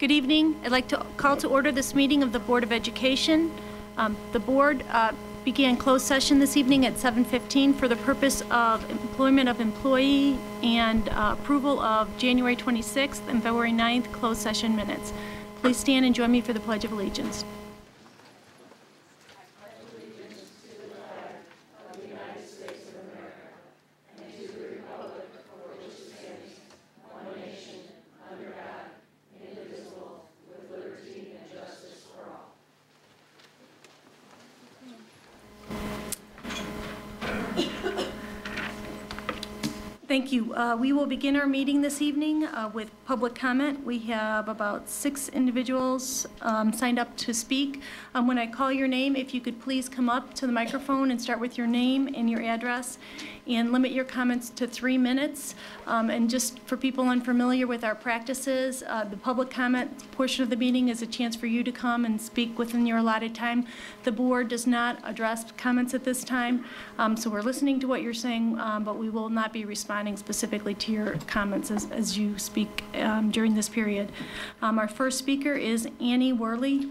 Good evening. I'd like to call to order this meeting of the Board of Education. The board began closed session this evening at 7:15 for the purpose of employment of employee and approval of January 26th and February 9th closed session minutes. Please stand and join me for the Pledge of Allegiance. Thank you. We will begin our meeting this evening with public comment. We have about 6 individuals signed up to speak. When I call your name, if you could please come up to the microphone and start with your name and your address, and limit your comments to 3 minutes. And just for people unfamiliar with our practices, the public comment portion of the meeting is a chance for you to come and speak within your allotted time. The board does not address comments at this time, so we're listening to what you're saying, but we will not be responding specifically to your comments as you speak during this period. Our first speaker is Annie Worley.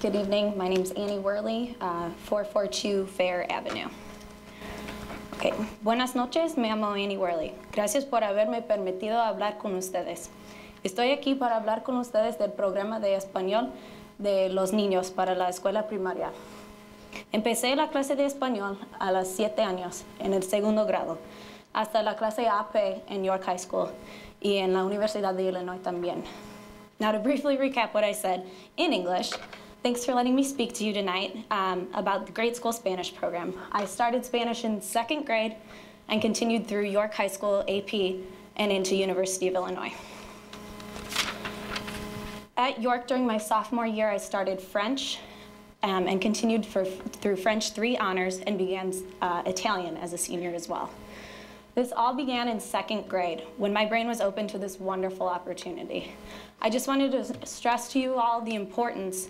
Good evening. My name is Annie Worley, 442 Fair Avenue. Okay. Buenas noches, me llamo Annie Worley. Gracias por haberme permitido hablar con ustedes. Estoy aquí para hablar con ustedes del programa de español de los niños para la escuela primaria. Empecé la clase de español a los 7 años, en el 2º grado, hasta la clase AP en York High School y en la Universidad de Illinois también. Now to briefly recap what I said in English, thanks for letting me speak to you tonight about the grade school Spanish program. I started Spanish in 2nd grade and continued through York High School AP and into University of Illinois. At York during my sophomore year, I started French and continued through French 3 honors and began Italian as a senior as well. This all began in 2nd grade when my brain was open to this wonderful opportunity. I just wanted to stress to you all the importance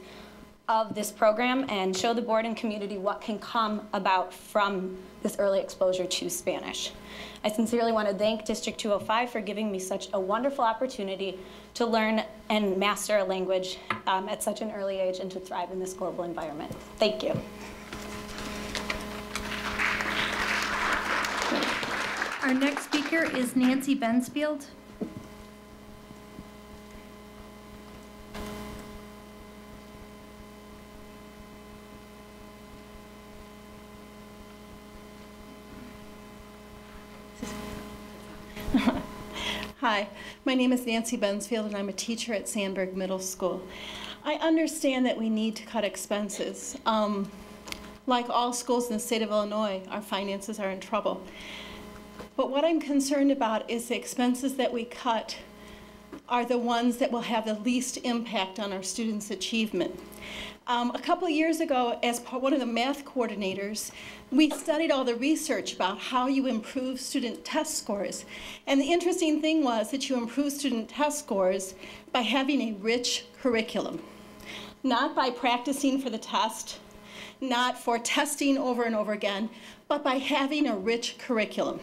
of this program and show the board and community what can come about from this early exposure to Spanish. I sincerely want to thank District 205 for giving me such a wonderful opportunity to learn and master a language at such an early age and to thrive in this global environment. Thank you. Our next speaker is Nancy Bensfield. Hi, my name is Nancy Bensfield and I'm a teacher at Sandburg Middle School. I understand that we need to cut expenses. Like all schools in the state of Illinois, our finances are in trouble. But what I'm concerned about is the expenses that we cut are the ones that will have the least impact on our students' achievement. A couple of years ago, as one of the math coordinators, we studied all the research about how you improve student test scores. And the interesting thing was that you improve student test scores by having a rich curriculum. Not by practicing for the test, not for testing over and over again, but by having a rich curriculum.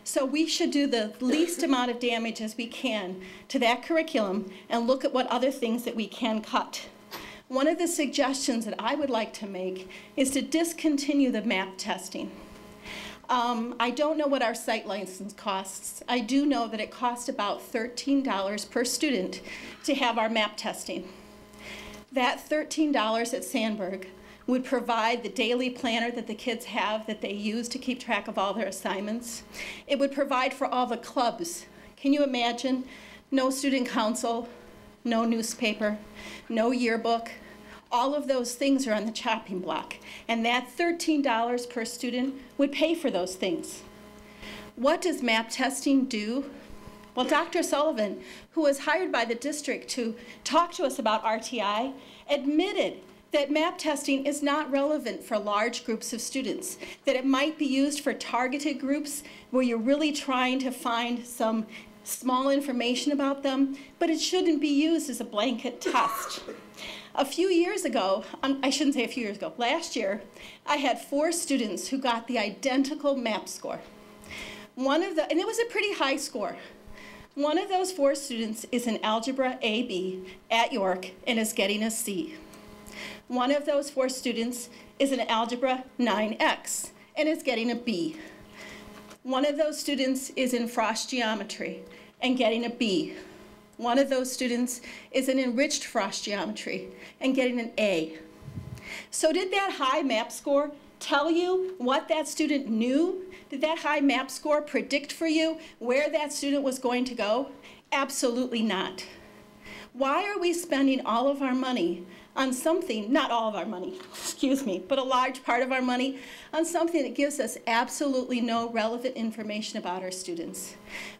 So we should do the least amount of damage as we can to that curriculum and look at what other things that we can cut. One of the suggestions that I would like to make is to discontinue the MAP testing. I don't know what our site license costs. I do know that it costs about $13 per student to have our MAP testing. That $13 at Sandburg would provide the daily planner that the kids have that they use to keep track of all their assignments. It would provide for all the clubs. Can you imagine? No student council, no newspaper, no yearbook. All of those things are on the chopping block. And that $13 per student would pay for those things. What does MAP testing do? Well, Dr. Sullivan, who was hired by the district to talk to us about RTI, admitted that MAP testing is not relevant for large groups of students, that it might be used for targeted groups where you're really trying to find some small information about them, but it shouldn't be used as a blanket test. A few years ago, I shouldn't say a few years ago, last year, I had 4 students who got the identical MAP score. And it was a pretty high score. One of those 4 students is in Algebra AB at York and is getting a C. One of those 4 students is in Algebra 9X and is getting a B. One of those students is in Frost Geometry and getting a B. One of those students is in Enriched Frost Geometry and getting an A. So did that high MAP score tell you what that student knew? Did that high MAP score predict for you where that student was going to go? Absolutely not. Why are we spending all of our money on something, not all of our money, excuse me, but a large part of our money on something that gives us absolutely no relevant information about our students?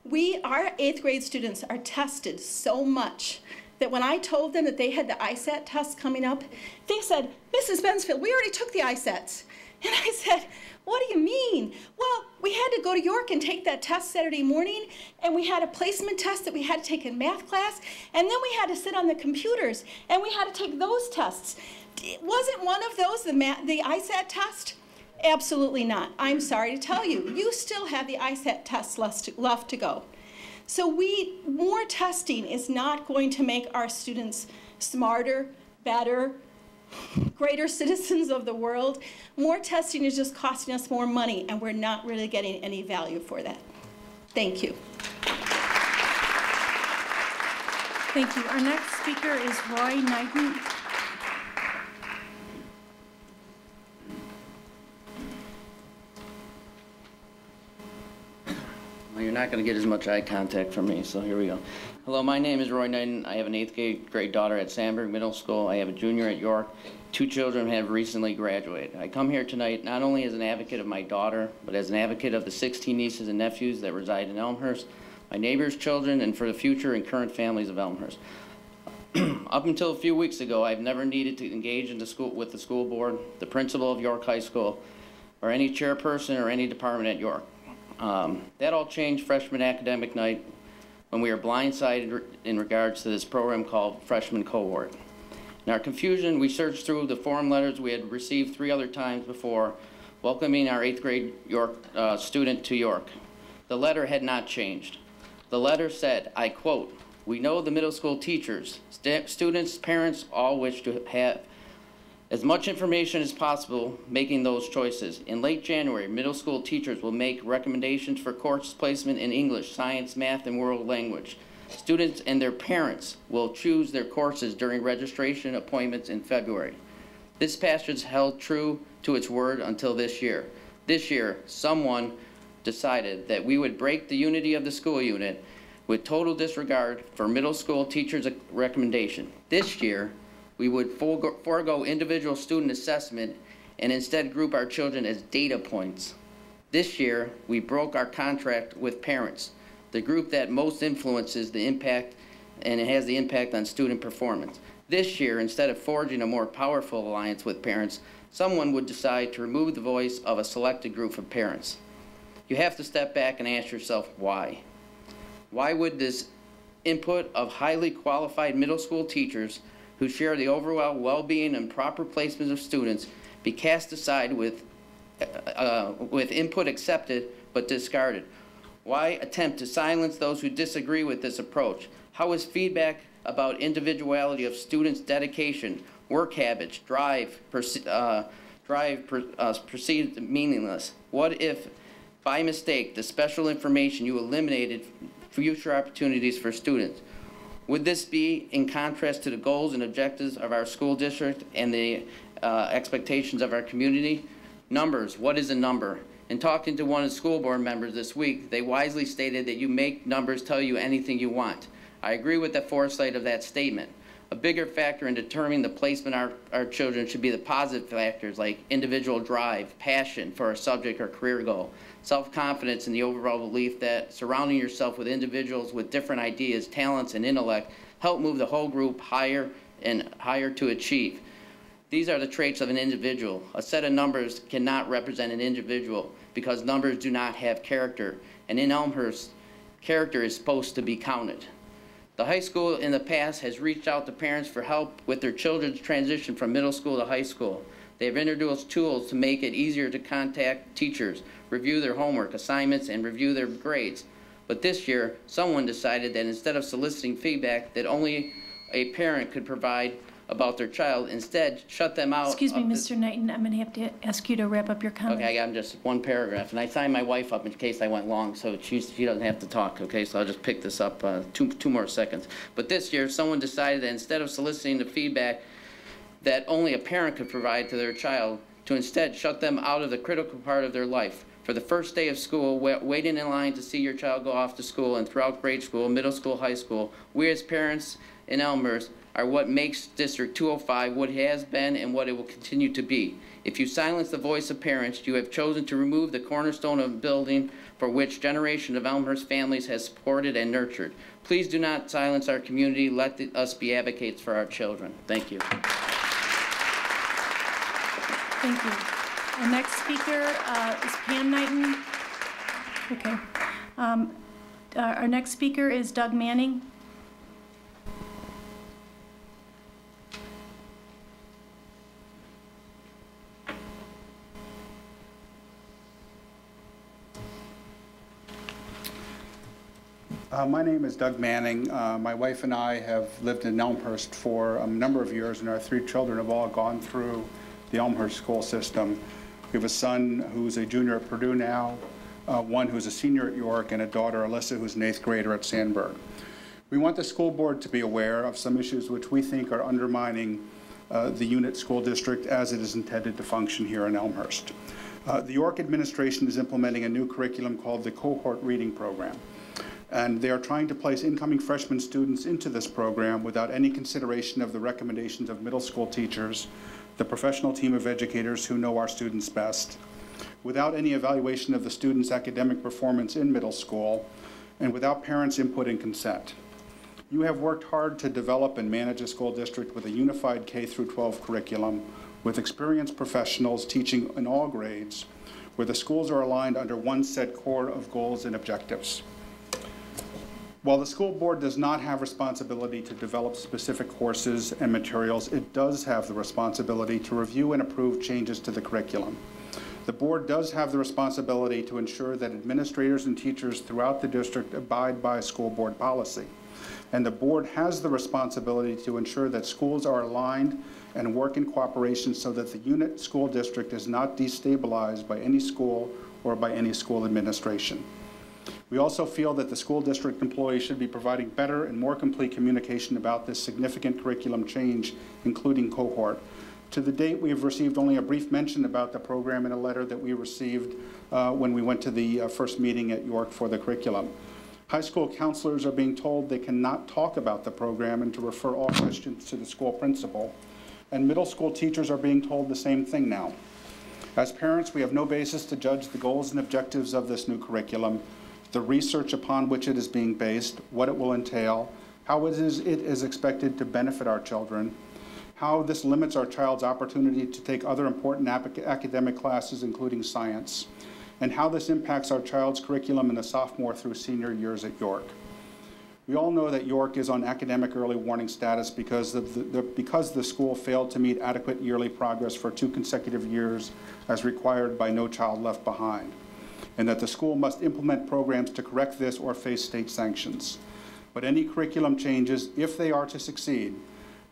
Our 8th grade students are tested so much that when I told them that they had the ISAT test coming up, they said, Mrs. Bensfield, we already took the ISATs. And I said, what do you mean? Well, we had to go to York and take that test Saturday morning, and we had a placement test that we had to take in math class, and then we had to sit on the computers, and we had to take those tests. Wasn't one of those the ISAT test? Absolutely not. I'm sorry to tell you, you still have the ISAT test left to go. So more testing is not going to make our students smarter, better, greater citizens of the world. More testing is just costing us more money, and we're not really getting any value for that. Thank you. Thank you. Our next speaker is Roy Knighton. Well, you're not going to get as much eye contact from me, so here we go. Hello, my name is Roy Knighton. I have an 8th grade daughter at Sandburg Middle School. I have a junior at York. 2 children have recently graduated. I come here tonight not only as an advocate of my daughter, but as an advocate of the 16 nieces and nephews that reside in Elmhurst, my neighbors' children, and for the future and current families of Elmhurst. Up until a few weeks ago, I've never needed to engage with the school board, the principal of York High School, or any chairperson or any department at York. That all changed freshman academic night when we were blindsided in regards to this program called Freshman Cohort. In our confusion, we searched through the form letters we had received 3 other times before, welcoming our 8th grade York student to York. The letter had not changed. The letter said, I quote, "We know the middle school teachers, students, parents all wish to have as much information as possible making those choices. In late January, middle school teachers will make recommendations for course placement in English, science, math, and world language. Students and their parents will choose their courses during registration appointments in February. This passage held true to its word until this year. This year, someone decided that we would break the unity of the school unit with total disregard for middle school teachers' recommendation. This year, we would forego individual student assessment and instead group our children as data points. This year, we broke our contract with parents, the group that most influences the impact, and it has the impact on student performance. This year, instead of forging a more powerful alliance with parents, someone would decide to remove the voice of a selected group of parents. You have to step back and ask yourself why. Why would this input of highly qualified middle school teachers who share the overall well-being and proper placement of students be cast aside with input accepted but discarded? Why attempt to silence those who disagree with this approach? How is feedback about individuality of students' dedication, work habits, perceived meaningless? What if, by mistake, the special information you eliminated future opportunities for students? Would this be in contrast to the goals and objectives of our school district and the expectations of our community? Numbers, what is a number? In talking to one of the school board members this week, they wisely stated that you make numbers tell you anything you want. I agree with the foresight of that statement. A bigger factor in determining the placement of our children should be the positive factors like individual drive, passion for a subject or career goal, self-confidence, and the overall belief that surrounding yourself with individuals with different ideas, talents, and intellect help move the whole group higher and higher to achieve. These are the traits of an individual. A set of numbers cannot represent an individual because numbers do not have character. And in Elmhurst, character is supposed to be counted. The high school in the past has reached out to parents for help with their children's transition from middle school to high school. They have introduced tools to make it easier to contact teachers, review their homework assignments, and review their grades. But this year, someone decided that instead of soliciting feedback that only a parent could provide about their child, instead shut them out. Excuse me, Mr. Knighton, I'm going to have to ask you to wrap up your comment. Okay, I got just one paragraph, and I signed my wife up in case I went long, so she doesn't have to talk, okay? So I'll just pick this up two more seconds. But this year, someone decided that instead of soliciting the feedback that only a parent could provide to their child, to instead shut them out of the critical part of their life. For the first day of school, waiting in line to see your child go off to school, and throughout grade school, middle school, high school, we as parents in Elmhurst are what makes District 205 what it has been and what it will continue to be. If you silence the voice of parents, you have chosen to remove the cornerstone of a building for which generation of Elmhurst families has supported and nurtured. Please do not silence our community. Let us be advocates for our children. Thank you. Thank you. Our next speaker is Pam Knighton. Okay. Our next speaker is Doug Manning. My name is Doug Manning. My wife and I have lived in Elmhurst for a number of years, and our 3 children have all gone through the Elmhurst school system. We have a son who's a junior at Purdue now, one who's a senior at York, and a daughter, Alyssa, who's an 8th grader at Sandburg. We want the school board to be aware of some issues which we think are undermining the unit school district as it is intended to function here in Elmhurst. The York administration is implementing a new curriculum called the Cohort Reading Program. And they are trying to place incoming freshman students into this program without any consideration of the recommendations of middle school teachers, the professional team of educators who know our students best, without any evaluation of the students' academic performance in middle school, and without parents' input and consent. You have worked hard to develop and manage a school district with a unified K-12 curriculum, with experienced professionals teaching in all grades, where the schools are aligned under one set core of goals and objectives. While the school board does not have responsibility to develop specific courses and materials, it does have the responsibility to review and approve changes to the curriculum. The board does have the responsibility to ensure that administrators and teachers throughout the district abide by school board policy. And the board has the responsibility to ensure that schools are aligned and work in cooperation so that the unit school district is not destabilized by any school or by any school administration. We also feel that the school district employees should be providing better and more complete communication about this significant curriculum change, including cohort. To the date, we have received only a brief mention about the program in a letter that we received when we went to the first meeting at York for the curriculum. High school counselors are being told they cannot talk about the program and to refer all questions to the school principal. And middle school teachers are being told the same thing now. As parents, we have no basis to judge the goals and objectives of this new curriculum, the research upon which it is being based, what it will entail, how it is expected to benefit our children, how this limits our child's opportunity to take other important academic classes, including science, and how this impacts our child's curriculum in the sophomore through senior years at York. We all know that York is on academic early warning status because the school failed to meet adequate yearly progress for 2 consecutive years as required by No Child Left Behind, and that the school must implement programs to correct this or face state sanctions. But any curriculum changes, if they are to succeed,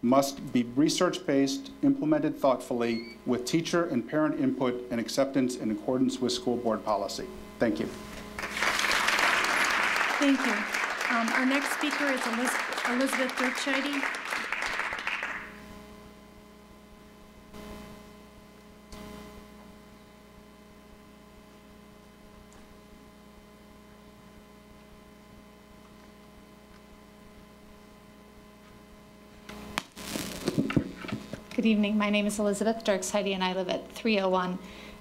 must be research-based, implemented thoughtfully, with teacher and parent input and acceptance in accordance with school board policy. Thank you. Thank you. Our next speaker is Elizabeth Dirkscheide. Good evening. My name is Elizabeth Dirkscheide, and I live at 301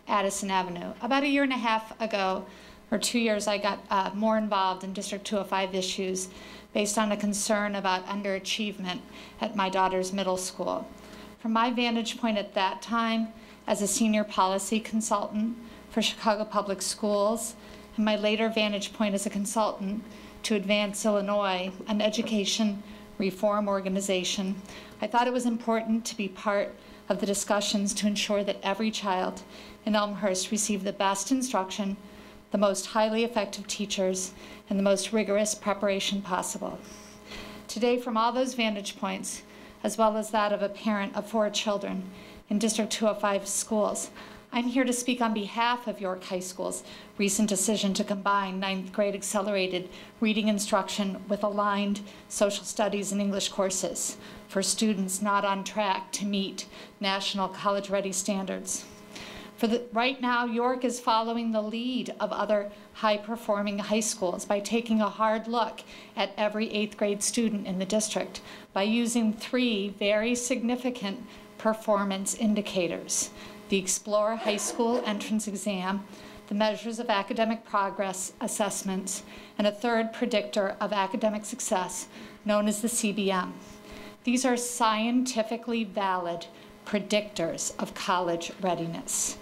Addison Avenue. About 1.5 years ago, or 2 years, I got more involved in District 205 issues based on a concern about underachievement at my daughter's middle school. From my vantage point at that time, as a senior policy consultant for Chicago Public Schools, and my later vantage point as a consultant to Advance Illinois, an education reform organization, I thought it was important to be part of the discussions to ensure that every child in Elmhurst receive the best instruction, the most highly effective teachers, and the most rigorous preparation possible. Today, from all those vantage points, as well as that of a parent of 4 children in District 205 schools, I'm here to speak on behalf of York High School's recent decision to combine 9th grade accelerated reading instruction with aligned social studies and English courses for students not on track to meet national college-ready standards. Right now, York is following the lead of other high-performing high schools by taking a hard look at every 8th grade student in the district by using 3 very significant performance indicators: the Explore High School entrance exam, the measures of academic progress assessments, and a 3rd predictor of academic success known as the CBM. These are scientifically valid predictors of college readiness.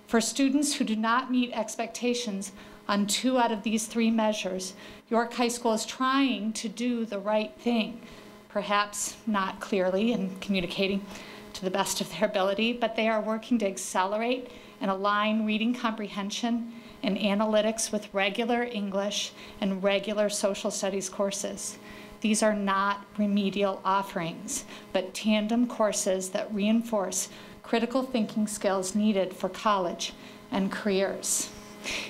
For students who do not meet expectations on 2 out of these 3 measures, York High School is trying to do the right thing, perhaps not clearly in communicating to the best of their ability, but they are working to accelerate and align reading comprehension and analytics with regular English and regular social studies courses. These are not remedial offerings, but tandem courses that reinforce critical thinking skills needed for college and careers.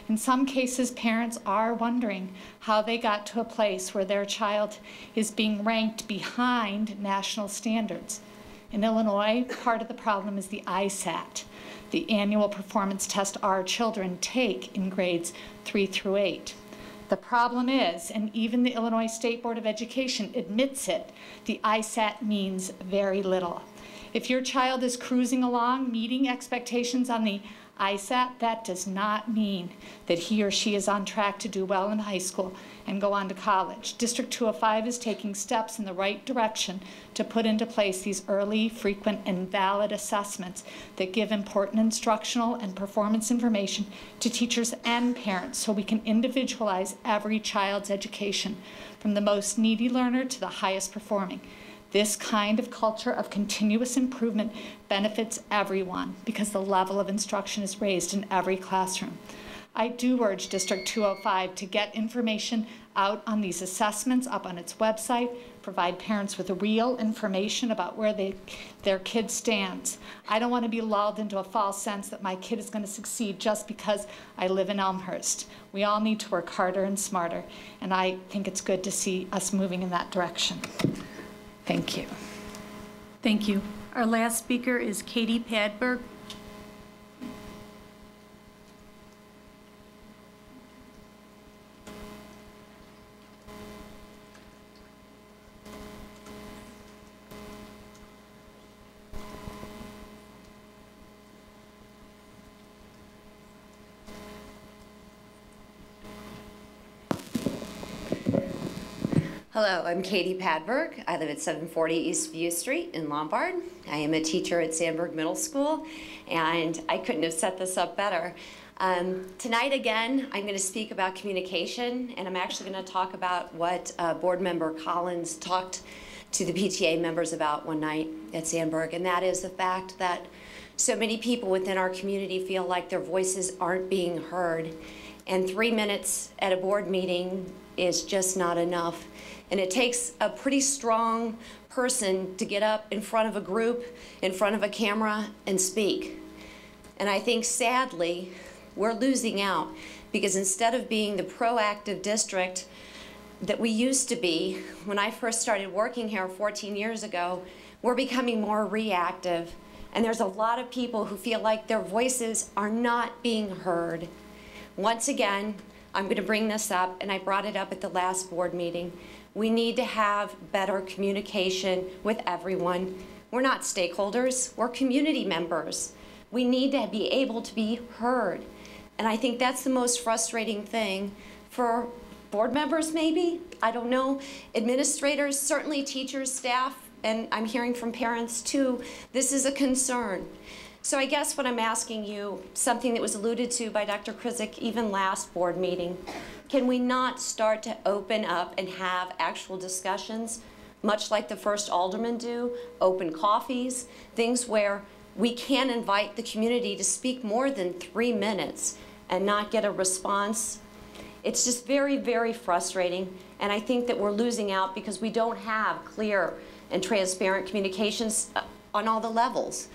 In some cases, parents are wondering how they got to a place where their child is being ranked behind national standards. In Illinois, part of the problem is the ISAT, the annual performance test our children take in grades 3 through 8. The problem is, and even the Illinois State Board of Education admits it, the ISAT means very little. If your child is cruising along, meeting expectations on the ISAT, that does not mean that he or she is on track to do well in high school and go on to college. District 205 is taking steps in the right direction to put into place these early, frequent, and valid assessments that give important instructional and performance information to teachers and parents so we can individualize every child's education from the most needy learner to the highest performing. This kind of culture of continuous improvement benefits everyone because the level of instruction is raised in every classroom. I do urge District 205 to get information out on these assessments up on its website, provide parents with real information about where their kid stands. I don't want to be lulled into a false sense that my kid is going to succeed just because I live in Elmhurst. We all need to work harder and smarter, and I think it's good to see us moving in that direction. Thank you. Thank you. Our last speaker is Katie Padberg. Hello, I'm Katie Padberg. I live at 740 East View Street in Lombard. I am a teacher at Sandburg Middle School, and I couldn't have set this up better. Tonight, again, I'm going to speak about communication, and I'm actually going to talk about what Board Member Collins talked to the PTA members about one night at Sandburg, and that is the fact that so many people within our community feel like their voices aren't being heard, and 3 minutes at a board meeting is just not enough. And it takes a pretty strong person to get up in front of a group, in front of a camera, and speak. And I think, sadly, we're losing out because instead of being the proactive district that we used to be when I first started working here 14 years ago, we're becoming more reactive. And there's a lot of people who feel like their voices are not being heard. Once again, I'm going to bring this up, and I brought it up at the last board meeting. We need to have better communication with everyone. We're not stakeholders, we're community members. We need to be able to be heard. And I think that's the most frustrating thing for board members, maybe, I don't know, administrators, certainly teachers, staff, and I'm hearing from parents too, this is a concern. So I guess what I'm asking you, something that was alluded to by Dr. Krizik even last board meeting, can we not start to open up and have actual discussions, much like the first aldermen do, open coffees, things where we can invite the community to speak more than 3 minutes and not get a response? It's just very, very frustrating, and I think that we're losing out because we don't have clear and transparent communications on all the levels.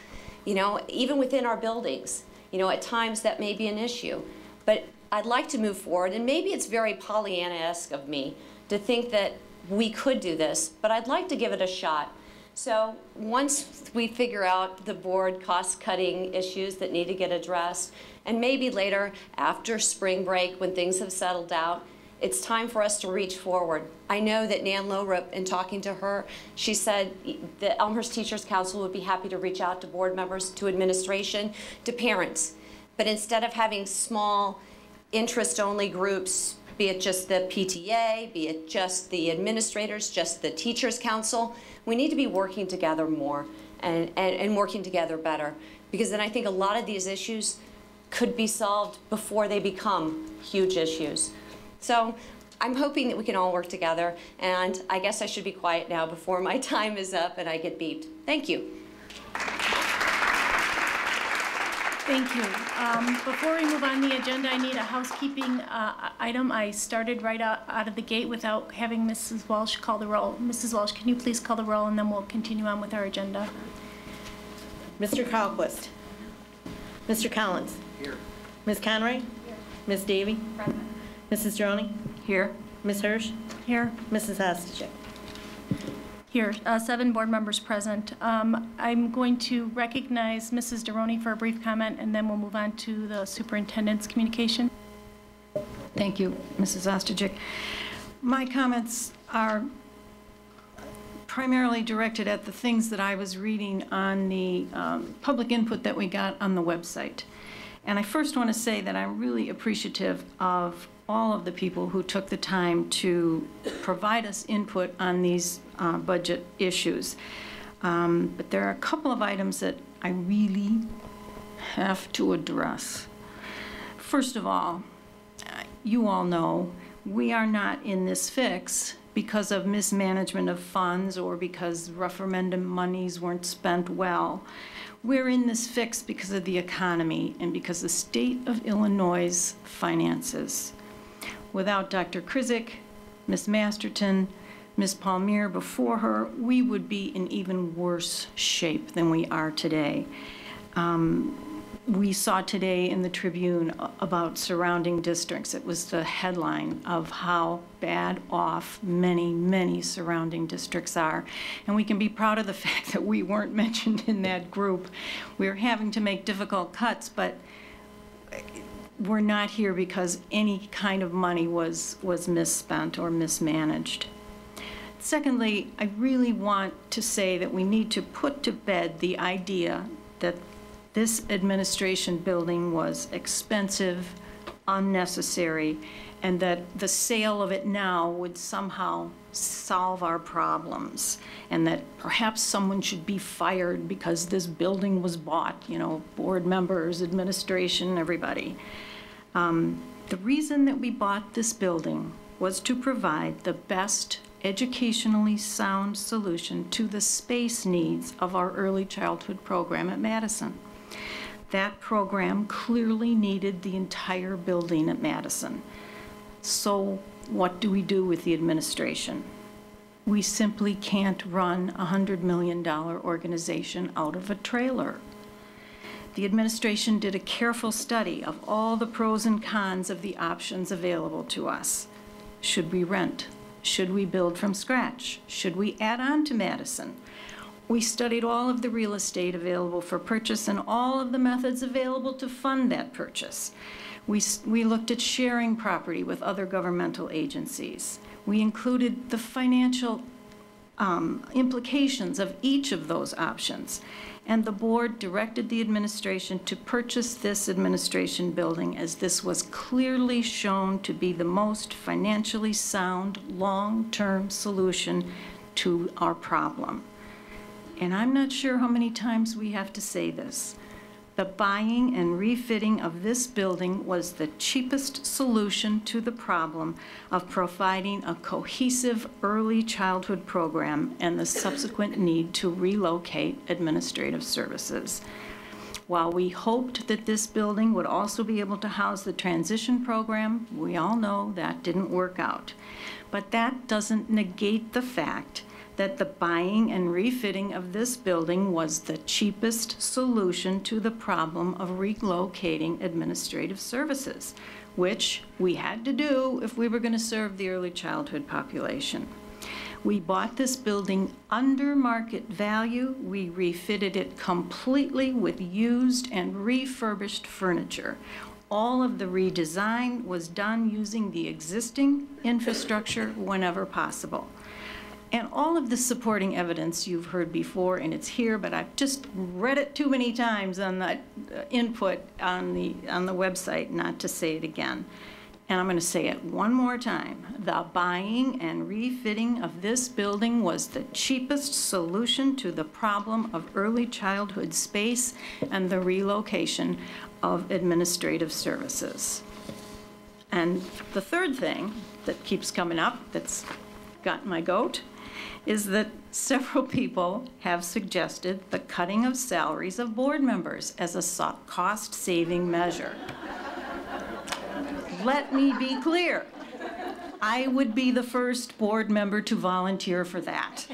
You know, even within our buildings, you know, at times that may be an issue. But I'd like to move forward, and maybe it's very Pollyanna-esque of me to think that we could do this, but I'd like to give it a shot. So once we figure out the board cost-cutting issues that need to get addressed, and maybe later after spring break when things have settled out, it's time for us to reach forward. I know that Nan Lowrup, in talking to her, she said the Elmhurst Teachers Council would be happy to reach out to board members, to administration, to parents. But instead of having small interest-only groups, be it just the PTA, be it just the administrators, just the Teachers Council, we need to be working together more and working together better. Because then I think a lot of these issues could be solved before they become huge issues. So I'm hoping that we can all work together, and I guess I should be quiet now before my time is up and I get beeped. Thank you. Thank you. Before we move on the agenda, I need a housekeeping item. I started right out of the gate without having Mrs. Walsh call the roll. Mrs. Walsh, can you please call the roll, and then we'll continue on with our agenda. Mr. Calquist. Mr. Collins. Here. Ms. Conroy. Here. Ms. Davy. Present. Mrs. Droney. Here. Ms. Hirsch. Here. Mrs. Hostajek. Here, 7 board members present. I'm going to recognize Mrs. Deroney for a brief comment, and then we'll move on to the superintendent's communication. Thank you, Mrs. Ostojic. My comments are primarily directed at the things that I was reading on the public input that we got on the website. And I first want to say that I'm really appreciative of all of the people who took the time to provide us input on these budget issues. But there are a couple of items that I really have to address. First of all, you all know we are not in this fix because of mismanagement of funds or because referendum monies weren't spent well. We're in this fix because of the economy and because the state of Illinois' finances. Without Dr. Krizik, Ms. Masterton, Ms. Palmier before her, we would be in even worse shape than we are today. We saw today in the Tribune about surrounding districts. It was the headline of how bad off many, many surrounding districts are. And we can be proud of the fact that we weren't mentioned in that group. We're having to make difficult cuts, but we're not here because any kind of money was misspent or mismanaged. Secondly, I really want to say that we need to put to bed the idea that this administration building was expensive, unnecessary, and that the sale of it now would somehow solve our problems, and that perhaps someone should be fired because this building was bought, you know, board members, administration, everybody. The reason that we bought this building was to provide the best educationally sound solution to the space needs of our early childhood program at Madison. That program clearly needed the entire building at Madison. So what do we do with the administration? We simply can't run a $100 million organization out of a trailer. The administration did a careful study of all the pros and cons of the options available to us. Should we rent? Should we build from scratch? Should we add on to Madison? We studied all of the real estate available for purchase and all of the methods available to fund that purchase. We looked at sharing property with other governmental agencies. We included the financial implications of each of those options. And the board directed the administration to purchase this administration building as this was clearly shown to be the most financially sound, long-term solution to our problem. And I'm not sure how many times we have to say this, The buying and refitting of this building was the cheapest solution to the problem of providing a cohesive early childhood program and the subsequent need to relocate administrative services. While we hoped that this building would also be able to house the transition program, we all know that didn't work out. But that doesn't negate the fact that the buying and refitting of this building was the cheapest solution to the problem of relocating administrative services, which we had to do if we were going to serve the early childhood population. We bought this building under market value. We refitted it completely with used and refurbished furniture. All of the redesign was done using the existing infrastructure whenever possible. And all of the supporting evidence you've heard before, and it's here, but I've just read it too many times on the input on the website not to say it again. And I'm going to say it one more time. The buying and refitting of this building was the cheapest solution to the problem of early childhood space and the relocation of administrative services. And the third thing that keeps coming up that's got my goat is that several people have suggested the cutting of salaries of board members as a cost-saving measure. Let me be clear. I would be the first board member to volunteer for that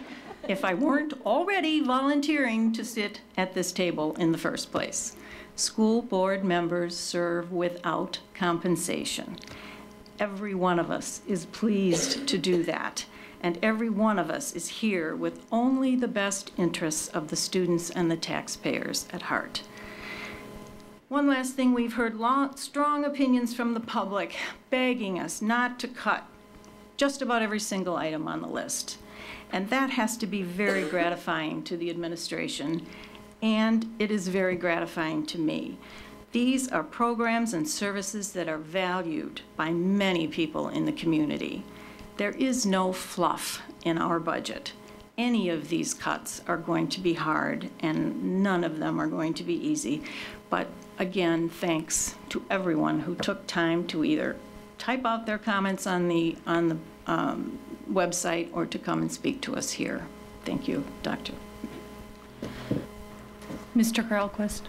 if I weren't already volunteering to sit at this table in the first place. School board members serve without compensation. Every one of us is pleased to do that, and every one of us is here with only the best interests of the students and the taxpayers at heart. One last thing, we've heard strong opinions from the public begging us not to cut just about every single item on the list. And that has to be very gratifying to the administration, and it is very gratifying to me. These are programs and services that are valued by many people in the community. There is no fluff in our budget. Any of these cuts are going to be hard, and none of them are going to be easy. But again, thanks to everyone who took time to either type out their comments on the website or to come and speak to us here. Thank you, Doctor. Mr. Carlquist.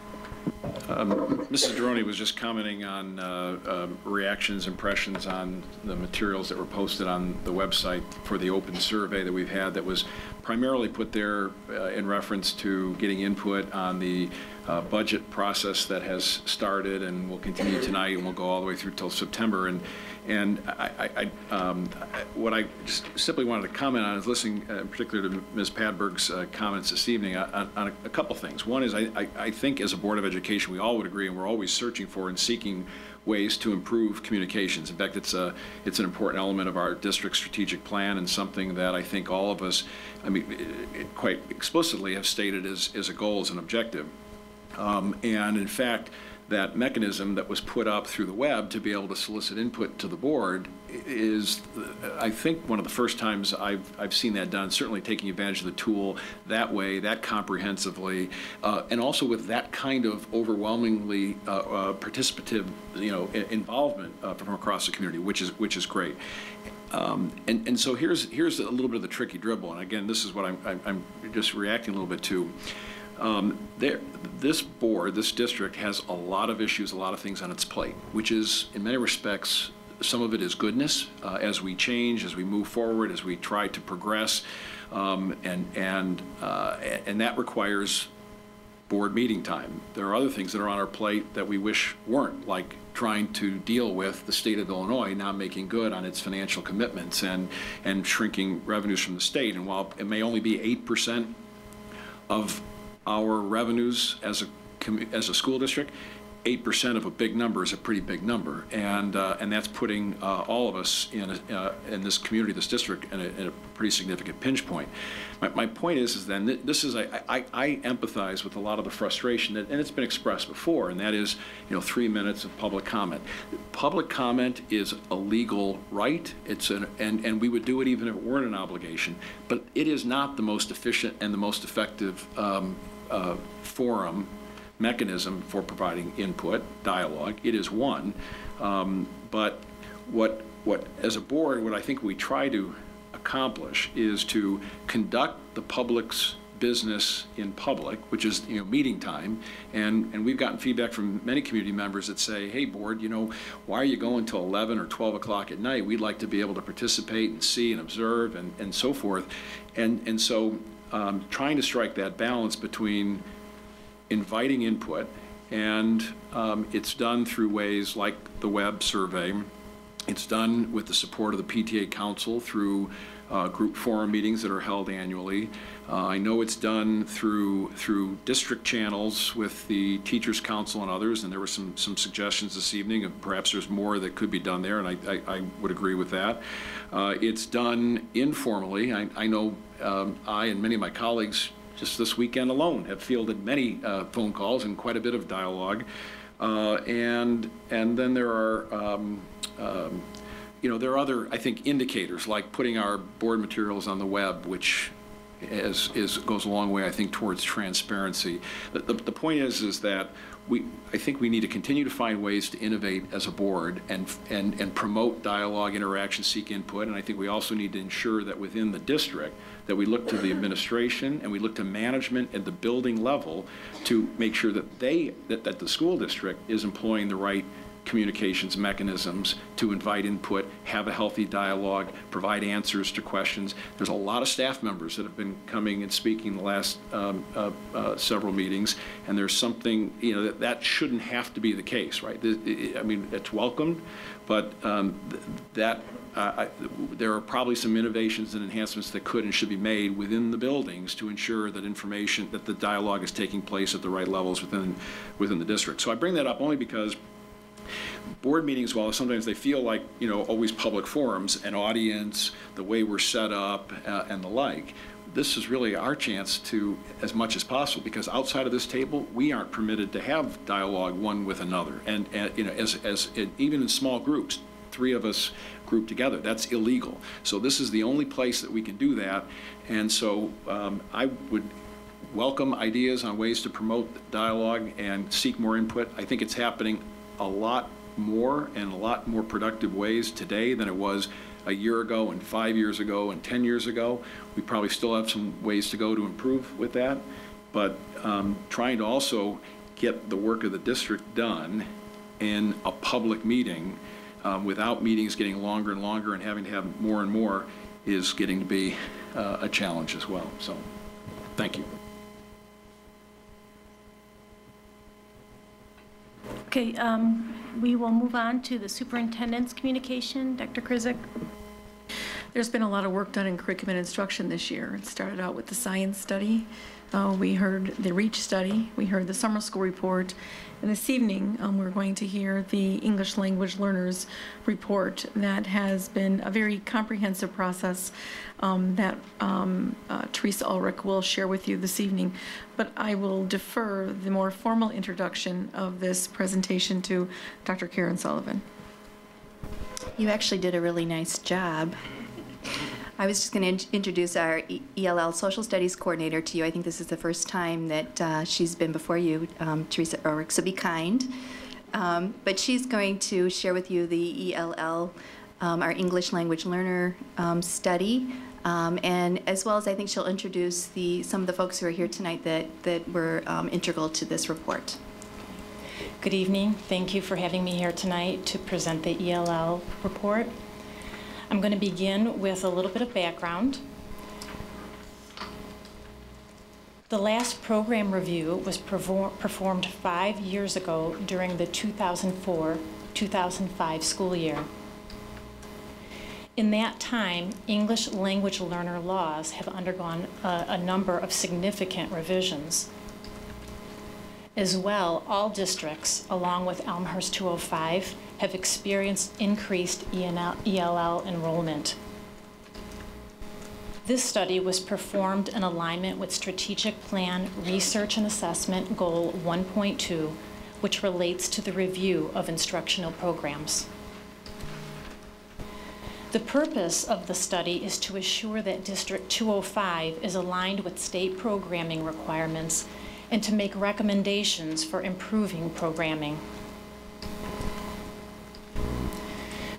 Mrs. Droney was just commenting on reactions, impressions on the materials that were posted on the website for the open survey that we've had that was primarily put there in reference to getting input on the budget process that has started and will continue tonight and will go all the way through till September. And what I just simply wanted to comment on is listening in particular to Ms. Padberg's comments this evening on a couple things. One is I think as a Board of Education we all would agree, and we're always searching for and seeking ways to improve communications. In fact, it's an important element of our district strategic plan and something that I think all of us, quite explicitly have stated as a goal, as an objective. And in fact, that mechanism that was put up through the web to be able to solicit input to the board is, I think, one of the first times I've seen that done, certainly taking advantage of the tool that way, that comprehensively, and also with that kind of overwhelmingly participative, involvement from across the community, which is great. And so here's a little bit of the tricky dribble, and again, this is what I'm just reacting a little bit to. This board, this district, has a lot of issues, a lot of things on its plate, which is, in many respects, some of it is goodness as we change, as we move forward, as we try to progress, and that requires board meeting time. There are other things that are on our plate that we wish weren't, like trying to deal with the state of Illinois not making good on its financial commitments and shrinking revenues from the state. And while it may only be 8% of our revenues as a school district, 8% of a big number is a pretty big number, and that's putting all of us in this community, this district, in a pretty significant pinch point. My point is then this is I empathize with a lot of the frustration and it's been expressed before, and that is 3 minutes of public comment. Public comment is a legal right. And we would do it even if it weren't an obligation, but it is not the most efficient and the most effective forum mechanism for providing input, dialogue. It is one. But what as a board, what I think we try to accomplish is to conduct the public's business in public, which is, you know, meeting time, and we've gotten feedback from many community members that say, hey board, you know, why are you going till 11 or 12 o'clock at night? We'd like to be able to participate and see and observe and so forth. And so trying to strike that balance between inviting input, and it's done through ways like the web survey. It's done with the support of the PTA Council through group forum meetings that are held annually. I know it's done through district channels with the Teachers Council and others, and there were some suggestions this evening, and perhaps there's more that could be done there, and I would agree with that. It's done informally. I know I and many of my colleagues just this weekend alone have fielded many phone calls and quite a bit of dialogue. And then there are you know, there are other, I think, indicators like putting our board materials on the web, which goes a long way, I think, towards transparency. The point is that I think we need to continue to find ways to innovate as a board and promote dialogue, interaction, seek input, and I think we also need to ensure that within the district that we look to the administration and we look to management at the building level to make sure that that the school district is employing the right communications mechanisms to invite input, have a healthy dialogue, provide answers to questions. There's a lot of staff members that have been coming and speaking the last several meetings, and there's something, you know, that shouldn't have to be the case, right? I mean, it's welcomed, but there are probably some innovations and enhancements that could and should be made within the buildings to ensure that that the dialogue is taking place at the right levels within the district. So I bring that up only because board meetings, while sometimes they feel like, you know, always public forums, an audience, the way we're set up, and the like, this is really our chance to, as much as possible, because outside of this table, we aren't permitted to have dialogue one with another. And you know, even in small groups, 3 of us grouped together, that's illegal. So this is the only place that we can do that. And so I would welcome ideas on ways to promote dialogue and seek more input. I think it's happening a lot more and a lot more productive ways today than it was a year ago and 5 years ago and 10 years ago. We probably still have some ways to go to improve with that, but trying to also get the work of the district done in a public meeting without meetings getting longer and longer and having to have more and more is getting to be a challenge as well. So, thank you. Okay, we will move on to the superintendent's communication. Dr. Krizik. There's been a lot of work done in curriculum and instruction this year. It started out with the science study. We heard the REACH study. We heard the summer school report. And this evening, we're going to hear the English language learners report that has been a very comprehensive process that Teresa Ulrich will share with you this evening. But I will defer the more formal introduction of this presentation to Dr. Karen Sullivan. You actually did a really nice job. I was just going to introduce our ELL Social Studies Coordinator to you. I think this is the first time that she's been before you, Teresa Ulrich, so be kind. But she's going to share with you the ELL, our English Language Learner study, and as well as I think she'll introduce some of the folks who are here tonight that were integral to this report. Good evening. Thank you for having me here tonight to present the ELL report. I'm going to begin with a little bit of background. The last program review was performed 5 years ago during the 2004-2005 school year. In that time, English language learner laws have undergone a number of significant revisions. As well, all districts, along with Elmhurst 205, have experienced increased ELL enrollment. This study was performed in alignment with Strategic Plan Research and Assessment Goal 1.2, which relates to the review of instructional programs. The purpose of the study is to assure that District 205 is aligned with state programming requirements and to make recommendations for improving programming.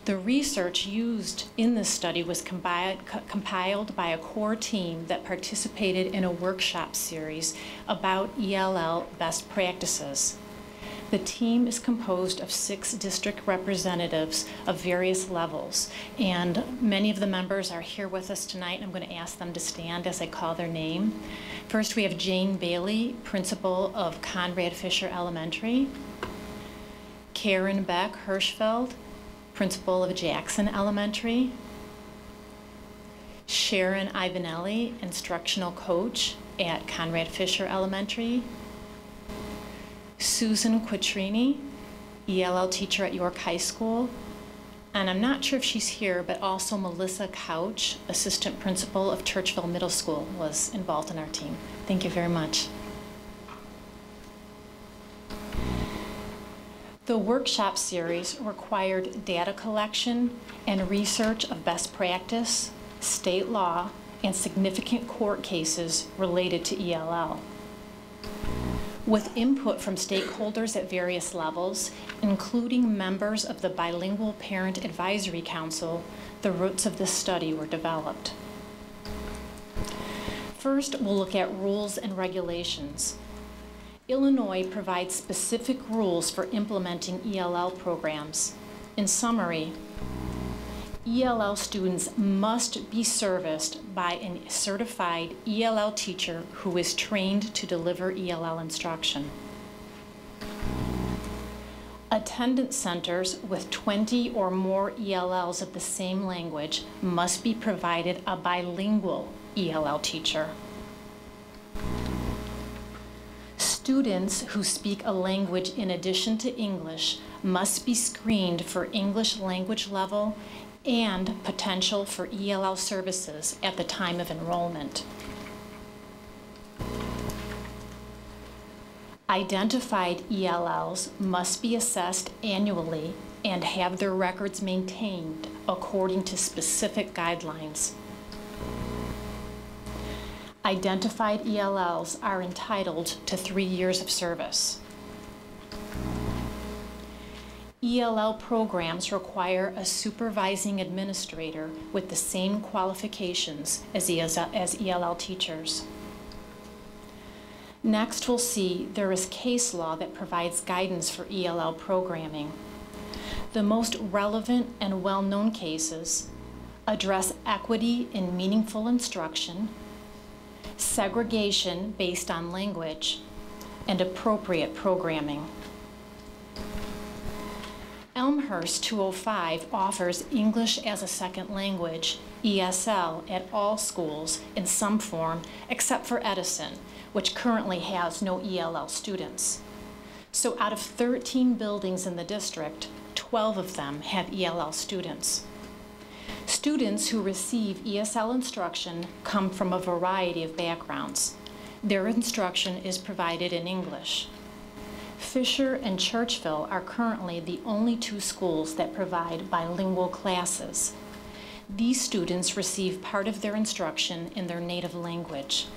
The research used in this study was compiled by a core team that participated in a workshop series about ELL best practices. The team is composed of 6 district representatives of various levels, and many of the members are here with us tonight, and I'm going to ask them to stand as I call their name. First, we have Jane Bailey, principal of Conrad Fisher Elementary. Karen Beck Hirschfeld, principal of Jackson Elementary. Sharon Ivanelli, instructional coach at Conrad Fisher Elementary. Susan Quattrini, ELL teacher at York High School. And I'm not sure if she's here, but also Melissa Couch, assistant principal of Churchville Middle School, was involved in our team. Thank you very much. The workshop series required data collection and research of best practice, state law, and significant court cases related to ELL. With input from stakeholders at various levels, including members of the Bilingual Parent Advisory Council, the roots of this study were developed. First, we'll look at rules and regulations. Illinois provides specific rules for implementing ELL programs. In summary, ELL students must be serviced by a certified ELL teacher who is trained to deliver ELL instruction. Attendance centers with 20 or more ELLs of the same language must be provided a bilingual ELL teacher. Students who speak a language in addition to English must be screened for English language level and potential for ELL services at the time of enrollment. Identified ELLs must be assessed annually and have their records maintained according to specific guidelines. Identified ELLs are entitled to 3 years of service. ELL programs require a supervising administrator with the same qualifications as ELL teachers. Next, we'll see there is case law that provides guidance for ELL programming. The most relevant and well-known cases address equity in meaningful instruction, segregation based on language, and appropriate programming. Elmhurst 205 offers English as a Second Language, ESL, at all schools in some form except for Edison, which currently has no ELL students. So out of 13 buildings in the district, 12 of them have ELL students. Students who receive ESL instruction come from a variety of backgrounds. Their instruction is provided in English. Fisher and Churchville are currently the only 2 schools that provide bilingual classes. These students receive part of their instruction in their native language.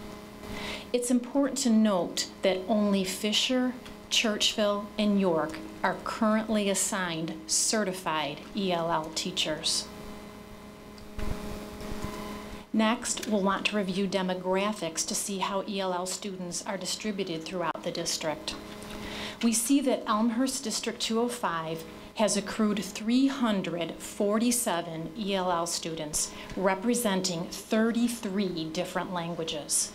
It's important to note that only Fisher, Churchville, and York are currently assigned certified ELL teachers. Next, we'll want to review demographics to see how ELL students are distributed throughout the district. We see that Elmhurst District 205 has accrued 347 ELL students representing 33 different languages.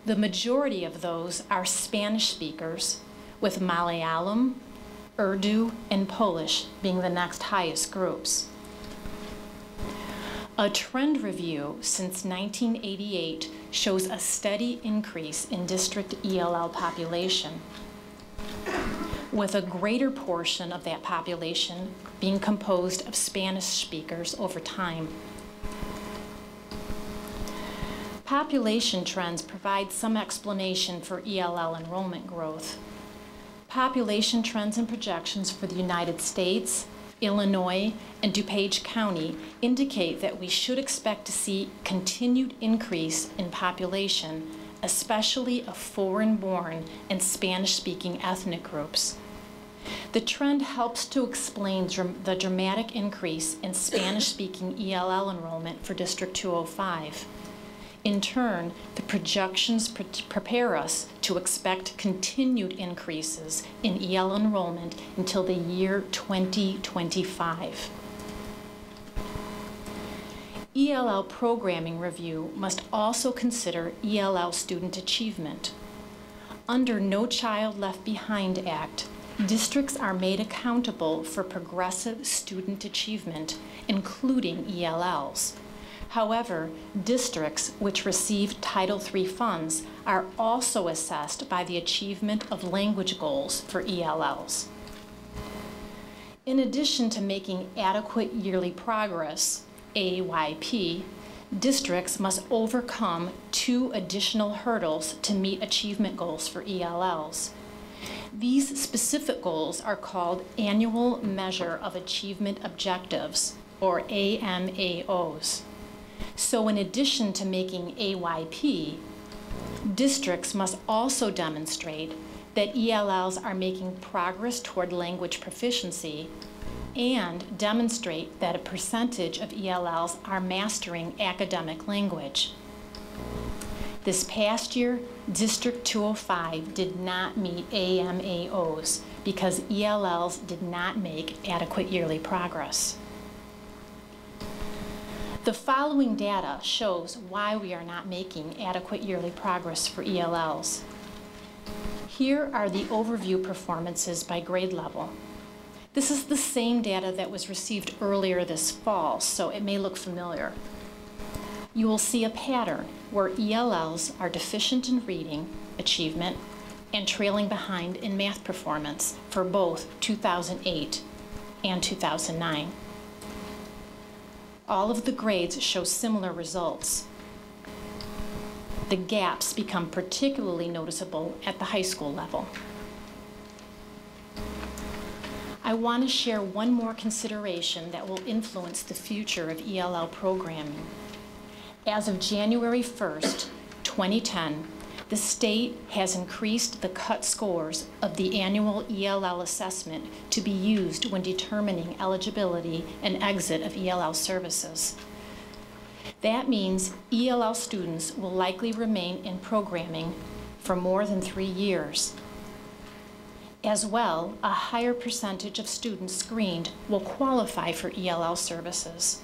The majority of those are Spanish speakers, with Malayalam, Urdu, and Polish being the next highest groups. A trend review since 1988 shows a steady increase in district ELL population, with a greater portion of that population being composed of Spanish speakers over time. Population trends provide some explanation for ELL enrollment growth. Population trends and projections for the United States, Illinois, and DuPage County indicate that we should expect to see continued increase in population, especially of foreign-born and Spanish-speaking ethnic groups. The trend helps to explain the dramatic increase in Spanish-speaking ELL enrollment for District 205. In turn, the projections prepare us to expect continued increases in EL enrollment until the year 2025. ELL programming review must also consider ELL student achievement. Under No Child Left Behind Act, districts are made accountable for progressive student achievement, including ELLs. However, districts which receive Title III funds are also assessed by the achievement of language goals for ELLs. In addition to making adequate yearly progress, AYP, districts must overcome 2 additional hurdles to meet achievement goals for ELLs. These specific goals are called Annual Measure of Achievement Objectives, or AMAOs. So in addition to making AYP, districts must also demonstrate that ELLs are making progress toward language proficiency and demonstrate that a percentage of ELLs are mastering academic language. This past year, District 205 did not meet AMAOs because ELLs did not make adequate yearly progress. The following data shows why we are not making adequate yearly progress for ELLs. Here are the overview performances by grade level. This is the same data that was received earlier this fall, so it may look familiar. You will see a pattern where ELLs are deficient in reading achievement and trailing behind in math performance for both 2008 and 2009. All of the grades show similar results. The gaps become particularly noticeable at the high school level. I want to share one more consideration that will influence the future of ELL programming. As of January 1st, 2010, the state has increased the cut scores of the annual ELL assessment to be used when determining eligibility and exit of ELL services. That means ELL students will likely remain in programming for more than 3 years. As well, a higher percentage of students screened will qualify for ELL services.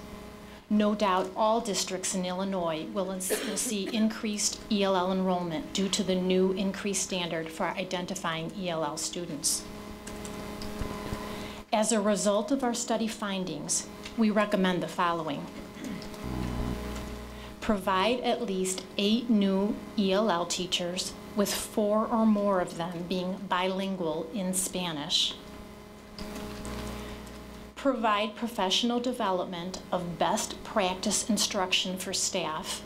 No doubt all districts in Illinois will see increased ELL enrollment due to the new increased standard for identifying ELL students. As a result of our study findings, we recommend the following. Provide at least 8 new ELL teachers, with 4 or more of them being bilingual in Spanish. Provide professional development of best practice instruction for staff.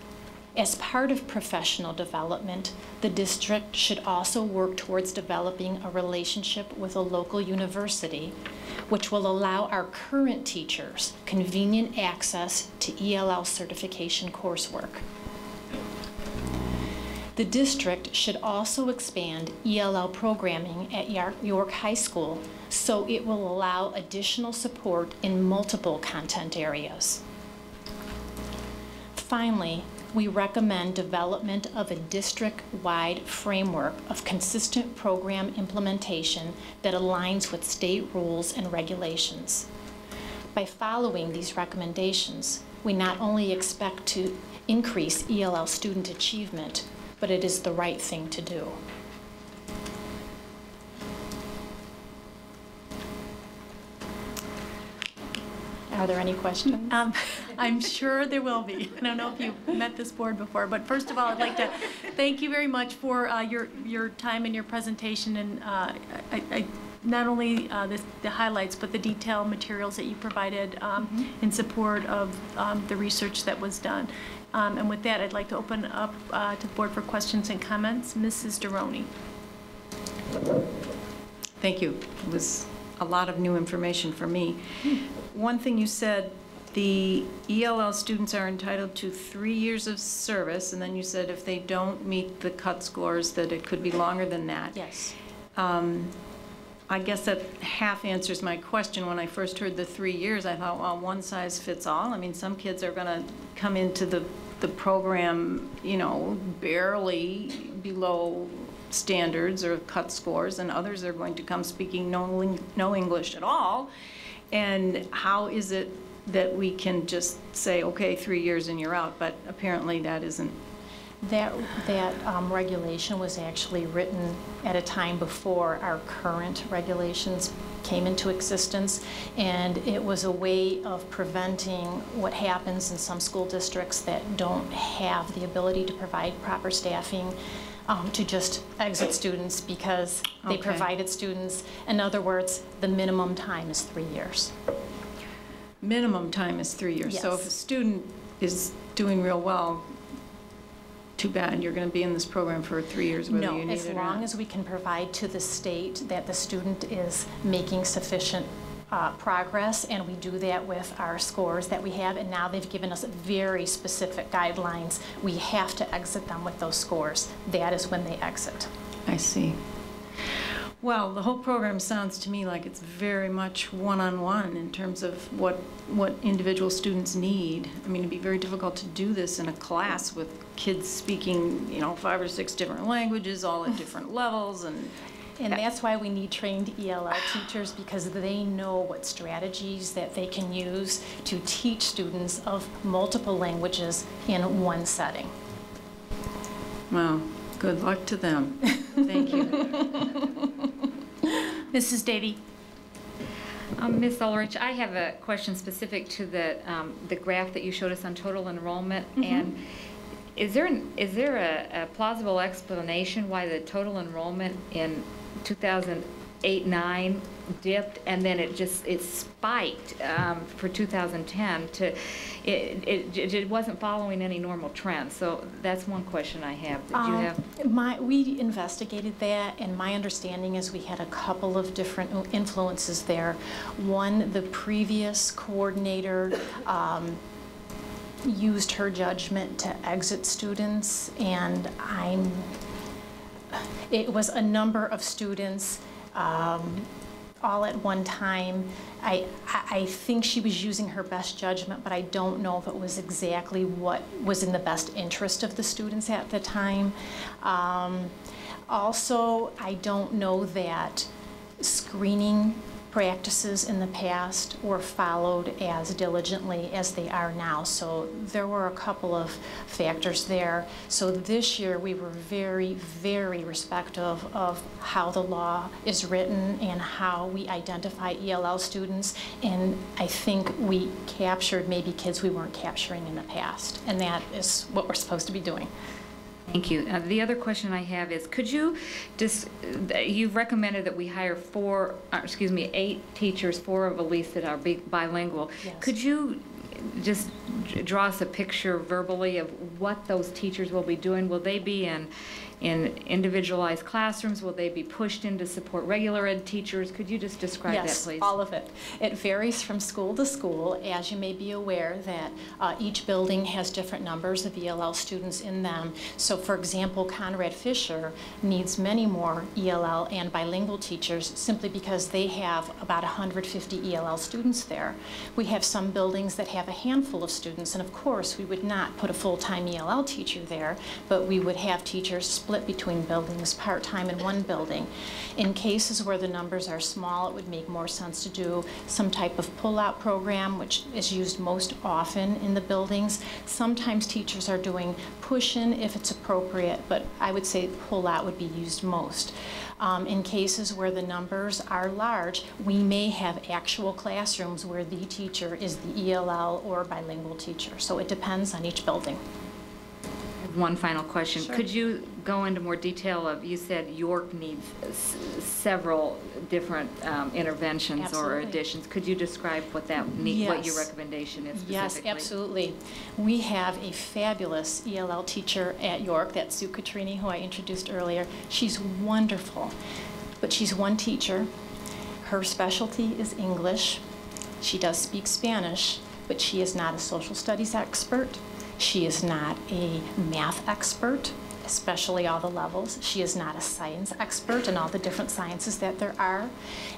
As part of professional development, the district should also work towards developing a relationship with a local university, which will allow our current teachers convenient access to ELL certification coursework. The district should also expand ELL programming at York High School so it will allow additional support in multiple content areas. Finally, we recommend development of a district-wide framework of consistent program implementation that aligns with state rules and regulations. By following these recommendations, we not only expect to increase ELL student achievement, but it is the right thing to do. Are there any questions? I'm sure there will be. I don't know if you've met this board before, but first of all, I'd like to thank you very much for your time and your presentation, and not only the highlights, but the detailed materials that you provided in support of the research that was done. And with that, I'd like to open up to the board for questions and comments. Mrs. Deroney. Thank you. It was a lot of new information for me. One thing you said the ELL students are entitled to 3 years of service, and then you said if they don't meet the cut scores, that it could be longer than that. Yes. I guess that half answers my question. When I first heard the 3 years, I thought, well, one size fits all. I mean, some kids are going to come into the program, you know, barely below standards or cut scores, and others are going to come speaking no English at all. And how is it that we can just say, okay, 3 years and you're out? But apparently that isn't. That regulation was actually written at a time before our current regulations came into existence, and it was a way of preventing what happens in some school districts that don't have the ability to provide proper staffing, to just exit students because they provided students. In other words, the minimum time is 3 years. Minimum time is 3 years. Yes. So if a student is doing real well, too bad, you're going to be in this program for 3 years whether you need it or not. No, as long as we can provide to the state that the student is making sufficient progress, and we do that with our scores that we have, and now they've given us very specific guidelines. We have to exit them with those scores. That is when they exit. I see. Well, the whole program sounds to me like it's very much one-on-one in terms of what individual students need. I mean, it'd be very difficult to do this in a class with kids speaking, you know, 5 or 6 different languages, all at different levels, and that's why we need trained ELL teachers, because they know what strategies that they can use to teach students of multiple languages in one setting. Well, good luck to them. Thank you. Mrs. Davy. Ms. Ulrich, I have a question specific to the graph that you showed us on total enrollment. And is there a plausible explanation why the total enrollment in 2008-9 dipped, and then it spiked for 2010 to it wasn't following any normal trends? So that's one question I have. Did you have? We investigated that, and my understanding is we had a couple of different influences there. One, the previous coordinator used her judgment to exit students, and it was a number of students all at one time. I think she was using her best judgment, but I don't know if it was exactly what was in the best interest of the students at the time. Also, I don't know that screening practices in the past were followed as diligently as they are now. So there were a couple of factors there. So this year we were very, very respectful of how the law is written and how we identify ELL students. And I think we captured maybe kids we weren't capturing in the past. And that is what we're supposed to be doing. Thank you. The other question I have is, could you just, you've recommended that we hire 8 teachers, 4 of at least that are bilingual. Yes. Could you just draw us a picture verbally of what those teachers will be doing? Will they be in individualized classrooms? Will they be pushed in to support regular ed teachers? Could you just describe that, please? Yes, all of it. It varies from school to school. As you may be aware that each building has different numbers of ELL students in them. So for example, Conrad Fisher needs many more ELL and bilingual teachers simply because they have about 150 ELL students there. We have some buildings that have a handful of students, and of course we would not put a full-time ELL teacher there, but we would have teachers split between buildings, part-time in one building. In cases where the numbers are small, it would make more sense to do some type of pull-out program, which is used most often in the buildings. Sometimes teachers are doing push-in if it's appropriate, but I would say pull-out would be used most. In cases where the numbers are large, we may have actual classrooms where the teacher is the ELL or bilingual teacher. So it depends on each building. One final question. Sure. Could you go into more detail of, you said York needs several different interventions. Absolutely. Or additions. Could you describe what that Yes. what your recommendation is specifically? Yes, absolutely. We have a fabulous ELL teacher at York, that's Sue Catrini, who I introduced earlier. She's wonderful, but she's one teacher. Her specialty is English. She does speak Spanish, but she is not a social studies expert. She is not a math expert, especially all the levels. She is not a science expert in all the different sciences that there are.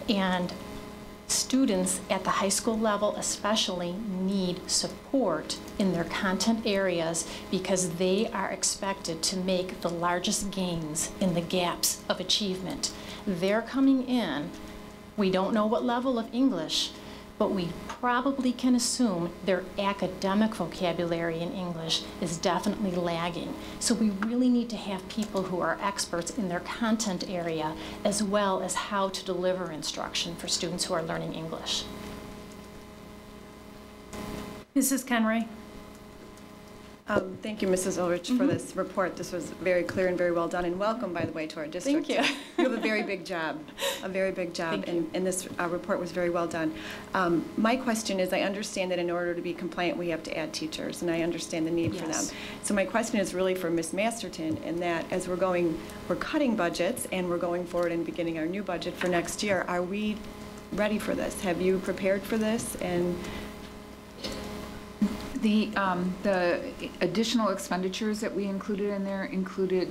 And students at the high school level especially need support in their content areas because they are expected to make the largest gains in the gaps of achievement. They're coming in, we don't know what level of English, but we probably can assume their academic vocabulary in English is definitely lagging. So we really need to have people who are experts in their content area as well as how to deliver instruction for students who are learning English. Mrs. Conroy. Thank you, Mrs. Ulrich, for this report. This was very clear and very well done. And welcome, by the way, to our district. Thank you. You have a very big job, and this report was very well done. My question is, I understand that in order to be compliant, we have to add teachers, and I understand the need for them. So my question is really for Ms. Masterton, in that as we're cutting budgets, and we're going forward and beginning our new budget for next year, are we ready for this? Have you prepared for this? And the additional expenditures that we included in there included,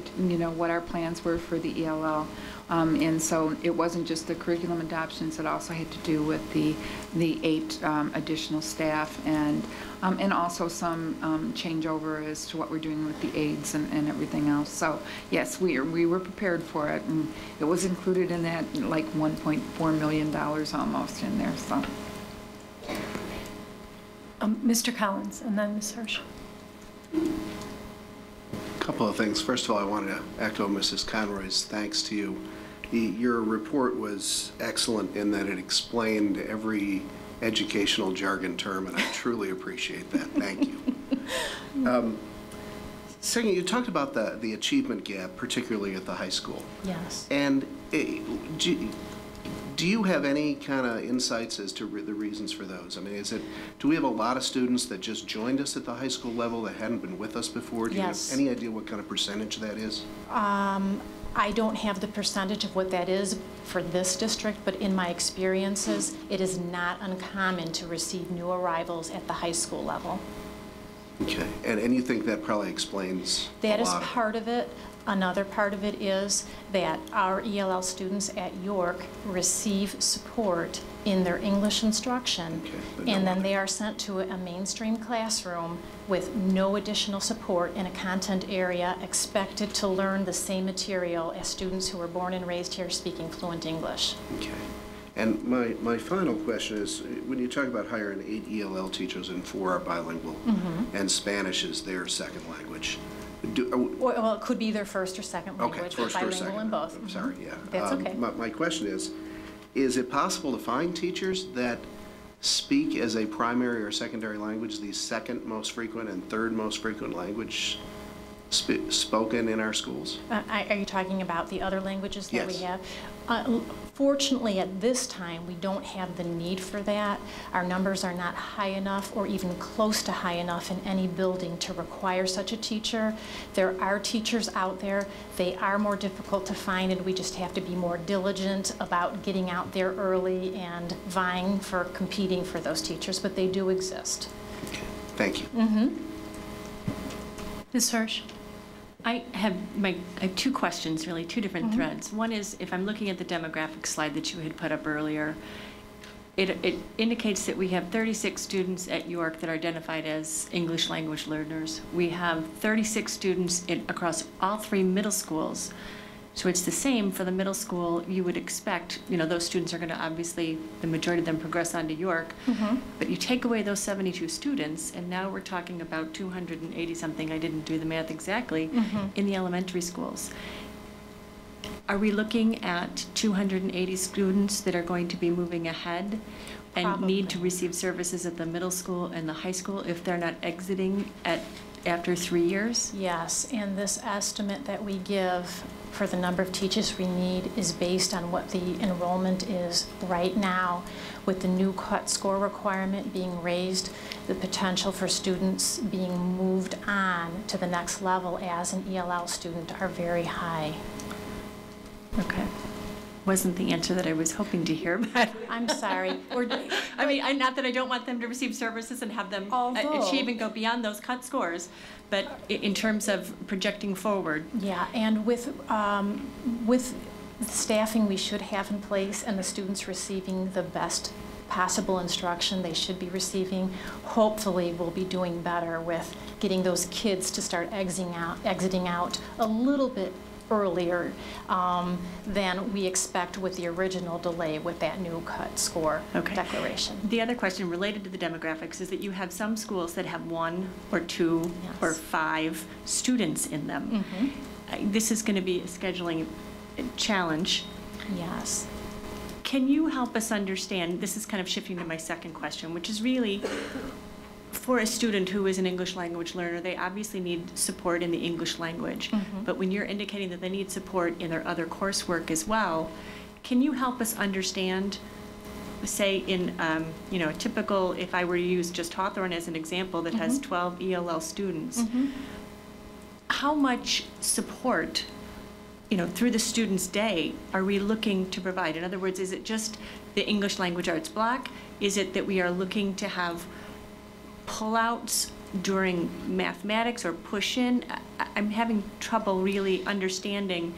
what our plans were for the ELL. And so it wasn't just the curriculum adoptions, it also had to do with the 8 additional staff and also some changeover as to what we're doing with the aides and everything else. So yes, we were prepared for it, and it was included in that like $1.4 million almost in there. So. Mr. Collins, and then Ms. Hirsch. A couple of things. First of all, I wanted to echo Mrs. Conroy's thanks to you. Your report was excellent in that it explained every educational jargon term, and I truly appreciate that. Thank you. Second, you talked about the achievement gap, particularly at the high school. Yes. And do you have any kind of insights as to the reasons for those? I mean, do we have a lot of students that just joined us at the high school level that hadn't been with us before? Do you have any idea what kind of percentage that is? I don't have the percentage of what that is for this district, but in my experiences, it is not uncommon to receive new arrivals at the high school level. Okay, and you think that probably explains that is part of it. Another part of it is that our ELL students at York receive support in their English instruction, and then they are sent to a mainstream classroom with no additional support in a content area, expected to learn the same material as students who were born and raised here speaking fluent English. Okay. And my final question is, when you talk about hiring 8 ELL teachers and 4 are bilingual, and Spanish is their second language, well, it could be their first or second language, first but or bilingual second. in both. I'm sorry, yeah. That's okay. My question is it possible to find teachers that speak as a primary or secondary language the second most frequent and third most frequent language spoken in our schools? Are you talking about the other languages that we Yes. have? Fortunately, at this time, we don't have the need for that. Our numbers are not high enough or even close to high enough in any building to require such a teacher. There are teachers out there. They are more difficult to find, and we just have to be more diligent about getting out there early and vying for competing for those teachers, but they do exist. Okay. Thank you. Ms. Hirsch. I have 2 questions, really, 2 different threads. One is, if I'm looking at the demographic slide that you had put up earlier, it indicates that we have 36 students at York that are identified as English language learners. We have 36 students across all 3 middle schools. So it's the same for the middle school. You would expect, those students are going to obviously, the majority of them progress on to York. But you take away those 72 students, and now we're talking about 280 something, I didn't do the math exactly, in the elementary schools. Are we looking at 280 students that are going to be moving ahead and need to receive services at the middle school and the high school if they're not exiting after 3 years? Yes, and this estimate that we give for the number of teachers we need is based on what the enrollment is right now. With the new cut score requirement being raised, the potential for students being moved on to the next level as an ELL student are very high. Okay. wasn't the answer that I was hoping to hear, but I'm sorry. I mean, not that I don't want them to receive services and have them achieve and go beyond those cut scores, but in terms of projecting forward. Yeah, and with staffing we should have in place and the students receiving the best possible instruction they should be receiving, hopefully we'll be doing better with getting those kids to start exiting out a little bit earlier than we expect with the original delay with that new cut score declaration. The other question related to the demographics is that you have some schools that have 1 or 2 or 5 students in them. This is going to be a scheduling challenge. Yes. Can you help us understand, this is kind of shifting to my second question, which is really, for a student who is an English language learner, they obviously need support in the English language. But when you're indicating that they need support in their other coursework as well, can you help us understand, say in a typical, if I were to use just Hawthorne as an example that has 12 ELL students, how much support through the student's day are we looking to provide? In other words, is it just the English language arts block? Is it that we are looking to have pullouts during mathematics or push-in? I'm having trouble really understanding,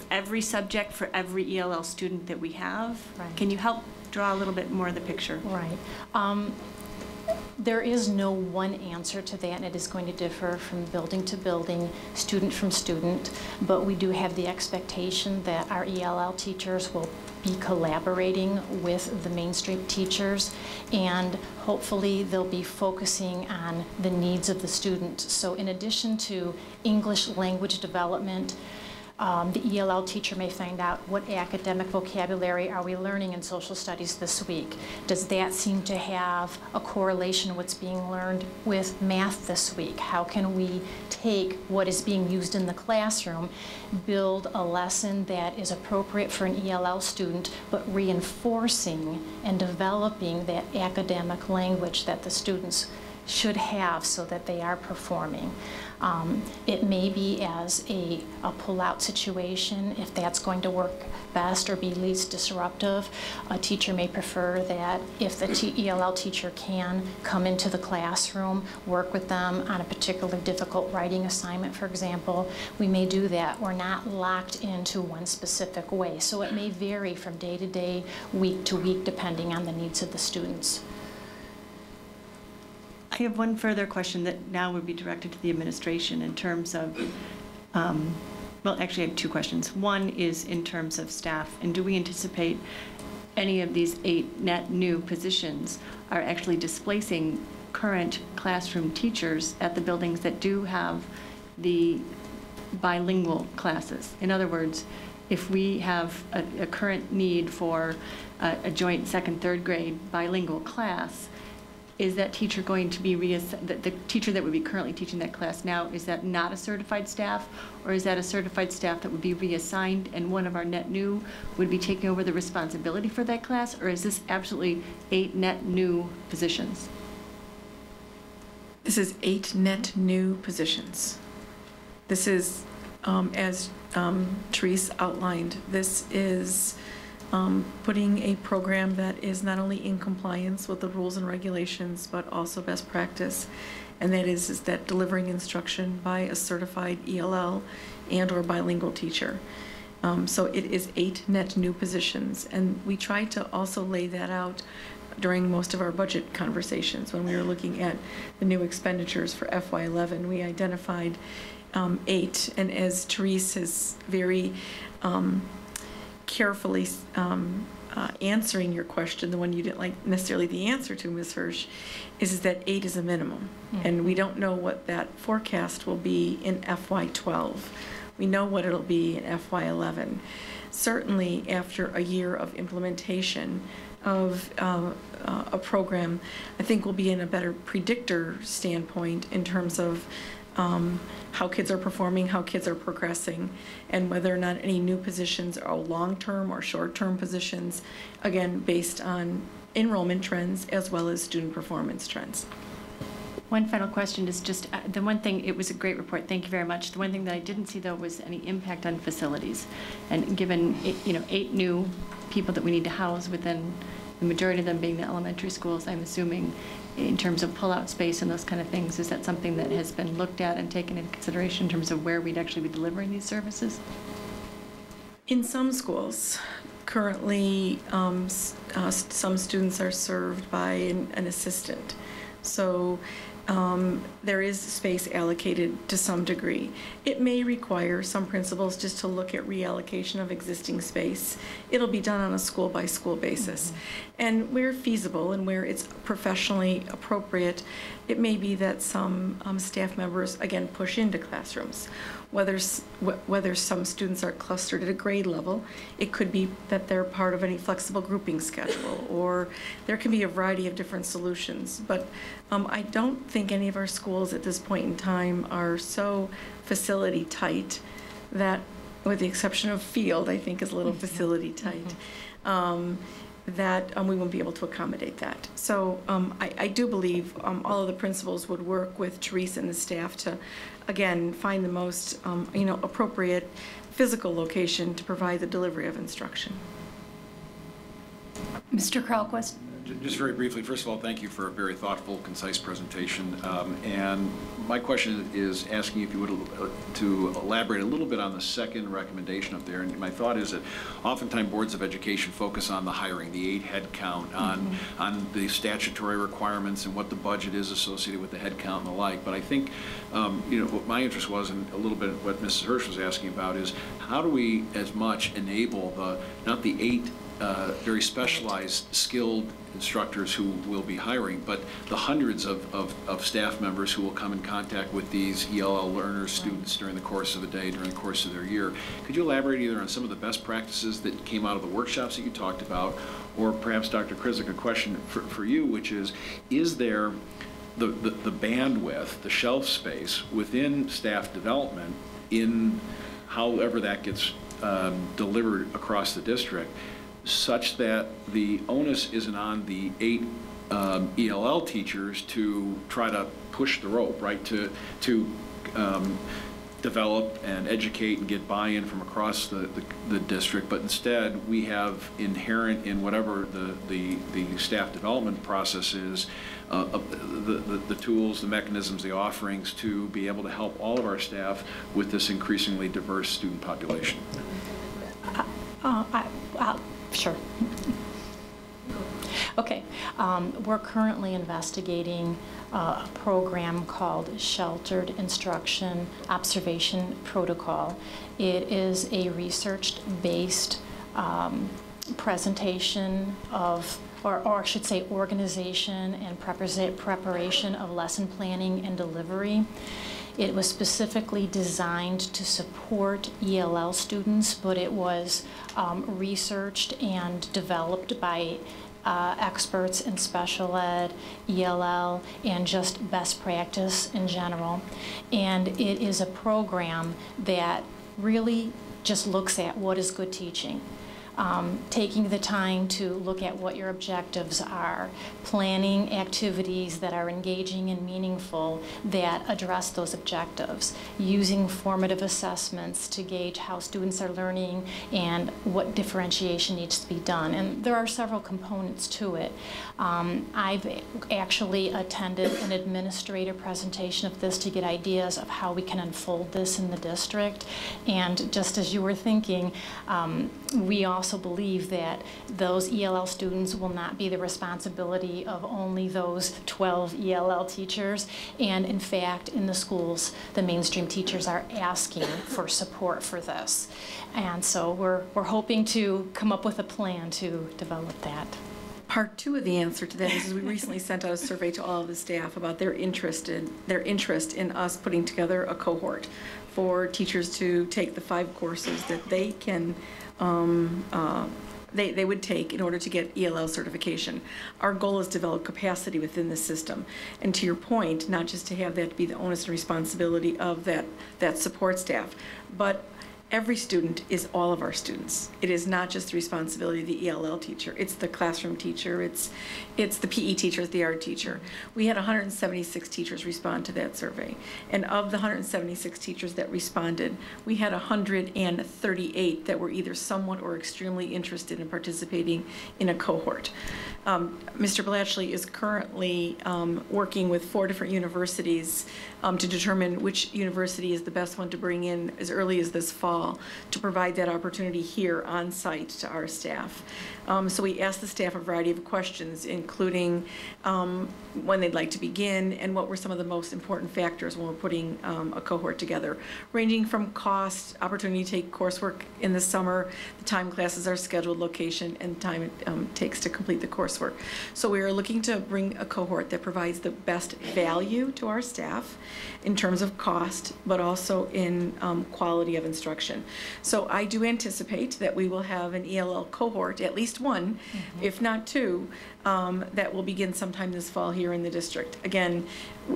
every subject for every ELL student that we have. Right. Can you help draw a little bit more of the picture? Right. There is no one answer to that, and it is going to differ from building to building, student from student, but we do have the expectation that our ELL teachers will be collaborating with the mainstream teachers, and hopefully they'll be focusing on the needs of the student. So in addition to English language development, the ELL teacher may find out what academic vocabulary are we learning in social studies this week. Does that seem to have a correlation to what's being learned with math this week? How can we take what is being used in the classroom, build a lesson that is appropriate for an ELL student, but reinforcing and developing that academic language that the students should have so that they are performing. It may be as a pull-out situation, if that's going to work best or be least disruptive. A teacher may prefer that if the ELL teacher can come into the classroom, work with them on a particularly difficult writing assignment, for example, we may do that. We're not locked into one specific way. So it may vary from day to day, week to week, depending on the needs of the students. I have one further question that now would be directed to the administration in terms of, well, actually I have 2 questions. One is in terms of staff, and do we anticipate any of these 8 net new positions are actually displacing current classroom teachers at the buildings that do have the bilingual classes? In other words, if we have a current need for a joint 2nd, 3rd grade bilingual class, is that teacher going to be the teacher that would be currently teaching that class now, is that not a certified staff, or is that a certified staff that would be reassigned and one of our net new would be taking over the responsibility for that class, or is this absolutely 8 net new positions? This is 8 net new positions. This is, as Therese outlined, this is putting a program that is not only in compliance with the rules and regulations, but also best practice, and that is that delivering instruction by a certified ELL and or bilingual teacher. So it is 8 net new positions, and we tried to also lay that out during most of our budget conversations. When we were looking at the new expenditures for FY11, we identified 8, and as Therese has very carefully answering your question, the one you didn't like necessarily the answer to, Ms. Hirsch, is that 8 is a minimum. And we don't know what that forecast will be in FY12. We know what it'll be in FY11. Certainly after a year of implementation of a program, I think we'll be in a better predictor standpoint in terms of how kids are performing, how kids are progressing, and whether or not any new positions are long-term or short-term positions, again, based on enrollment trends as well as student performance trends. One final question is just, the one thing, it was a great report, thank you very much. The one thing that I didn't see, though, was any impact on facilities. And given, 8 new people that we need to house within, the majority of them being the elementary schools, I'm assuming in terms of pull-out space and those kind of things, is that something that has been looked at and taken into consideration in terms of where we'd actually be delivering these services? In some schools, currently, some students are served by an assistant. So there is space allocated to some degree. It may require some principals just to look at reallocation of existing space. It'll be done on a school-by-school basis. And where feasible and where it's professionally appropriate, it may be that some staff members, again, push into classrooms. Whether some students are clustered at a grade level, it could be that they're part of any flexible grouping schedule, or there can be a variety of different solutions. But I don't think any of our schools at this point in time are so facility tight that, with the exception of field, I think is a little facility tight, that we won't be able to accommodate that. So I do believe all of the principals would work with Teresa and the staff to, again, find the most appropriate physical location to provide the delivery of instruction. Mr. Kralquist? Just very briefly, first of all, thank you for a very thoughtful, concise presentation. And my question is asking if you would to elaborate a little bit on the second recommendation up there. And my thought is that oftentimes boards of education focus on the hiring, the 8 head count, on the statutory requirements and what the budget is associated with the head count and the like. But I think, what my interest was, and a little bit what Mrs. Hirsch was asking about, is how do we as much enable not the 8 very specialized, skilled instructors who will be hiring, but the hundreds of staff members who will come in contact with these ELL learners, students during the course of the day, during the course of their year. Could you elaborate either on some of the best practices that came out of the workshops that you talked about, or perhaps, Dr. Krizik, a question for you, which is there the bandwidth, the shelf space within staff development in however that gets delivered across the district, such that the onus isn't on the 8 ELL teachers to try to push the rope, right, to develop and educate and get buy-in from across the district, but instead we have inherent in whatever the staff development process is, the tools, the mechanisms, the offerings to be able to help all of our staff with this increasingly diverse student population. Sure. Okay. We're currently investigating a program called Sheltered Instruction Observation Protocol. It is a research-based presentation of, or I should say, organization and preparation of lesson planning and delivery. It was specifically designed to support ELL students, but it was researched and developed by experts in special ed, ELL, and just best practice in general. And it is a program that really just looks at what is good teaching. Taking the time to look at what your objectives are, planning activities that are engaging and meaningful that address those objectives, using formative assessments to gauge how students are learning and what differentiation needs to be done. And there are several components to it. I've actually attended an administrator presentation of this to get ideas of how we can unfold this in the district. And just as you were thinking, we also believe that those ELL students will not be the responsibility of only those 12 ELL teachers. And in fact, in the schools, the mainstream teachers are asking for support for this. And so we're hoping to come up with a plan to develop that. Part 2 of the answer to that is we recently sent out a survey to all of the staff about their interest in us putting together a cohort for teachers to take the 5 courses that they can they would take in order to get ELL certification. Our goal is to develop capacity within the system. And to your point, not just to have that be the onus and responsibility of that support staff, but every student is all of our students. It is not just the responsibility of the ELL teacher. It's the classroom teacher. It's the PE teacher. It's the art teacher. We had 176 teachers respond to that survey. And of the 176 teachers that responded, we had 138 that were either somewhat or extremely interested in participating in a cohort. Mr. Blatchley is currently working with 4 different universities to determine which university is the best one to bring in as early as this fall to provide that opportunity here on site to our staff. So we asked the staff a variety of questions, including when they'd like to begin and what were some of the most important factors when we're putting a cohort together, ranging from cost, opportunity to take coursework in the summer, the time classes are scheduled, location, and time it takes to complete the coursework. So we are looking to bring a cohort that provides the best value to our staff in terms of cost, but also in quality of instruction. So I do anticipate that we will have an ELL cohort, at least one, if not 2, that will begin sometime this fall here in the district. Again,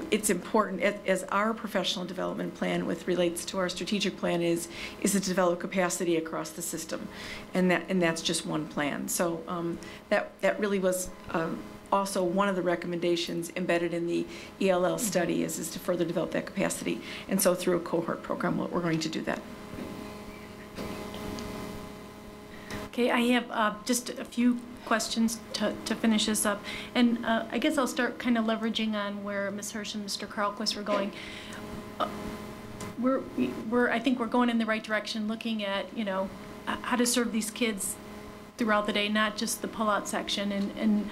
it's important as our professional development plan relates to our strategic plan is to develop capacity across the system, and that's just one plan. So that really was also one of the recommendations embedded in the ELL study is to further develop that capacity, and so through a cohort program we're going to do that. Okay, I have just a few questions to finish this up. And I guess I'll start kind of leveraging on where Ms. Hirsch and Mr. Carlquist were going. I think we're going in the right direction, looking at, how to serve these kids throughout the day, not just the pull-out section. And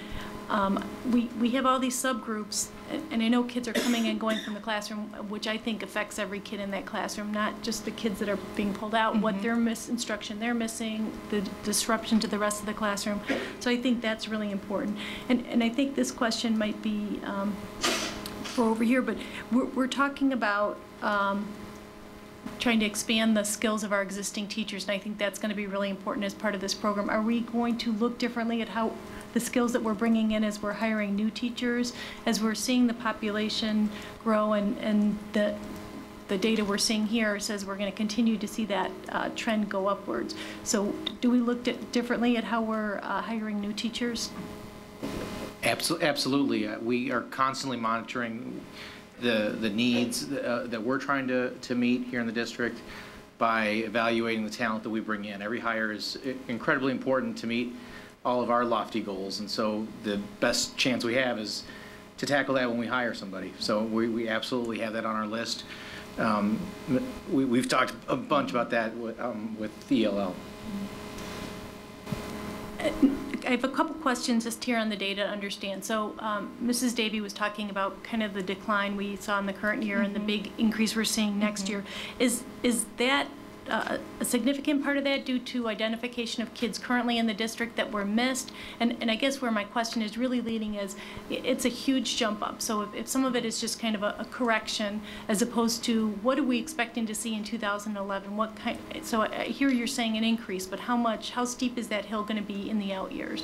we have all these subgroups, and I know kids are coming and going from the classroom, which I think affects every kid in that classroom, not just the kids that are being pulled out, what their instruction they're missing, the disruption to the rest of the classroom. So I think that's really important. And I think this question might be for over here, but we're talking about trying to expand the skills of our existing teachers, and I think that's going to be really important as part of this program. Are we going to look differently at how the skills that we're bringing in as we're hiring new teachers, as we're seeing the population grow, and the data we're seeing here says we're going to continue to see that trend go upwards. So do we look differently at how we're hiring new teachers? Absolutely. We are constantly monitoring the needs that we're trying to meet here in the district by evaluating the talent that we bring in. Every hire is incredibly important to meet all of our lofty goals, and so the best chance we have is to tackle that when we hire somebody. So we absolutely have that on our list. We've talked a bunch about that with ELL. I have a couple questions just here on the data to understand. So Mrs. Davy was talking about kind of the decline we saw in the current year and the big increase we're seeing next year. Is that a significant part of that due to identification of kids currently in the district that were missed? And I guess where my question is really leading is, it's a huge jump up. So if some of it is just kind of a correction, as opposed to what are we expecting to see in 2011? What kind? So I hear you're saying an increase, but how steep is that hill going to be in the out years?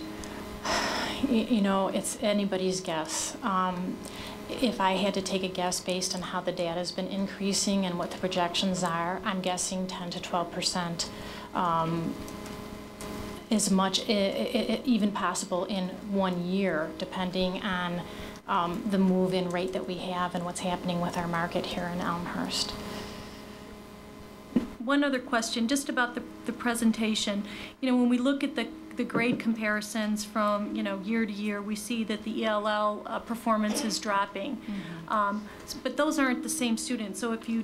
It's anybody's guess. If I had to take a guess based on how the data has been increasing and what the projections are, I'm guessing 10 to 12%, as much even possible in 1 year, depending on the move-in rate that we have and what's happening with our market here in Elmhurst. One other question, just about the presentation. When we look at the grade comparisons from year to year, we see that the ELL performance is dropping, but those aren't the same students. So if you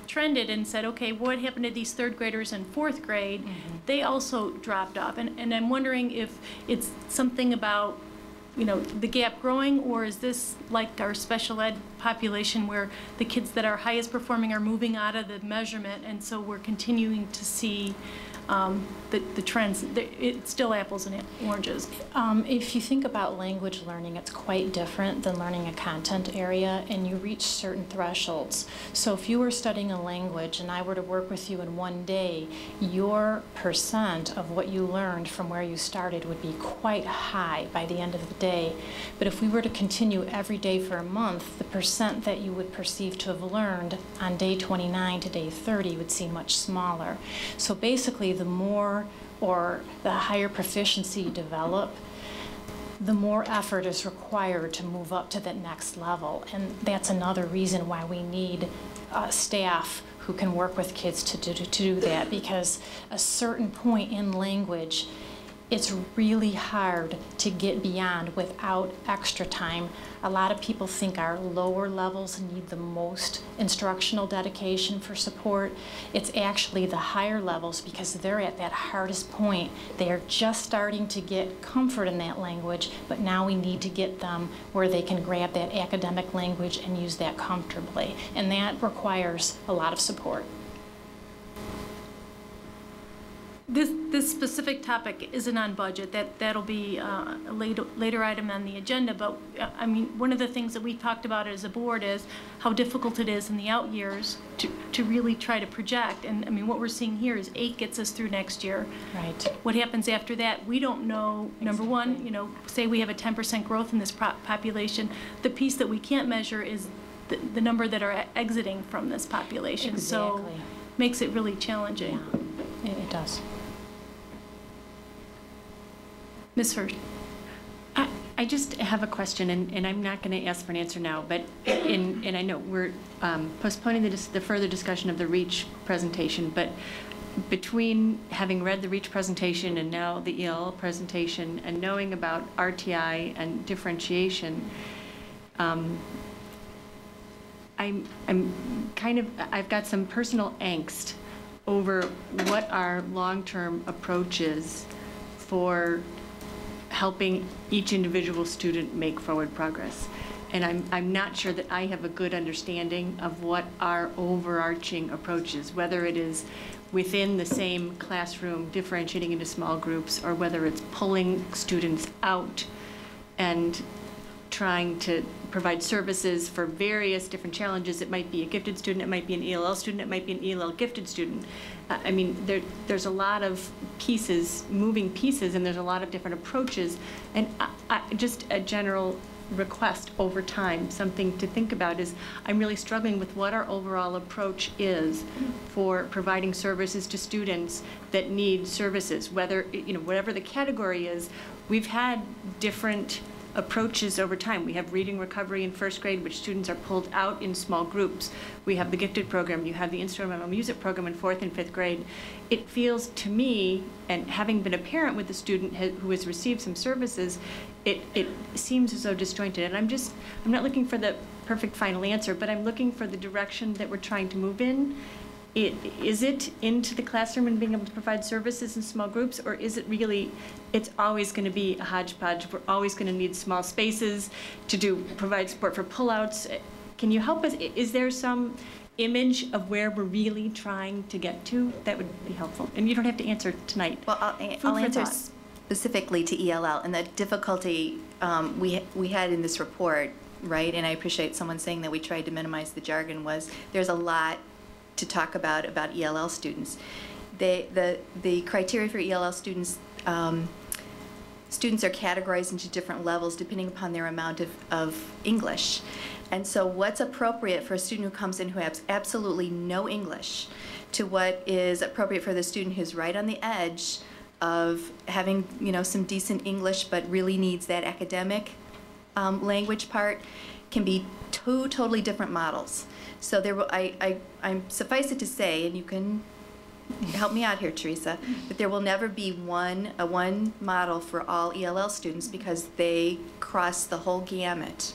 trended and said, okay, what happened to these third graders in fourth grade? They also dropped off, and I'm wondering if it's something about the gap growing, or is this like our special ed population where the kids that are highest performing are moving out of the measurement, and so we're continuing to see the trends, it's still apples and oranges. If you think about language learning, it's quite different than learning a content area, and you reach certain thresholds. So if you were studying a language and I were to work with you in one day, your percent of what you learned from where you started would be quite high by the end of the day. But if we were to continue every day for a month, the percent that you would perceive to have learned on day 29 to day 30 would seem much smaller. So basically, the more or the higher proficiency you develop, the more effort is required to move up to that next level. And that's another reason why we need staff who can work with kids to do that, because a certain point in language, it's really hard to get beyond without extra time. A lot of people think our lower levels need the most instructional dedication for support. It's actually the higher levels, because they're at that hardest point. They are just starting to get comfort in that language, but now we need to get them where they can grab that academic language and use that comfortably. And that requires a lot of support. This specific topic isn't on budget. That'll be a later item on the agenda. But I mean, one of the things that we talked about as a board is how difficult it is in the out years to really try to project. And I mean, what we're seeing here is 8 gets us through next year. Right. What happens after that, we don't know. Number one, you know, say we have a 10% growth in this population. The piece that we can't measure is the number that are exiting from this population. Exactly. So makes it really challenging. Yeah, it does. Ms. Hurst. I just have a question, and I'm not going to ask for an answer now, but and I know we're postponing the further discussion of the REACH presentation, but between having read the REACH presentation and now the ELL presentation and knowing about RTI and differentiation, I've got some personal angst over what our long-term approach is for helping each individual student make forward progress. And I'm not sure that I have a good understanding of what our overarching approach is, whether it is within the same classroom differentiating into small groups, or whether it's pulling students out and trying to provide services for various different challenges. It might be a gifted student, it might be an ELL student, it might be an ELL gifted student. I mean, there's a lot of pieces, moving pieces, and there's a lot of different approaches. And just a general request over time, something to think about is, I'm really struggling with what our overall approach is for providing services to students that need services, whether, you know, whatever the category is. We've had different approaches over time. We have reading recovery in first grade, which students are pulled out in small groups. We have the gifted program. You have the instrumental music program in 4th and 5th grade. It feels to me, and having been a parent with a student who has received some services, it seems as though disjointed. And I'm not looking for the perfect final answer, but I'm looking for the direction that we're trying to move in. Is it into the classroom and being able to provide services in small groups, or is it really, it's always going to be a hodgepodge? We're always going to need small spaces to provide support for pullouts. Can you help us? Is there some image of where we're really trying to get to? That would be helpful. And you don't have to answer tonight. Well, I'll answer specifically to ELL, and the difficulty we had in this report, right, and I appreciate someone saying that we tried to minimize the jargon, was there's a lot to talk about ELL students. The criteria for ELL students, students are categorized into different levels depending upon their amount of English. And so what's appropriate for a student who comes in who has absolutely no English to what is appropriate for the student who's right on the edge of having, you know, some decent English but really needs that academic language part can be two totally different models. So there will, I'm suffice it to say, and you can help me out here, Teresa, that there will never be one model for all ELL students, because they cross the whole gamut.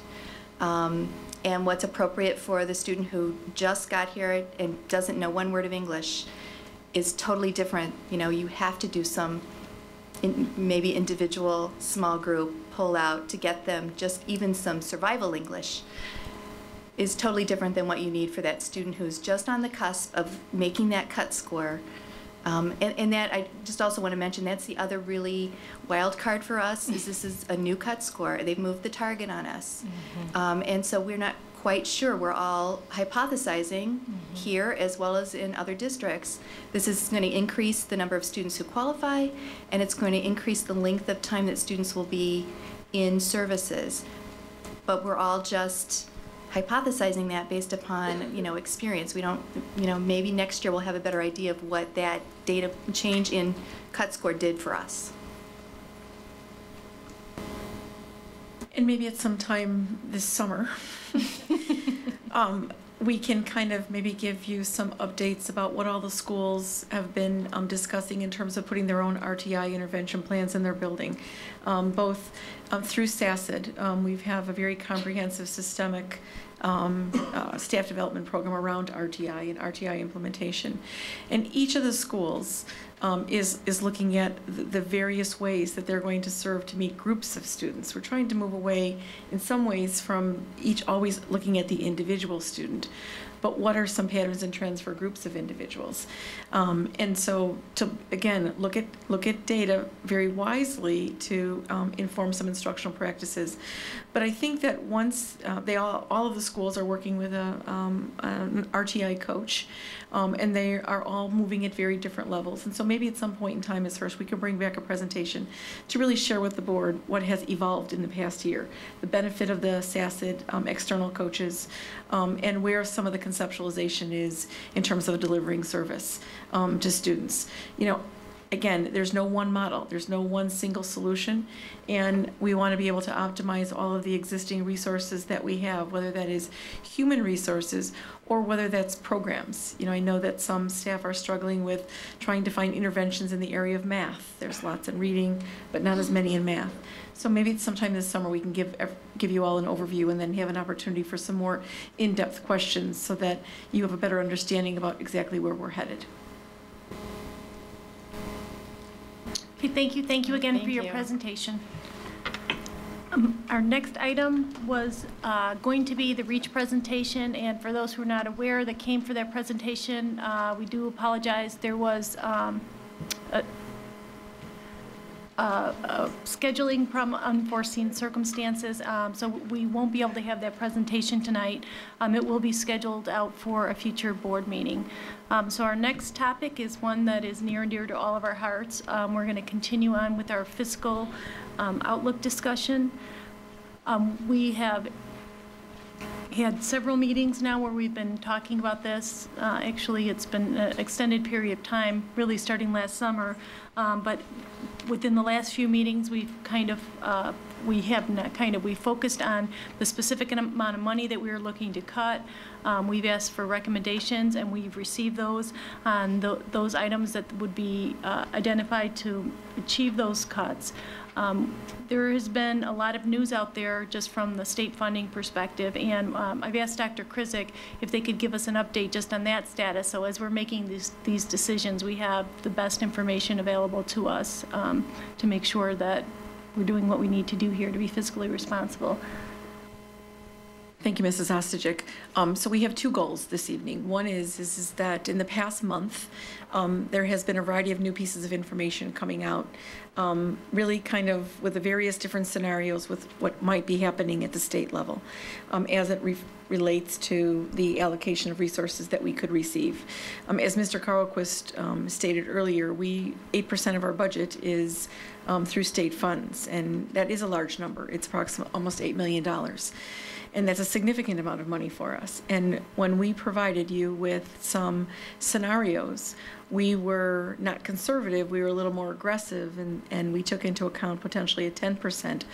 And what's appropriate for the student who just got here and doesn't know one word of English is totally different. You know, you have to do some maybe individual small group pull out to get them just even some survival English. Is totally different than what you need for that student who's just on the cusp of making that cut score And that, I just also want to mention, that's the other really wild card for us, is this is a new cut score. They've moved the target on us. And so we're not quite sure. We're all hypothesizing here as well as in other districts. This is going to increase the number of students who qualify, and it's going to increase the length of time that students will be in services. But we're all just hypothesizing that based upon, experience. We don't, maybe next year we'll have a better idea of what that data change in cut score did for us. And maybe at some time this summer, we can kind of maybe give you some updates about what all the schools have been discussing in terms of putting their own RTI intervention plans in their building. Both through SACID, we have a very comprehensive systemic staff development program around RTI and RTI implementation. And each of the schools is looking at the various ways that they're going to serve to meet groups of students. We're trying to move away in some ways from each always looking at the individual student, but what are some patterns and trends for groups of individuals? And so to, again, look at data very wisely to inform some instructional practices. But I think that once all of the schools are working with an RTI coach, and they are all moving at very different levels. And so maybe at some point in time as Hearst, we can bring back a presentation to really share with the board what has evolved in the past year, the benefit of the SACID external coaches, and where some of the conceptualization is in terms of delivering service to students. Again, there's no one model, there's no one single solution, and we want to be able to optimize all of the existing resources that we have, whether that is human resources or whether that's programs. I know that some staff are struggling with trying to find interventions in the area of math. There's lots in reading, but not as many in math. So maybe sometime this summer we can give you all an overview and then have an opportunity for some more in-depth questions so that you have a better understanding about exactly where we're headed. Okay, thank you. Thank you again for your presentation. Our next item was going to be the REACH presentation, and for those who are not aware that came for that presentation, we do apologize. There was scheduling from unforeseen circumstances, so we won't be able to have that presentation tonight. It will be scheduled out for a future board meeting. So our next topic is one that is near and dear to all of our hearts. We're going to continue on with our fiscal outlook discussion. We have had several meetings now where we've been talking about this. Actually, it's been an extended period of time, really starting last summer. But within the last few meetings, we've we focused on the specific amount of money that we were looking to cut. We've asked for recommendations, and we've received those on those items that would be identified to achieve those cuts. There has been a lot of news out there just from the state funding perspective, and I've asked Dr. Krizik if they could give us an update just on that status, so as we're making these decisions, we have the best information available to us to make sure that we're doing what we need to do here to be fiscally responsible. Thank you, Mrs. Ostojic. So we have two goals this evening. One is that in the past month, there has been a variety of new pieces of information coming out, really kind of with the various different scenarios with what might be happening at the state level as it relates to the allocation of resources that we could receive. As Mr. Carlquist stated earlier, 8% of our budget is through state funds, and that is a large number. It's approximately almost $8 million. And that's a significant amount of money for us. And when we provided you with some scenarios, we were not conservative, we were a little more aggressive, and we took into account potentially a 10%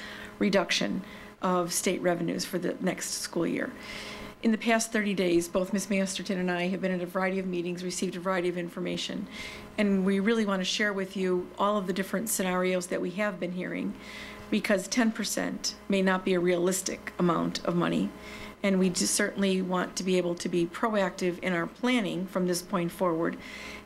reduction of state revenues for the next school year. In the past 30 days, both Ms. Masterton and I have been at a variety of meetings, received a variety of information, and we really want to share with you all of the different scenarios that we have been hearing, because 10% may not be a realistic amount of money. And we just certainly want to be able to be proactive in our planning from this point forward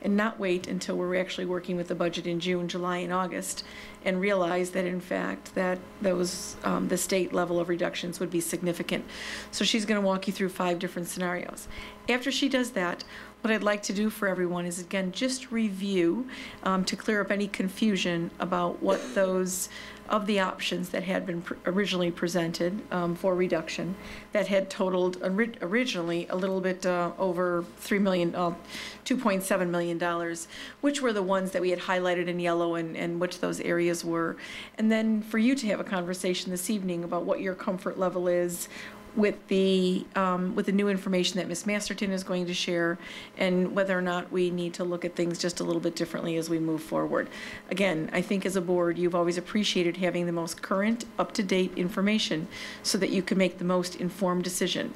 and not wait until we're actually working with the budget in June, July, and August and realize that in fact that those the state level of reductions would be significant. So she's going to walk you through 5 different scenarios. After she does that, what I'd like to do for everyone is, again, just review to clear up any confusion about what those of the options that had been originally presented for reduction that had totaled originally a little bit over $2.7 million, which were the ones that we had highlighted in yellow and which those areas were. And then for you to have a conversation this evening about what your comfort level is with the new information that Ms. Masterton is going to share, and whether or not we need to look at things just a little bit differently as we move forward. Again, I think as a board, you've always appreciated having the most current, up-to-date information so that you can make the most informed decision.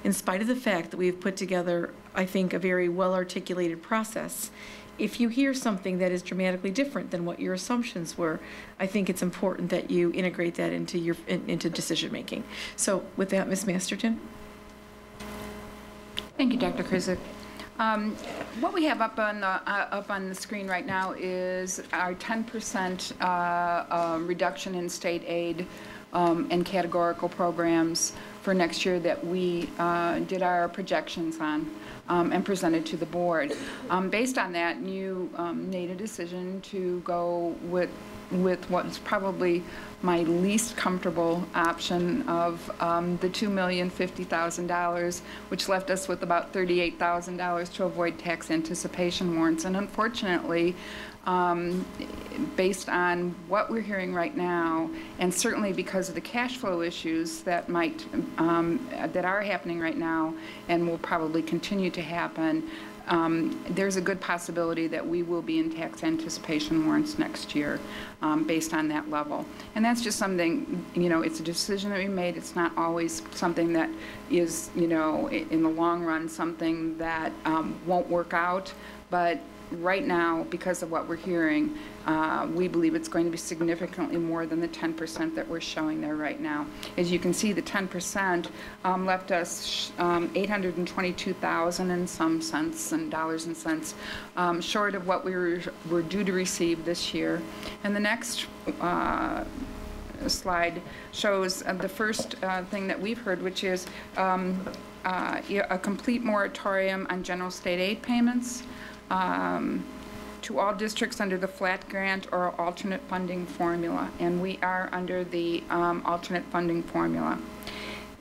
In spite of the fact that we've put together, I think, a very well-articulated process, if you hear something that is dramatically different than what your assumptions were, I think it's important that you integrate that into decision making. So with that, Ms. Masterton. Thank you, Dr. Krizik. What we have up on the screen right now is our 10% reduction in state aid and categorical programs for next year that we did our projections on and presented to the board. Based on that, you made a decision to go with what's probably my least comfortable option of the $2,050,000, which left us with about $38,000 to avoid tax anticipation warrants. And unfortunately, based on what we're hearing right now, and certainly because of the cash flow issues that that are happening right now and will probably continue to happen, there's a good possibility that we will be in tax anticipation warrants next year based on that level. And that's just something, it's a decision that we made. It's not always something that is, in the long run, something that won't work out. But right now, because of what we're hearing, we believe it's going to be significantly more than the 10% that we're showing there right now. As you can see, the 10% left us $822,000 and some cents and dollars and cents short of what we were due to receive this year. And the next slide shows the first thing that we've heard, which is a complete moratorium on general state aid payments to all districts under the flat grant or alternate funding formula, and we are under the alternate funding formula.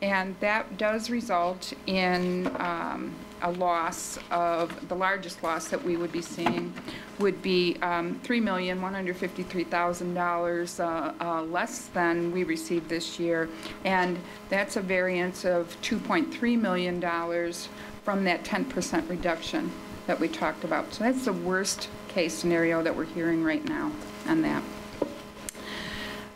And that does result in a loss of, the largest loss that we would be seeing would be $3,153,000 less than we received this year, and that's a variance of $2.3 million from that 10% reduction that we talked about. So that's the worst case scenario that we're hearing right now on that.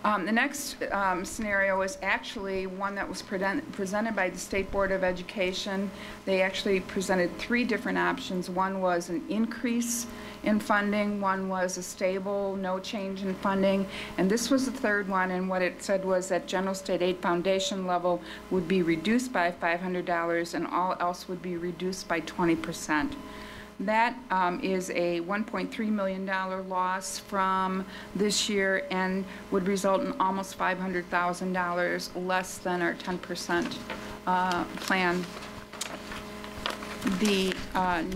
The next scenario is actually one that was presented by the State Board of Education. They actually presented 3 different options. One was an increase in funding, one was a stable, no change in funding, and this was the third one, and what it said was that general state aid foundation level would be reduced by $500 and all else would be reduced by 20%. That is a $1.3 million loss from this year and would result in almost $500,000 less than our 10% plan. The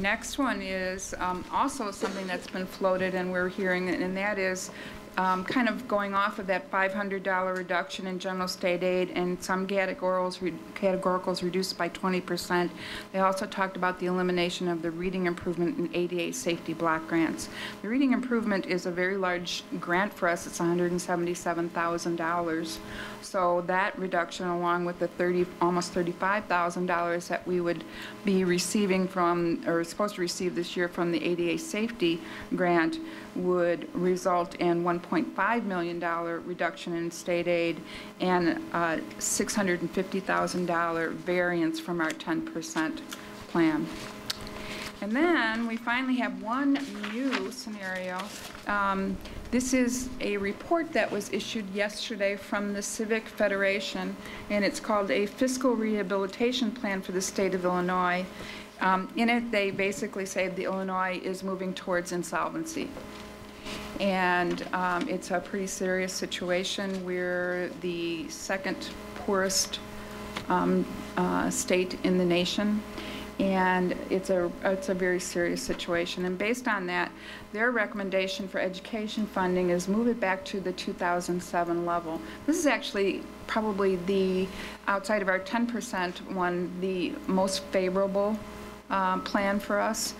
next one is also something that's been floated and we're hearing, and that is kind of going off of that $500 reduction in general state aid and some categoricals reduced by 20%. They also talked about the elimination of the reading improvement and ADA safety block grants. The reading improvement is a very large grant for us. It's $177,000. So that reduction, along with the almost $35,000 that we would be receiving from, or supposed to receive this year from the ADA safety grant, would result in $1.5 million reduction in state aid and $650,000 variance from our 10% plan. And then we finally have one new scenario. This is a report that was issued yesterday from the Civic Federation, and it's called A Fiscal Rehabilitation Plan for the State of Illinois. In it, they basically say that Illinois is moving towards insolvency. And it's a pretty serious situation. We're the second poorest state in the nation. and it's a very serious situation. And based on that, their recommendation for education funding is move it back to the 2007 level. This is actually probably the, outside of our 10% one, the most favorable plan for us,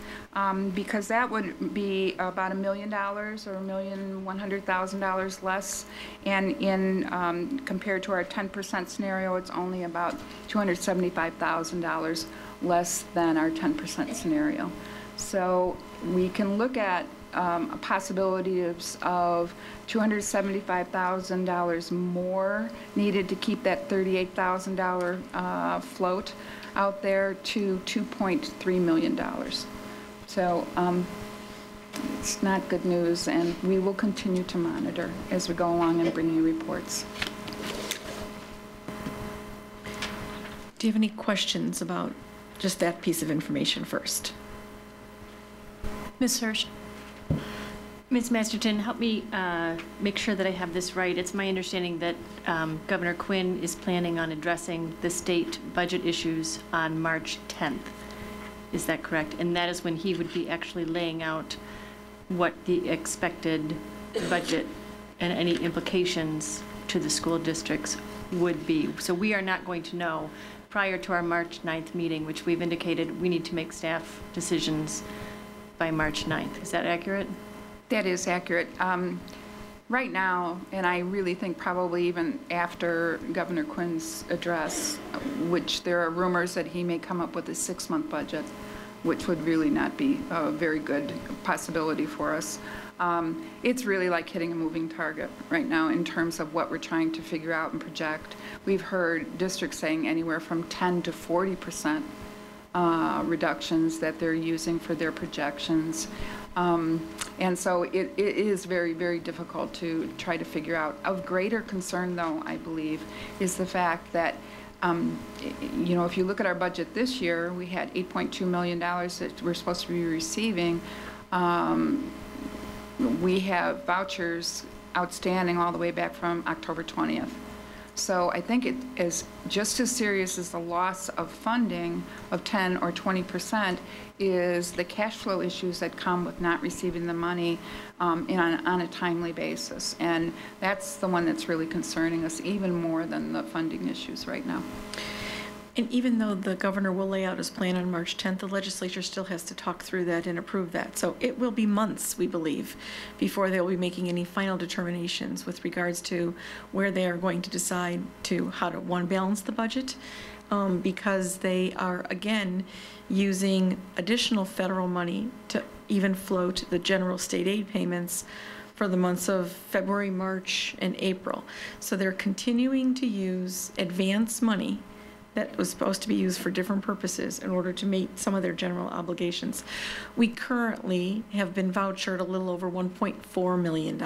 because that would be about $1 million or $1,100,000 less, and in compared to our 10% scenario, it's only about $275,000 less than our 10% scenario. So we can look at a possibility of $275,000 more needed to keep that $38,000 float out there to $2.3 million. So it's not good news, and we will continue to monitor as we go along and bring you reports. Do you have any questions about just that piece of information first? Ms. Hirsch. Ms. Masterton, help me make sure that I have this right. It's my understanding that Governor Quinn is planning on addressing the state budget issues on March 10th. Is that correct? And that is when he would be actually laying out what the expected budget and any implications to the school districts would be. So we are not going to know prior to our March 9th meeting, which we've indicated we need to make staff decisions by March 9th. Is that accurate? That is accurate. Right now, and I really think probably even after Governor Quinn's address, which there are rumors that he may come up with a 6-month budget, which would really not be a very good possibility for us. It's really like hitting a moving target right now in terms of what we're trying to figure out and project. We've heard districts saying anywhere from 10 to 40% reductions that they're using for their projections. And so it is very, very difficult to try to figure out. Of greater concern, though, I believe, is the fact that, you know, if you look at our budget this year, we had $8.2 million that we're supposed to be receiving. We have vouchers outstanding all the way back from October 20th. So I think it is just as serious as the loss of funding of 10 or 20% is the cash flow issues that come with not receiving the money on a timely basis. And that's the one that's really concerning us even more than the funding issues right now. And even though the governor will lay out his plan on March 10th, the legislature still has to talk through that and approve that. So it will be months, we believe, before they'll be making any final determinations with regards to where they are going to decide to how to, one, balance the budget, because they are, again, using additional federal money to even float the general state aid payments for the months of February, March, and April. So they're continuing to use advance money that was supposed to be used for different purposes in order to meet some of their general obligations. We currently have been vouchered a little over $1.4 million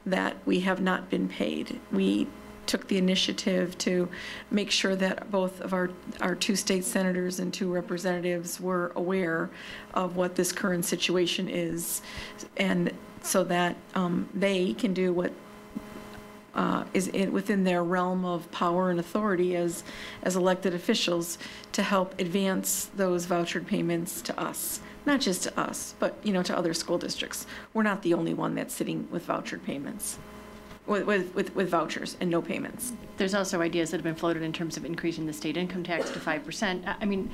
that we have not been paid. We took the initiative to make sure that both of our 2 state senators and 2 representatives were aware of what this current situation is, and so that they can do what is within their realm of power and authority as elected officials to help advance those vouchered payments to us. Not just to us, but, you know, to other school districts. We're not the only one that's sitting with vouchered payments, with vouchers and no payments. There's also ideas that have been floated in terms of increasing the state income tax to 5%. I mean,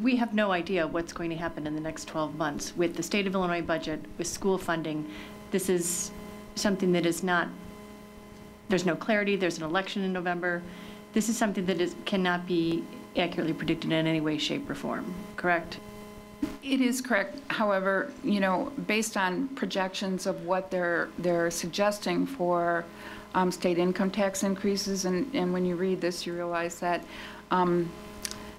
we have no idea what's going to happen in the next 12 months with the state of Illinois budget, with school funding. This is something that is not, there's no clarity. There's an election in November. This is something that cannot be accurately predicted in any way, shape, or form, correct? It is correct. However, you know, based on projections of what they're suggesting for state income tax increases, and when you read this, you realize that,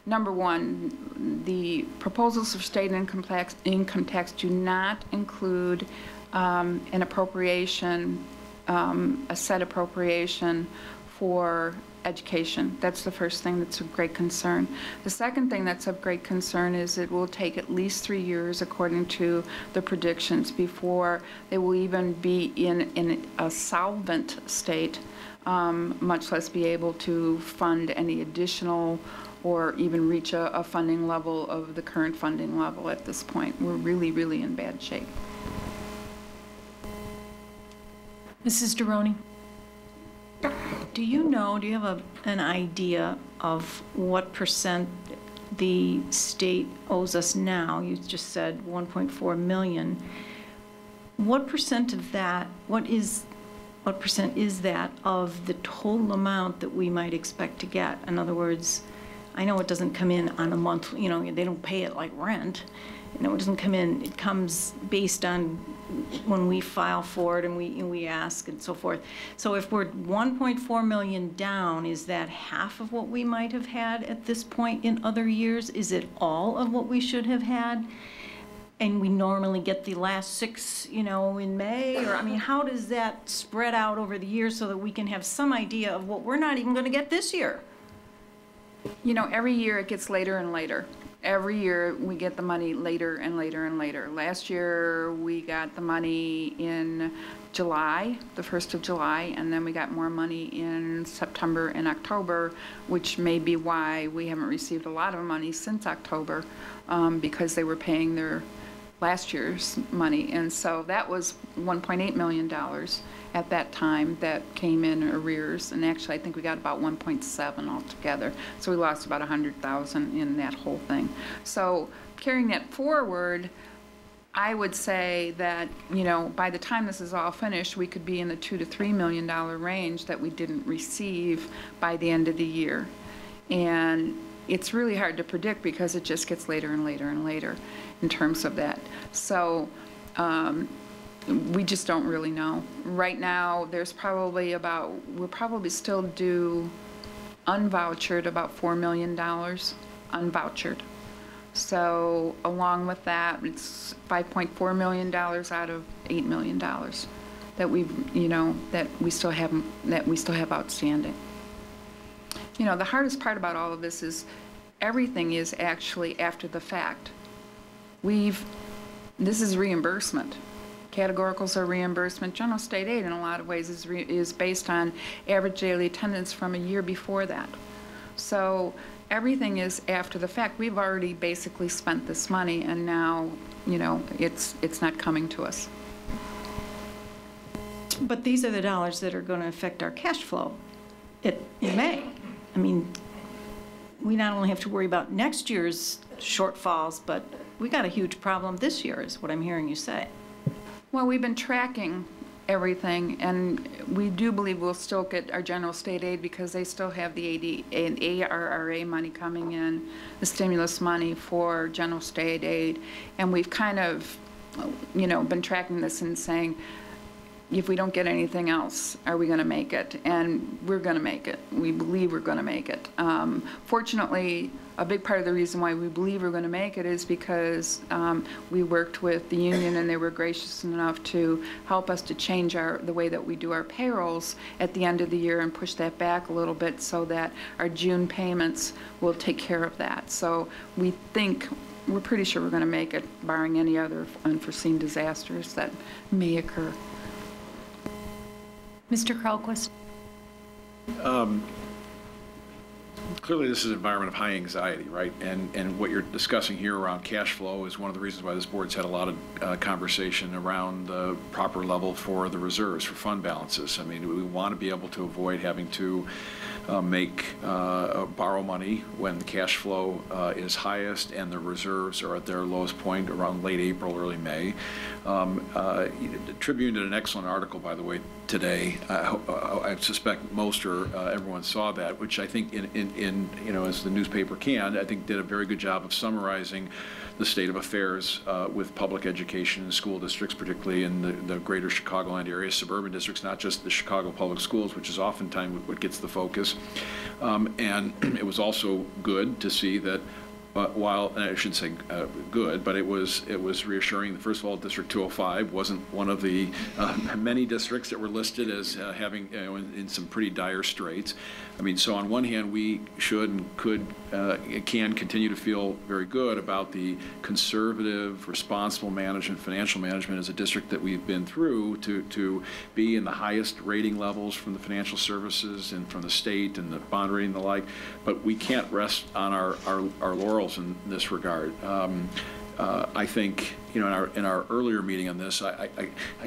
number one, the proposals for state income tax do not include an appropriation, a set appropriation for education. That's the first thing that's of great concern. The second thing that's of great concern is it will take at least 3 years, according to the predictions, before they will even be in a solvent state, much less be able to fund any additional or even reach a funding level of the current funding level at this point. We're really, really in bad shape. Mrs. Deroni? Do you have an idea of what percent the state owes us now? You just said 1.4 million. What percent of that, what percent is that of the total amount that we might expect to get? In other words, I know it doesn't come in on a month, they don't pay it like rent. It doesn't come in, it comes based on when we file for it and we ask and so forth. So if we're 1.4 million down, is that half of what we might have had at this point in other years? Is it all of what we should have had? And we normally get the last 6, in May? Or, how does that spread out over the years so that we can have some idea of what we're not even going to get this year? Every year it gets later and later. Every year we get the money later and later and later. Last year we got the money in July, the 1st of July, and then we got more money in September and October, which may be why we haven't received a lot of money since October, because they were paying their last year's money. And so that was $1.8 million at that time that came in arrears. And actually, I think we got about 1.7 altogether. So we lost about 100,000 in that whole thing. So carrying that forward, I would say that, by the time this is all finished, we could be in the $2 to $3 million range that we didn't receive by the end of the year. And it's really hard to predict because it just gets later and later and later in terms of that. So we just don't really know. Right now, we're probably still due unvouchered about $4 million, unvouchered. So along with that, it's $5.4 million out of $8 million that we still have outstanding. The hardest part about all of this is everything is actually after the fact. This is reimbursement. Categoricals are reimbursement. General state aid in a lot of ways is based on average daily attendance from a year before that. So everything is after the fact. We've already basically spent this money, and now, it's not coming to us. But these are the dollars that are going to affect our cash flow in May. We not only have to worry about next year's shortfalls, but we got a huge problem this year, is what I'm hearing you say. Well, we've been tracking everything, and we do believe we'll still get our general state aid because they still have the ARRA money coming in, the stimulus money for general state aid. And we've kind of, been tracking this and saying, if we don't get anything else, are we going to make it? And we're going to make it. We believe we're going to make it. Fortunately, a big part of the reason why we believe we're going to make it is because we worked with the union, and they were gracious enough to help us to change the way that we do our payrolls at the end of the year and push that back a little bit so that our June payments will take care of that. So we're pretty sure we're going to make it, barring any other unforeseen disasters that may occur. Mr. Kralquist? Clearly, this is an environment of high anxiety, right? And what you're discussing here around cash flow is one of the reasons why this board's had a lot of conversation around the proper level for the reserves, for fund balances. We want to be able to avoid having to borrow money when the cash flow is highest and the reserves are at their lowest point around late April, early May. The Tribune did an excellent article, by the way, today. I suspect most or everyone saw that, which I think, as the newspaper can, I think did a very good job of summarizing the state of affairs with public education in school districts, particularly in the greater Chicagoland area, suburban districts, not just the Chicago public schools, which is oftentimes what gets the focus. And it was also good to see that while, and I shouldn't say good, but it was reassuring. First of all, District 205 wasn't one of the many districts that were listed as having, in some pretty dire straits. I mean, so on one hand, we should and can continue to feel very good about the conservative, responsible management, financial management as a district that we've been through to be in the highest rating levels from the financial services and from the state and the bond rating and the like. But we can't rest on our laurels in this regard. I think, in our earlier meeting on this, I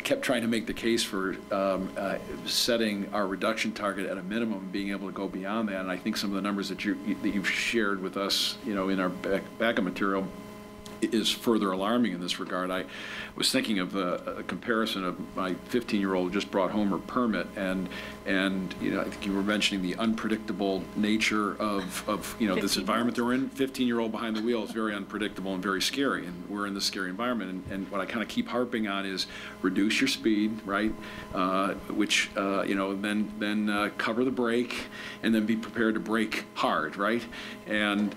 kept trying to make the case for setting our reduction target at a minimum, being able to go beyond that. And I think some of the numbers that you've shared with us, in our backup material, is further alarming in this regard. I was thinking of a comparison of my 15-year-old who just brought home her permit, and I think you were mentioning the unpredictable nature of this environment that we're in. 15-year-old behind the wheel is very unpredictable and very scary, and we're in this scary environment. And what I kind of keep harping on is reduce your speed, right? Which then cover the brake, and then be prepared to brake hard, right? And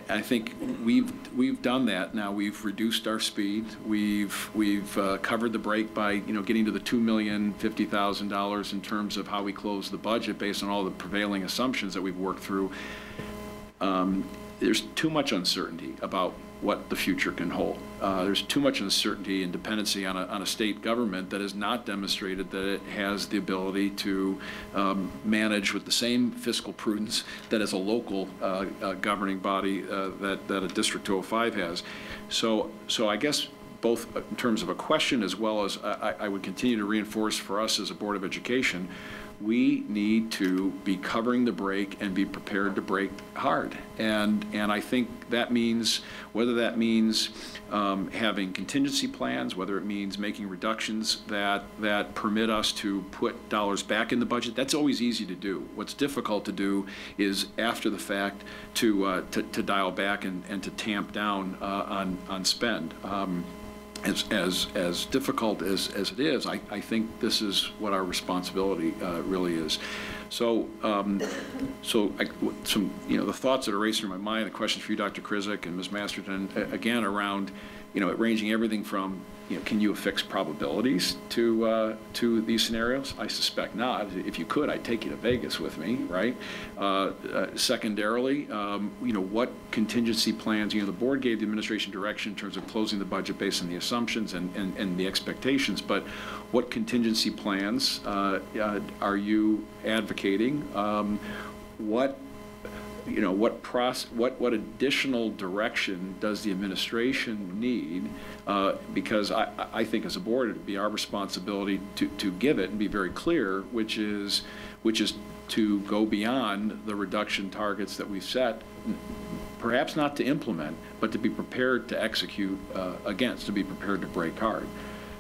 I think we've done that now. We've reduced our speed. We've covered the brake by getting to the $2,050,000 in terms of how we close the budget based on all the prevailing assumptions that we've worked through. There's too much uncertainty about what the future can hold. There's too much uncertainty and dependency on a state government that has not demonstrated that it has the ability to manage with the same fiscal prudence that as a local governing body that a District 205 has. So I guess both in terms of a question as well as I would continue to reinforce for us as a Board of Education, we need to be covering the brake and be prepared to brake hard. And I think that means, whether that means having contingency plans, whether it means making reductions that permit us to put dollars back in the budget, that's always easy to do. What's difficult to do is after the fact to dial back and to tamp down on spend. As difficult as it is, I think this is what our responsibility really is. So, the thoughts that are racing through my mind, the questions for you, Dr. Krizik and Ms. Masterton, again around, ranging everything from, can you affix probabilities to these scenarios? I suspect not. If you could, I'd take you to Vegas with me, right? Secondarily, what contingency plans? The board gave the administration direction in terms of closing the budget based on the assumptions and the expectations. But what contingency plans are you advocating? What additional direction does the administration need? Because I think as a board, it would be our responsibility to give it and be very clear, which is to go beyond the reduction targets that we've set, perhaps not to implement, but to be prepared to execute against, to be prepared to brake hard.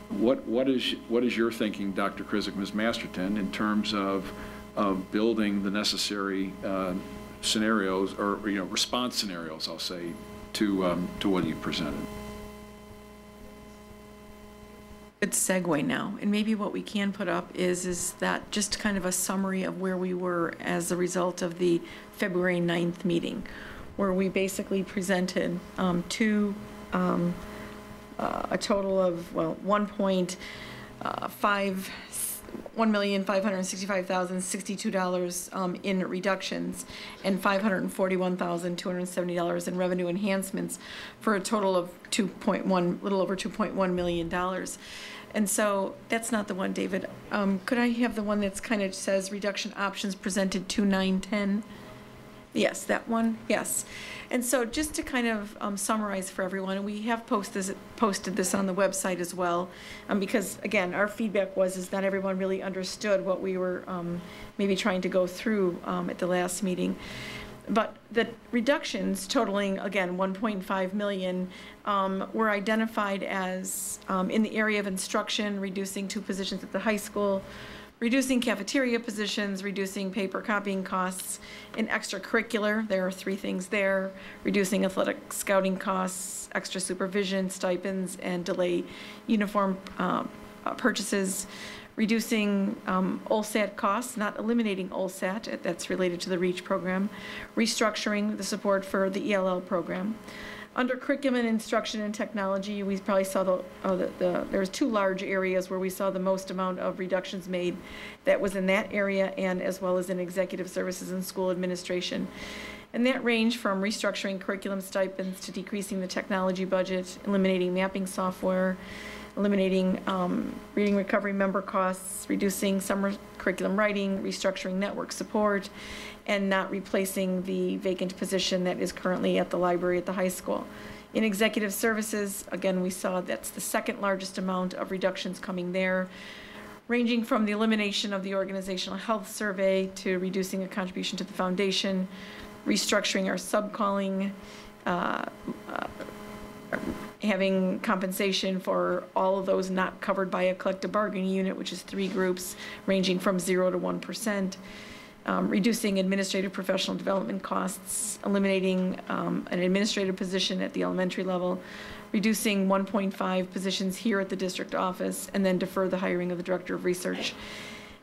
What is your thinking, Dr. Krizik, Ms. Masterton, in terms of building the necessary scenarios, or response scenarios, I'll say, to what you presented? Good segue now, and maybe what we can put up is that just kind of a summary of where we were as a result of the February 9th meeting, where we basically presented a total of $1,565,062 in reductions and $541,270 in revenue enhancements, for a total of little over $2.1 million. And so that's not the one, David. Could I have the one that's kind of says reduction options presented 2/9/10? Yes, that one. Yes. And so just to kind of summarize for everyone, and we have posted this on the website as well, because again, our feedback is not everyone really understood what we were maybe trying to go through at the last meeting. But the reductions totaling, again, $1.5 million were identified as in the area of instruction, reducing 2 positions at the high school, reducing cafeteria positions, reducing paper copying costs, and extracurricular. There are 3 things there: reducing athletic scouting costs, extra supervision, stipends, and delay uniform purchases, reducing OLSAT costs, not eliminating OLSAT, that's related to the REACH program, restructuring the support for the ELL program. Under curriculum and instruction and technology, we probably saw there's two large areas where we saw the most amount of reductions made. That was in that area and as well as in executive services and school administration. And that ranged from restructuring curriculum stipends to decreasing the technology budget, eliminating mapping software, eliminating reading recovery member costs, reducing summer curriculum writing, restructuring network support, and not replacing the vacant position that is currently at the library at the high school. In executive services, again, we saw that's the second largest amount of reductions coming there, ranging from the elimination of the organizational health survey to reducing a contribution to the foundation, restructuring our sub-calling, having compensation for all of those not covered by a collective bargaining unit, which is 3 groups ranging from 0 to 1%, reducing administrative professional development costs, eliminating an administrative position at the elementary level, reducing 1.5 positions here at the district office, and then defer the hiring of the director of research.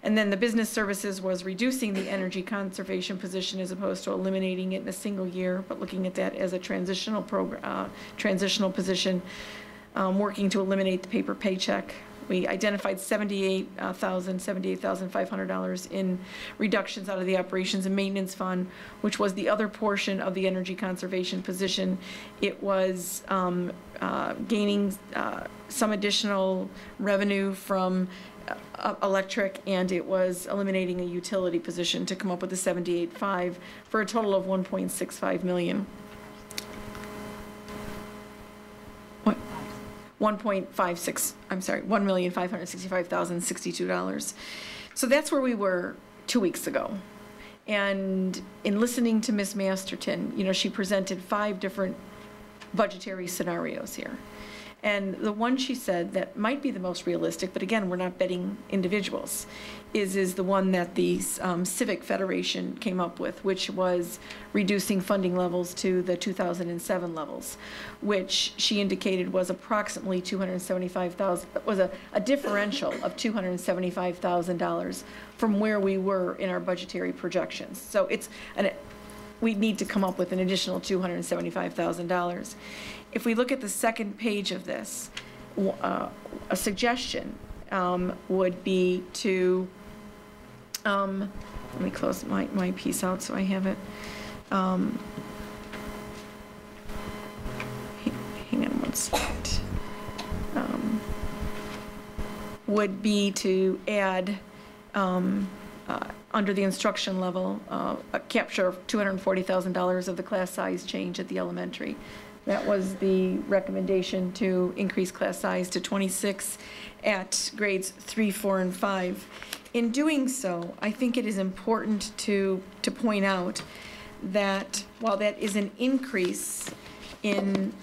And then the business services was reducing the energy conservation position as opposed to eliminating it in a single year, but looking at that as a transitional program, transitional position, working to eliminate the paper paycheck. We identified $78,500 in reductions out of the operations and maintenance fund, which was the other portion of the energy conservation position. It was gaining some additional revenue from electric, and it was eliminating a utility position to come up with the 78.5 for a total of 1.65 million. 1.56, I'm sorry, $1,565,062. So that's where we were 2 weeks ago. And in listening to Ms. Masterton, you know, she presented 5 different budgetary scenarios here. And the one she said that might be the most realistic, but again, we're not betting individuals, is the one that the Civic Federation came up with, which was reducing funding levels to the 2007 levels, which she indicated was approximately $275,000, was a differential of $275,000 from where we were in our budgetary projections. So we need to come up with an additional $275,000. If we look at the second page of this, a suggestion would be to, let me close my piece out so I have it. Hang on one second. Would be to add, under the instruction level, a capture of $240,000 of the class size change at the elementary. That was the recommendation, to increase class size to 26 at grades 3, 4, and 5. In doing so, I think it is important to point out that while that is an increase in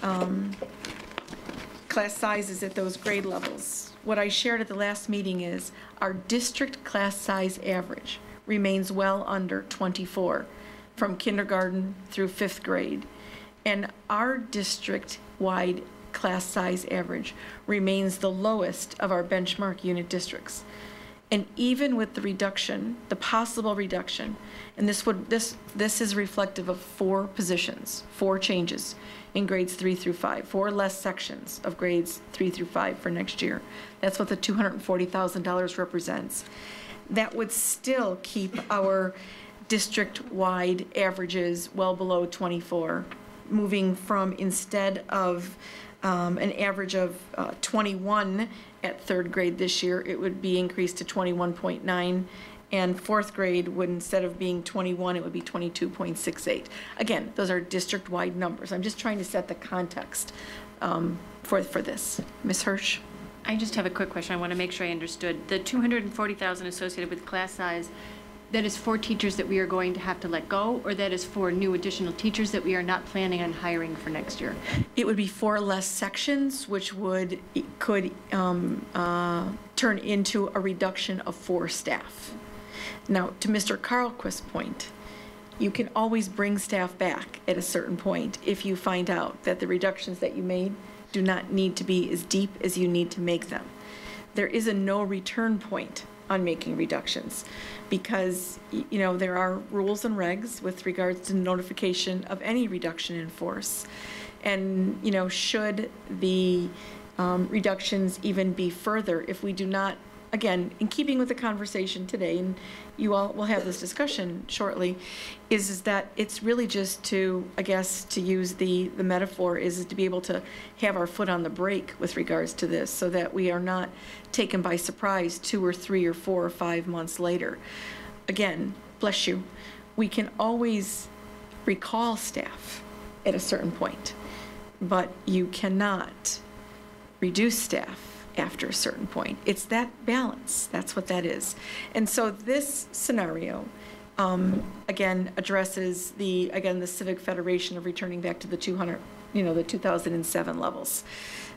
class sizes at those grade levels, what I shared at the last meeting is our district class size average remains well under 24 from kindergarten through 5th grade. And our district-wide class size average remains the lowest of our benchmark unit districts. And even with the reduction, the possible reduction, and this is reflective of 4 positions, 4 changes in grades 3 through 5, 4 less sections of grades 3 through 5 for next year. That's what the $240,000 represents. That would still keep our district-wide averages well below 24, moving from, instead of an average of 21 at 3rd grade this year, it would be increased to 21.9, and 4th grade would, instead of being 21, it would be 22.68. Again, those are district-wide numbers. I'm just trying to set the context for this. Ms. Hirsch? I just have a quick question. I want to make sure I understood. The $240,000 associated with class size, that is for teachers that we are going to have to let go, or that is for new additional teachers that we are not planning on hiring for next year? It would be 4 less sections, which could turn into a reduction of 4 staff. Now, to Mr. Carlquist's point, you can always bring staff back at a certain point if you find out that the reductions that you made do not need to be as deep as you need to make them. there is a no return point on making reductions, because, you know, there are rules and regs with regards to notification of any reduction in force. And, you know, should the reductions even be further if we do not, again, in keeping with the conversation today, and you all will have this discussion shortly, is that it's really just to, I guess, to use the metaphor, is to be able to have our foot on the brake with regards to this, so that we are not taken by surprise 2 or 3 or 4 or 5 months later. Again, bless you, we can always recall staff at a certain point, but you cannot reduce staff after a certain point. It's that balance. That's what that is. And so this scenario, again, addresses the Civic Federation of returning back to the 200, you know, the 2007 levels.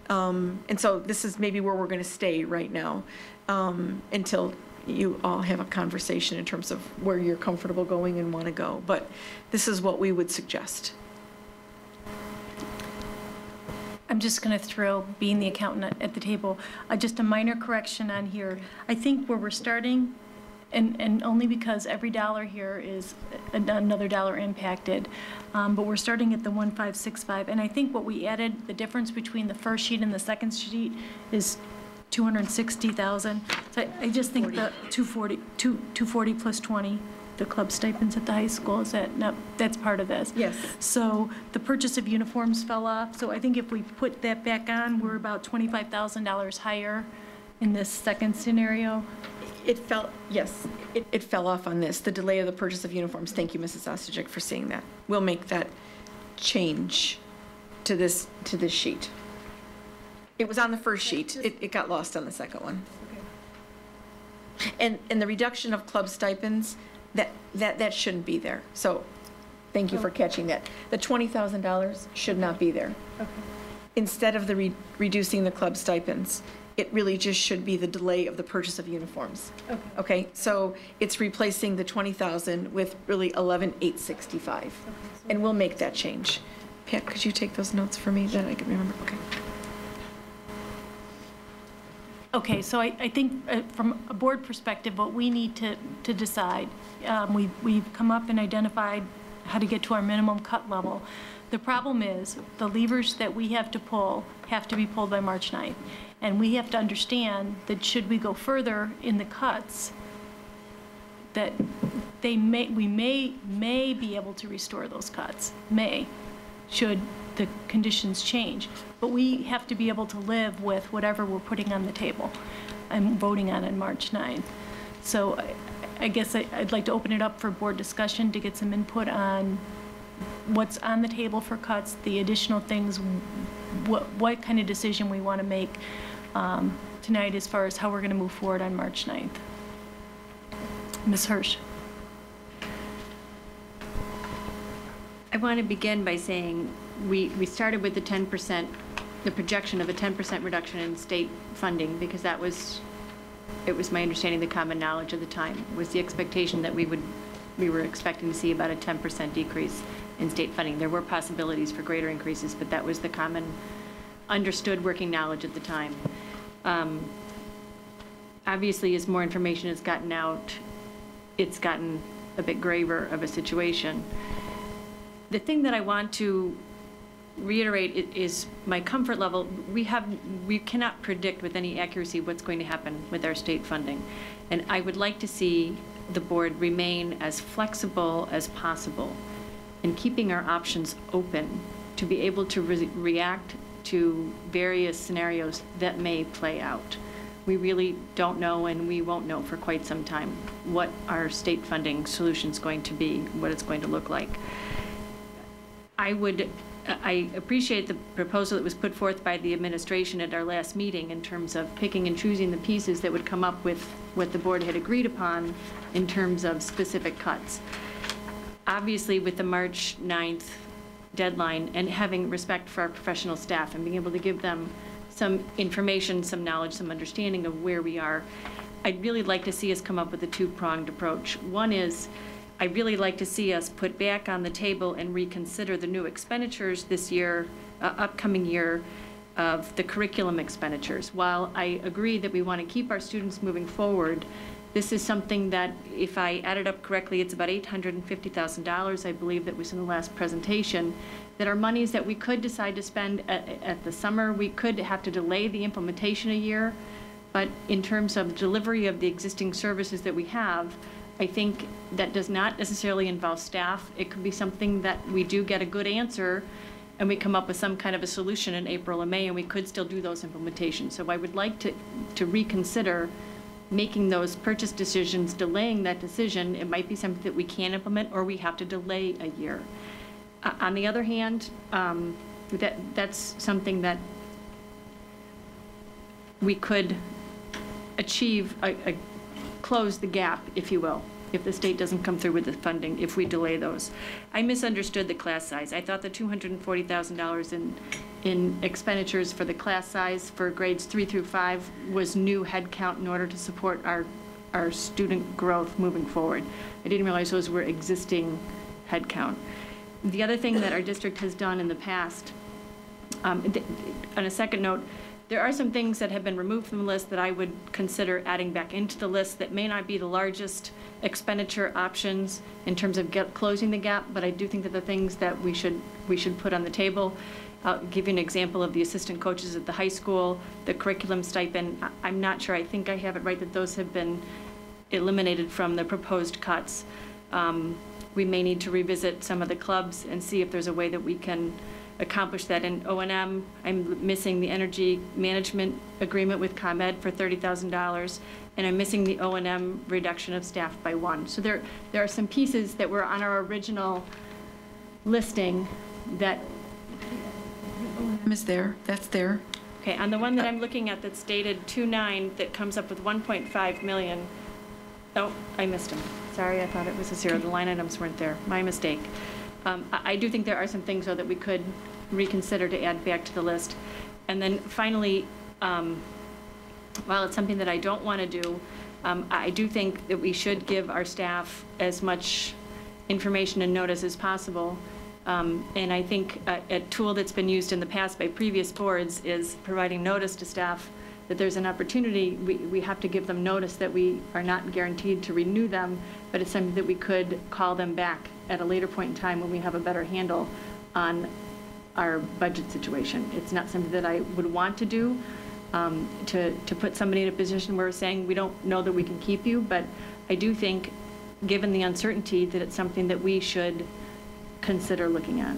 And so this is maybe where we're going to stay right now until you all have a conversation in terms of where you're comfortable going and want to go. But this is what we would suggest. I'm just going to throw, being the accountant at the table, just a minor correction on here. I think where we're starting, and only because every dollar here is another dollar impacted, but we're starting at the 1565. And I think what we added, the difference between the first sheet and the second sheet is 260,000. So I just think the 240 plus 20. The club stipends at the high school, is that, no, that's part of this. Yes. So the purchase of uniforms fell off, so I think if we put that back on, we're about $25,000 higher in this second scenario. It fell, yes, it fell off on this, the delay of the purchase of uniforms. Thank you, Mrs. Ostojic, for seeing that. We'll make that change to this sheet. It was on the first sheet, it got lost on the second one. Okay. And the reduction of club stipends, that shouldn't be there. So thank you for catching that. The $20,000 should not be there. Okay. Instead of the reducing the club stipends, it really just should be the delay of the purchase of uniforms. Okay. Okay, so it's replacing the 20,000 with really 11,865. Okay, so and we'll make that change. Pat, could you take those notes for me that I can remember? Okay. Okay, so I think from a board perspective, what we need to decide, we've come up and identified how to get to our minimum cut level. The problem is the levers that we have to pull have to be pulled by March 9th. And we have to understand that should we go further in the cuts, that we may be able to restore those cuts, should the conditions change. But we have to be able to live with whatever we're putting on the table and voting on March 9th. So I guess I'd like to open it up for board discussion to get some input on what's on the table for cuts, the additional things, what kind of decision we want to make tonight as far as how we're going to move forward on March 9th. Ms. Hirsch. I want to begin by saying we started with the 10%, the projection of a 10% reduction in state funding, because it was my understanding, the common knowledge at the time was the expectation that we were expecting to see about a 10% decrease in state funding. There were possibilities for greater increases, but that was the common understood working knowledge at the time. Obviously, as more information has gotten out, it's gotten a bit graver of a situation. The thing that I want to reiterate is my comfort level. We cannot predict with any accuracy what's going to happen with our state funding. And I would like to see the board remain as flexible as possible in keeping our options open to be able to react to various scenarios that may play out. We really don't know, and we won't know for quite some time, what our state funding solution is going to be, what it's going to look like. I appreciate the proposal that was put forth by the administration at our last meeting in terms of picking and choosing the pieces that would come up with what the board had agreed upon in terms of specific cuts. Obviously, with the March 9th deadline and having respect for our professional staff and being able to give them some information, some knowledge, some understanding of where we are, I'd really like to see us come up with a two-pronged approach. One is, I'd really like to see us put back on the table and reconsider the new expenditures this year, upcoming year, of the curriculum expenditures. While I agree that we want to keep our students moving forward, this is something that, if I added up correctly, it's about $850,000, I believe that was in the last presentation, that are monies that we could decide to spend at the summer. We could have to delay the implementation a year, but in terms of delivery of the existing services that we have, I think that does not necessarily involve staff. It could be something that we do get a good answer and we come up with some kind of a solution in April or May, and we could still do those implementations. So I would like to reconsider making those purchase decisions, delaying that decision. It might be something that we can implement or we have to delay a year. On the other hand, that's something that we could achieve, close the gap, if you will, if the state doesn't come through with the funding, if we delay those. I misunderstood the class size. I thought the $240,000 in expenditures for the class size for grades 3 through 5 was new head count in order to support our student growth moving forward. I didn't realize those were existing head count. The other thing that our district has done in the past, on a second note, there are some things that have been removed from the list that I would consider adding back into the list that may not be the largest expenditure options in terms of closing the gap, but I do think that the things that we should put on the table. I'll give you an example of the assistant coaches at the high school, the curriculum stipend. I'm not sure, I think I have it right that those have been eliminated from the proposed cuts. We may need to revisit some of the clubs and see if there's a way that we can accomplish that. In O&M, I'm missing the energy management agreement with ComEd for $30,000, and I'm missing the O&M reduction of staff by 1. So there are some pieces that were on our original listing that is there, that's there. Okay, on the one that I'm looking at that's dated 2/9 that comes up with 1.5 million. Oh, I missed them. Sorry, I thought it was a 0. The line items weren't there. My mistake. I do think there are some things, though, that we could reconsider to add back to the list. And then finally, while it's something that I don't want to do, I do think that we should give our staff as much information and notice as possible. And I think a tool that's been used in the past by previous boards is providing notice to staff that there's an opportunity. We have to give them notice that we are not guaranteed to renew them, but it's something that we could call them back at a later point in time when we have a better handle on our budget situation. It's not something that I would want to do, to put somebody in a position where we're saying we don't know that we can keep you, but I do think, given the uncertainty, that it's something that we should consider looking at.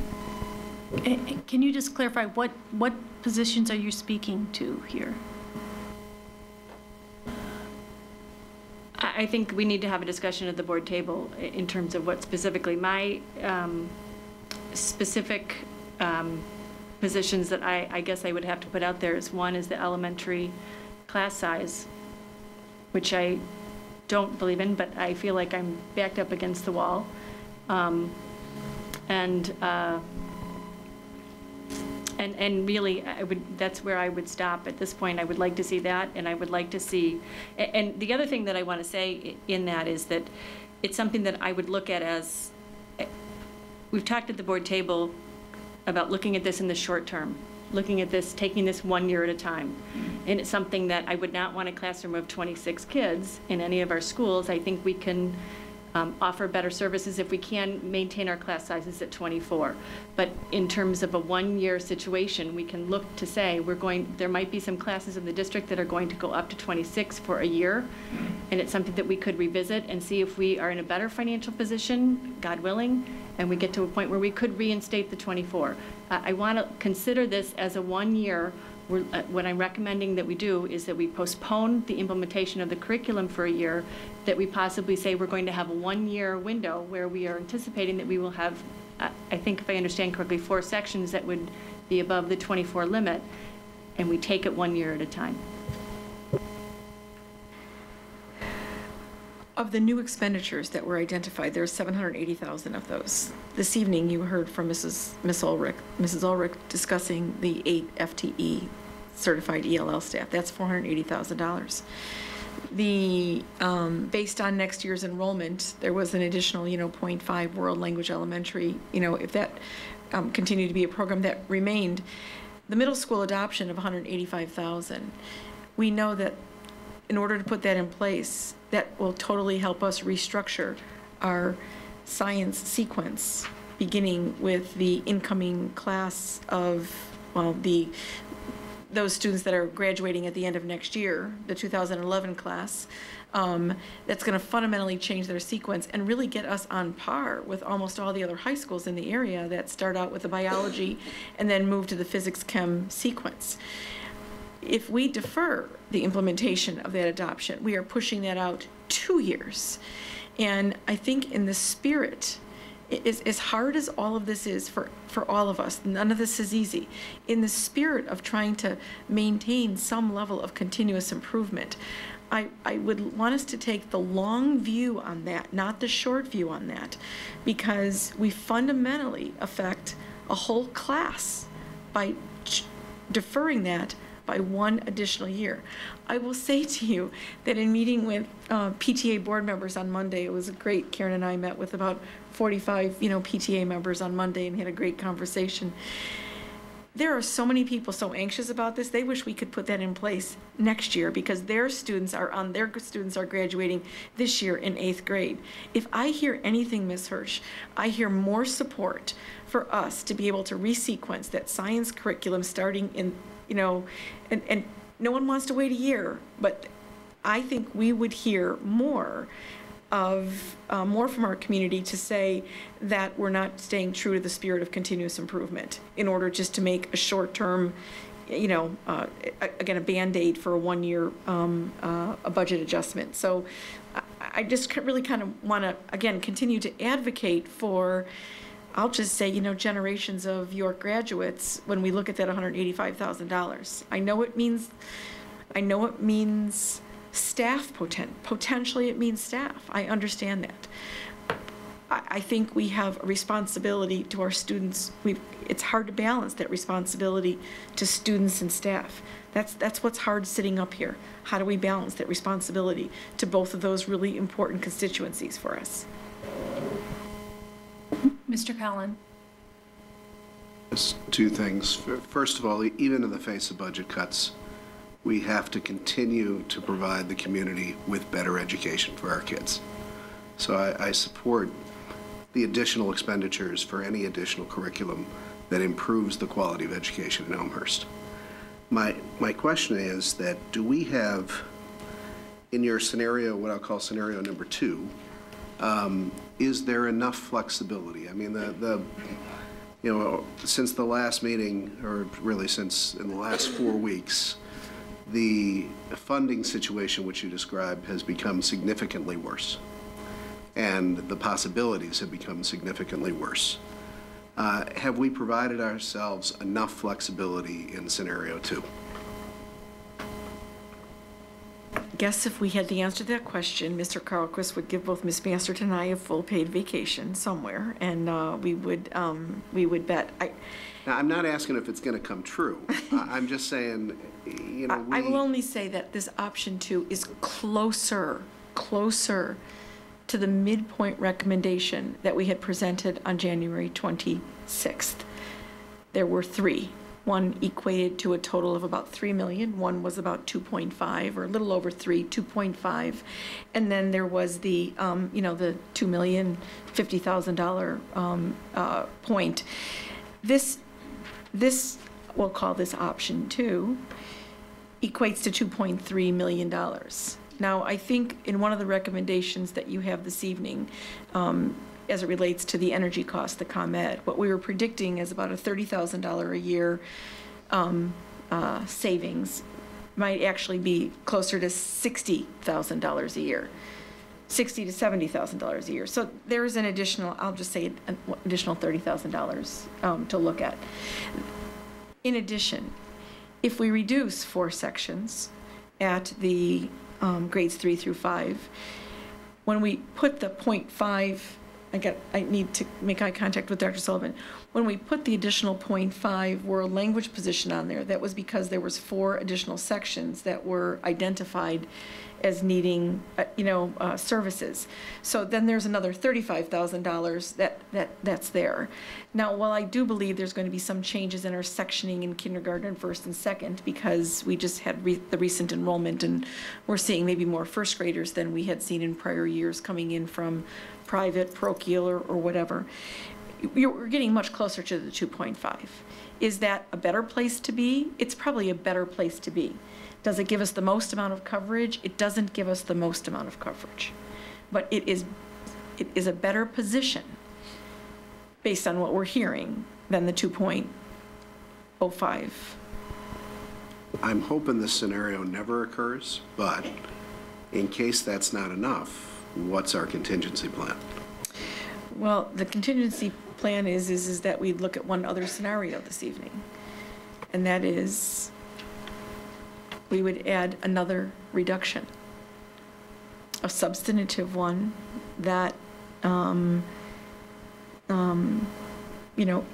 Can you just clarify what positions are you speaking to here? I think we need to have a discussion at the board table in terms of what specifically my specific positions that I guess I would have to put out there is, one is the elementary class size, which I don't believe in, but I feel like I'm backed up against the wall. And really, that's where I would stop at this point. I would like to see that, and I would like to see, and the other thing that I want to say in that is that it's something that I would look at as, we've talked at the board table about looking at this in the short term, looking at this, taking this 1 year at a time. And it's something that I would not want a classroom of 26 kids in any of our schools. I think we can offer better services if we can maintain our class sizes at 24. But in terms of a 1 year situation, we can look to say there might be some classes in the district that are going to go up to 26 for a year. And it's something that we could revisit and see if we are in a better financial position, God willing, and we get to a point where we could reinstate the 24. I want to consider this as a 1 year. What I'm recommending that we do is that we postpone the implementation of the curriculum for a year, that we possibly say we're going to have a 1 year window where we are anticipating that we will have, I think if I understand correctly, 4 sections that would be above the 24 limit, and we take it 1 year at a time. Of the new expenditures that were identified, there's 780,000 of those. This evening, you heard from Mrs. Ulrich discussing the 8 FTE certified ELL staff. That's $480,000. Based on next year's enrollment, there was an additional, 0.5 World Language Elementary. If that continued to be a program that remained, the middle school adoption of 185,000, we know that in order to put that in place, that will totally help us restructure our science sequence, beginning with the incoming class of, well, those students that are graduating at the end of next year, the 2011 class. That's going to fundamentally change their sequence and really get us on par with almost all the other high schools in the area that start out with the biology and then move to the physics chem sequence. If we defer the implementation of that adoption, we are pushing that out 2 years. And I think in the spirit, as hard as all of this is for all of us, none of this is easy. In the spirit of trying to maintain some level of continuous improvement, I would want us to take the long view on that, not the short view on that, because we fundamentally affect a whole class by deferring that by 1 additional year. I will say to you that in meeting with PTA board members on Monday, it was great. Karen and I met with about 45, PTA members on Monday and had a great conversation. There are so many people so anxious about this. They wish we could put that in place next year because their students are graduating this year in 8th grade. If I hear anything, Ms. Hirsch, I hear more support for us to be able to resequence that science curriculum starting in, and no one wants to wait a year, but I think we would hear more from our community to say that we're not staying true to the spirit of continuous improvement in order just to make a short-term, again, a Band-Aid for a 1-year a budget adjustment. So I just really kind of want to, again, continue to advocate for, I'll just say, generations of York graduates when we look at that $185,000. I know it means staff, potentially it means staff. I understand that. I think we have a responsibility to our students. It's hard to balance that responsibility to students and staff. That's what's hard sitting up here. How do we balance that responsibility to both of those really important constituencies for us? Mr. Collin. Just 2 things. First of all, even in the face of budget cuts, we have to continue to provide the community with better education for our kids. So I support the additional expenditures for any additional curriculum that improves the quality of education in Elmhurst. My question is that do we have, in your scenario, what I'll call scenario number 2, is there enough flexibility? I mean, since the last meeting, or really since in the last 4 weeks, the funding situation which you described has become significantly worse, and the possibilities have become significantly worse. Have we provided ourselves enough flexibility in scenario 2? I guess if we had the answer to that question, Mr. Carlquist would give both Ms. Masterton and I a full paid vacation somewhere, and we would bet. Now, I'm not asking if it's going to come true. I'm just saying, I will only say that this option 2 is closer to the midpoint recommendation that we had presented on January 26th. There were 3. One equated to a total of about $3 million. One was about 2.5, or a little over 3, 2.5. And then there was the, the $2,050,000 point. This, we'll call this option 2, equates to $2.3 million. Now, I think in one of the recommendations that you have this evening, as it relates to the energy cost, the ComEd, what we were predicting is about a $30,000 a year savings might actually be closer to $60,000 a year, $60,000 to $70,000 a year. So there's an additional, I'll just say an additional $30,000 to look at. In addition, if we reduce 4 sections at the grades 3 through 5, when we put the 0.5, I need to make eye contact with Dr. Sullivan. When we put the additional 0.5 were a language position on there, that was because there was 4 additional sections that were identified as needing, services. So then there's another $35,000 that's there. Now, while I do believe there's going to be some changes in our sectioning in kindergarten, first and second, because we just had the recent enrollment, and we're seeing maybe more first graders than we had seen in prior years coming in from private, parochial, or whatever. We're getting much closer to the 2.5. Is that a better place to be? It's probably a better place to be. Does it give us the most amount of coverage? It doesn't give us the most amount of coverage. But it is a better position based on what we're hearing than the 2.05. I'm hoping this scenario never occurs, but in case that's not enough, what's our contingency plan? Well, the contingency plan is that we look at one other scenario this evening, and that is we would add another reduction, a substantive one that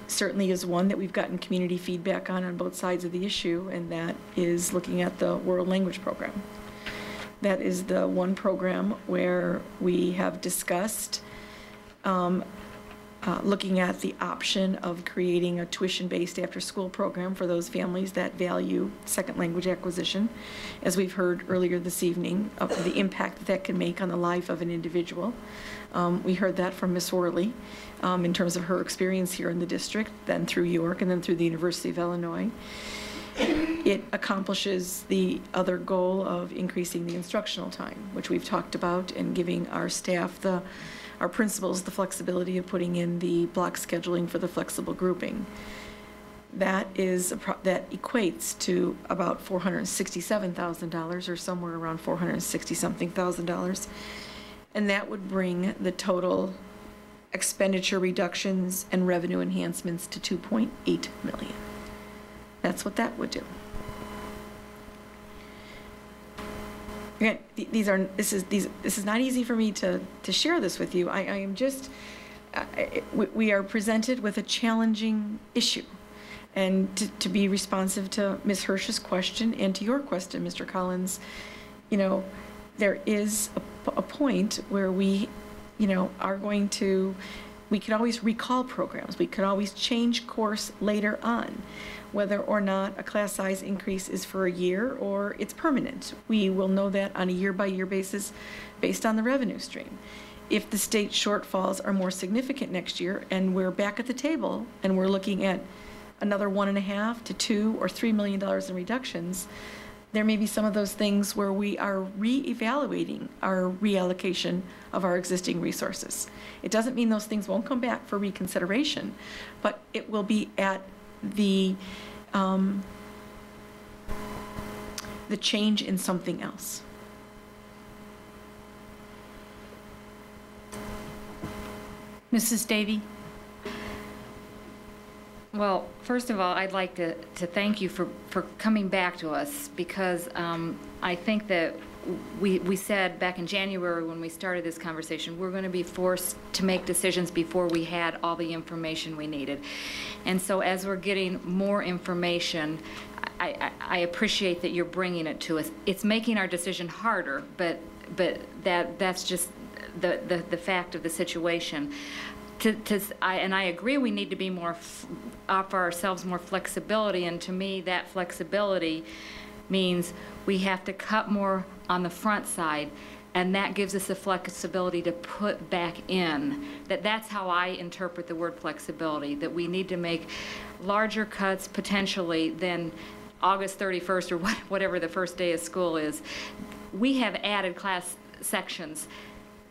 certainly is one that we've gotten community feedback on both sides of the issue, and that is looking at the world language program. That is the one program where we have discussed looking at the option of creating a tuition-based after-school program for those families that value second language acquisition, as we've heard earlier this evening, of the impact that can make on the life of an individual. We heard that from Ms. Worley in terms of her experience here in the district, then through York, and then through the University of Illinois. It accomplishes the other goal of increasing the instructional time, which we've talked about, and giving our staff, our principals, the flexibility of putting in the block scheduling for the flexible grouping. That equates to about $467,000, or somewhere around $460-something thousand. And that would bring the total expenditure reductions and revenue enhancements to $2.8 million. That's what that would do. Again, this is not easy for me to share this with you. I am just, we are presented with a challenging issue. And to be responsive to Ms. Hirsch's question and to your question, Mr. Collins, there is a point where we, are going to, we could always recall programs. We could always change course later on, whether or not a class size increase is for a year or it's permanent. We will know that on a year-by-year basis based on the revenue stream. If the state shortfalls are more significant next year and we're back at the table and we're looking at another $1.5 to $2 or $3 million in reductions, there may be some of those things where we are re-evaluating our reallocation of our existing resources. It doesn't mean those things won't come back for reconsideration, but it will be at the change in something else. Mrs. Davy? Well, first of all, I'd like to thank you for coming back to us, because I think that we said back in January when we started this conversation, we're going to be forced to make decisions before we had all the information we needed. And so as we're getting more information, I appreciate that you're bringing it to us. It's making our decision harder, but that's just the fact of the situation. And I agree we need to be offer ourselves more flexibility, and to me that flexibility means we have to cut more on the front side, and that gives us the flexibility to put back in. That's how I interpret the word flexibility, that we need to make larger cuts potentially than August 31st or whatever the first day of school is. We have added class sections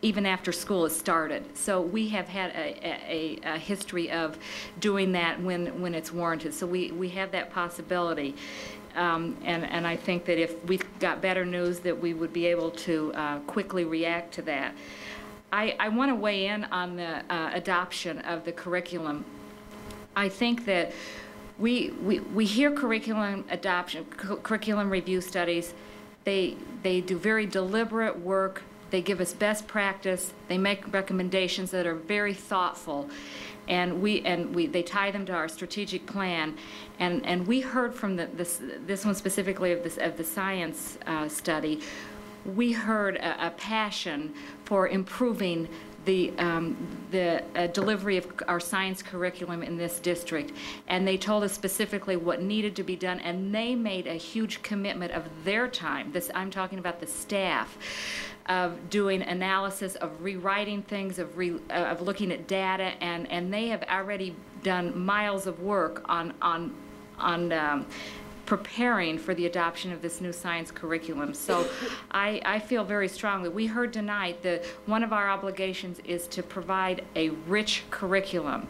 even after school has started. So we have had a history of doing that when it's warranted. So we have that possibility. And I think that if we got better news, that we would be able to quickly react to that. I want to weigh in on the adoption of the curriculum. I think that we hear curriculum adoption, curriculum review studies. They do very deliberate work. They give us best practice. They make recommendations that are very thoughtful, and they tie them to our strategic plan. And we heard from this one specifically of the science study. we heard a passion for improving the delivery of our science curriculum in this district, and they told us specifically what needed to be done, and they made a huge commitment of their time. I'm talking about the staff, of doing analysis, of rewriting things, of looking at data, and they have already done miles of work on preparing for the adoption of this new science curriculum. So I feel very strongly. We heard tonight that one of our obligations is to provide a rich curriculum,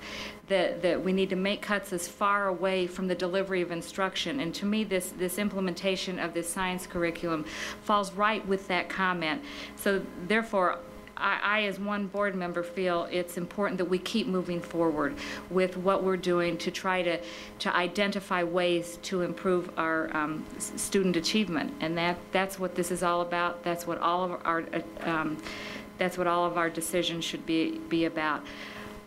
that we need to make cuts as far away from the delivery of instruction. And to me, this implementation of this science curriculum falls right with that comment. So therefore, I, as one board member, feel it's important that we keep moving forward with what we're doing to try to identify ways to improve our student achievement, and that's what this is all about. That's what all of our decisions should be about.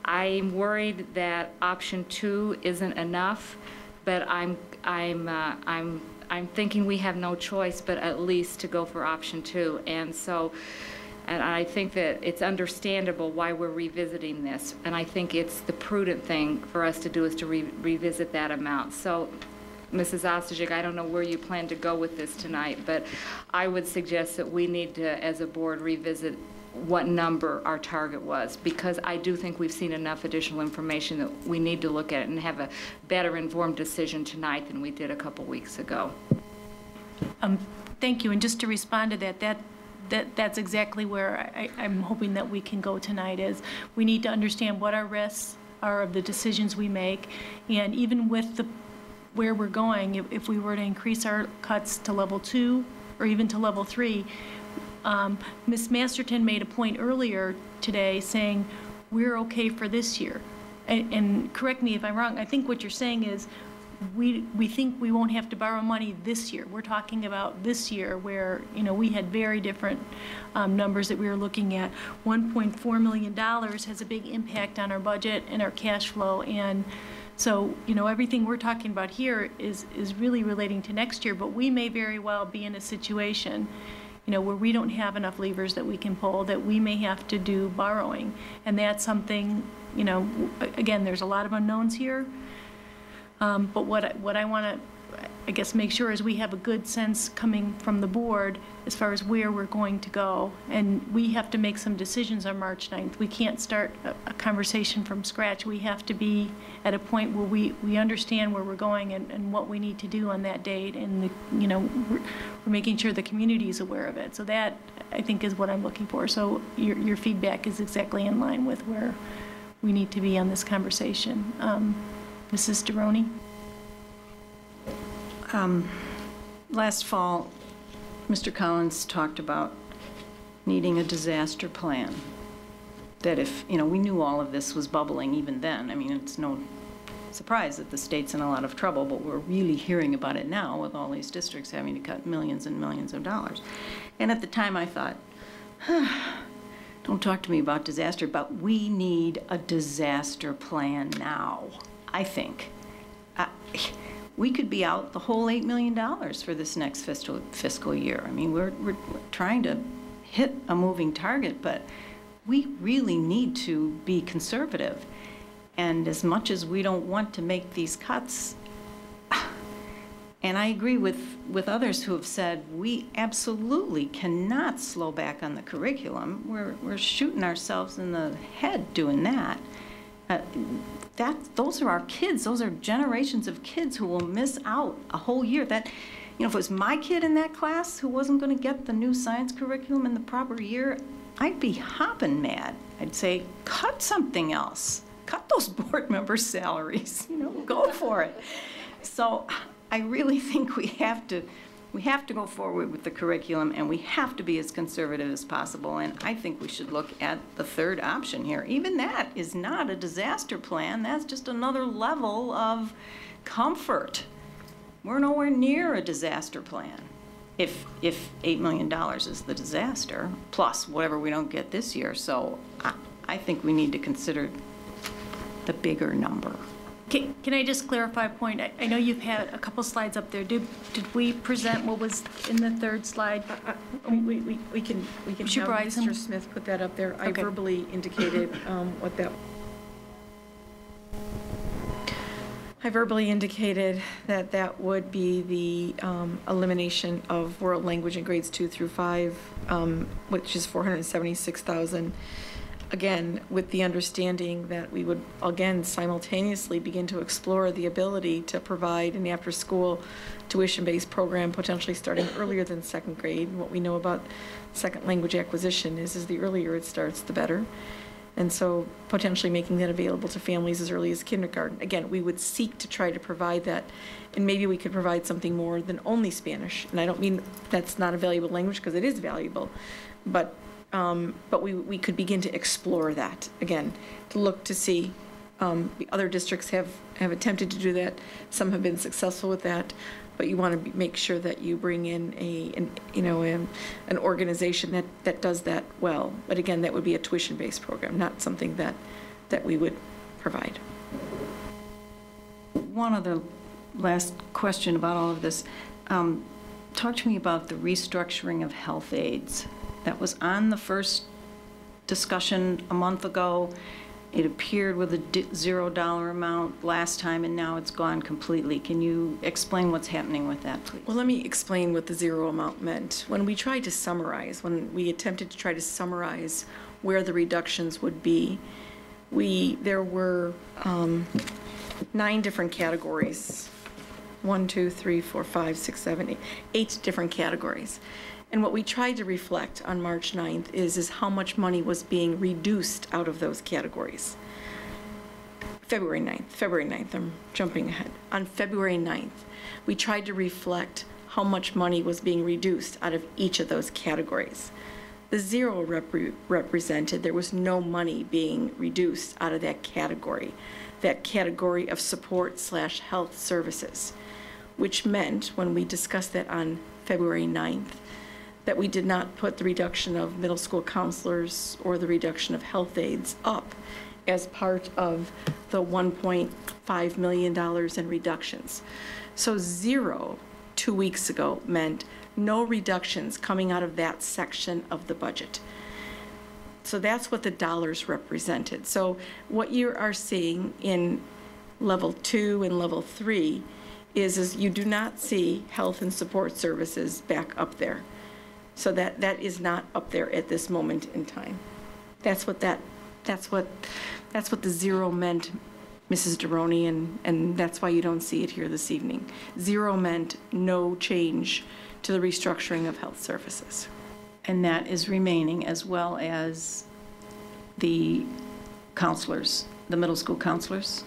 I'm worried that option 2 isn't enough, but I'm thinking we have no choice but at least to go for option 2, and I think that it's understandable why we're revisiting this, and I think it's the prudent thing for us to do is to revisit that amount. So, Mrs. Ostojic, I don't know where you plan to go with this tonight, but I would suggest that we need to, as a board, revisit what number our target was, because I do think we've seen enough additional information that we need to look at it and have a better informed decision tonight than we did a couple weeks ago. Thank you, and just to respond to that's exactly where I'm hoping that we can go tonight, is we need to understand what our risks are of the decisions we make, and even with where we're going, if we were to increase our cuts to level 2 or even to level 3, Ms. Masterton made a point earlier today saying we're okay for this year, and correct me if I'm wrong, I think what you're saying is we think we won't have to borrow money this year. We're talking about this year where, we had very different numbers that we were looking at. $1.4 million has a big impact on our budget and our cash flow. And so, everything we're talking about here is really relating to next year, but we may very well be in a situation, where we don't have enough levers that we can pull, that we may have to do borrowing. And that's something, again, there's a lot of unknowns here. But what I want to, make sure is we have a good sense coming from the board as far as where we're going to go. And we have to make some decisions on March 9th. We can't start a conversation from scratch. We have to be at a point where we understand where we're going and what we need to do on that date. And, we're making sure the community is aware of it. So that, I think, is what I'm looking for. So your feedback is exactly in line with where we need to be on this conversation. Mrs. Deroni? Last fall, Mr. Collins talked about needing a disaster plan. That if, we knew all of this was bubbling even then. I mean, it's no surprise that the state's in a lot of trouble, but we're really hearing about it now with all these districts having to cut millions and millions of dollars. And at the time I thought, don't talk to me about disaster, but we need a disaster plan now. I think we could be out the whole $8 million for this next fiscal year. I mean, we're trying to hit a moving target, but we really need to be conservative. And as much as we don't want to make these cuts, and I agree with others who have said we absolutely cannot slow back on the curriculum. We're shooting ourselves in the head doing that. Those are our kids. Those are generations of kids who will miss out a whole year. If it was my kid in that class who wasn't going to get the new science curriculum in the proper year, I'd be hopping mad. I'd say, cut something else. Cut those board members' salaries. Go for it. So I really think we have to go forward with the curriculum, and we have to be as conservative as possible. And I think we should look at the third option here. Even that is not a disaster plan. That's just another level of comfort. We're nowhere near a disaster plan. If $8 million is the disaster, plus whatever we don't get this year. So I think we need to consider the bigger number. Can I just clarify a point? I know you've had a couple slides up there. Did we present what was in the third slide? We can Should have provide some- Mr. Smith put that up there. I Okay. verbally indicated what that. I verbally indicated that that would be the elimination of world language in grades 2 through 5, which is $476,000. Again, with the understanding that we would, again, simultaneously begin to explore the ability to provide an after-school tuition-based program, potentially starting earlier than second grade. And what we know about second language acquisition is the earlier it starts, the better. And so potentially making that available to families as early as kindergarten. Again, we would seek to try to provide that, and maybe we could provide something more than only Spanish. And I don't mean that's not a valuable language, because it is valuable, but we could begin to explore that, again, to look to see. The other districts have attempted to do that. Some have been successful with that, but you want to make sure that you bring in an organization that does that well. But again, that would be a tuition-based program, not something that we would provide. One other last question about all of this. Talk to me about the restructuring of health aides. That was on the first discussion a month ago. It appeared with a $0 amount last time, and now it's gone completely. Can you explain what's happening with that, please? Well, let me explain what the zero amount meant. When we tried to summarize, when we attempted to try to summarize where the reductions would be, there were 9 different categories. 1, 2, 3, 4, 5, 6, 7, 8 different categories. And what we tried to reflect on March 9th is how much money was being reduced out of those categories. February 9th, I'm jumping ahead. On February 9th, we tried to reflect how much money was being reduced out of each of those categories. The zero represented there was no money being reduced out of that category of support/health services, which meant when we discussed that on February 9th, that we did not put the reduction of middle school counselors or the reduction of health aides up as part of the $1.5 million in reductions. So 0 2 weeks ago meant no reductions coming out of that section of the budget. So that's what the dollars represented. So what you are seeing in level 2 and level 3 is you do not see health and support services back up there. So that is not up there at this moment in time. That's what the zero meant, Mrs. Deroni, and that's why you don't see it here this evening. 0 meant no change to the restructuring of health services. And that is remaining, as well as the counselors, the middle school counselors?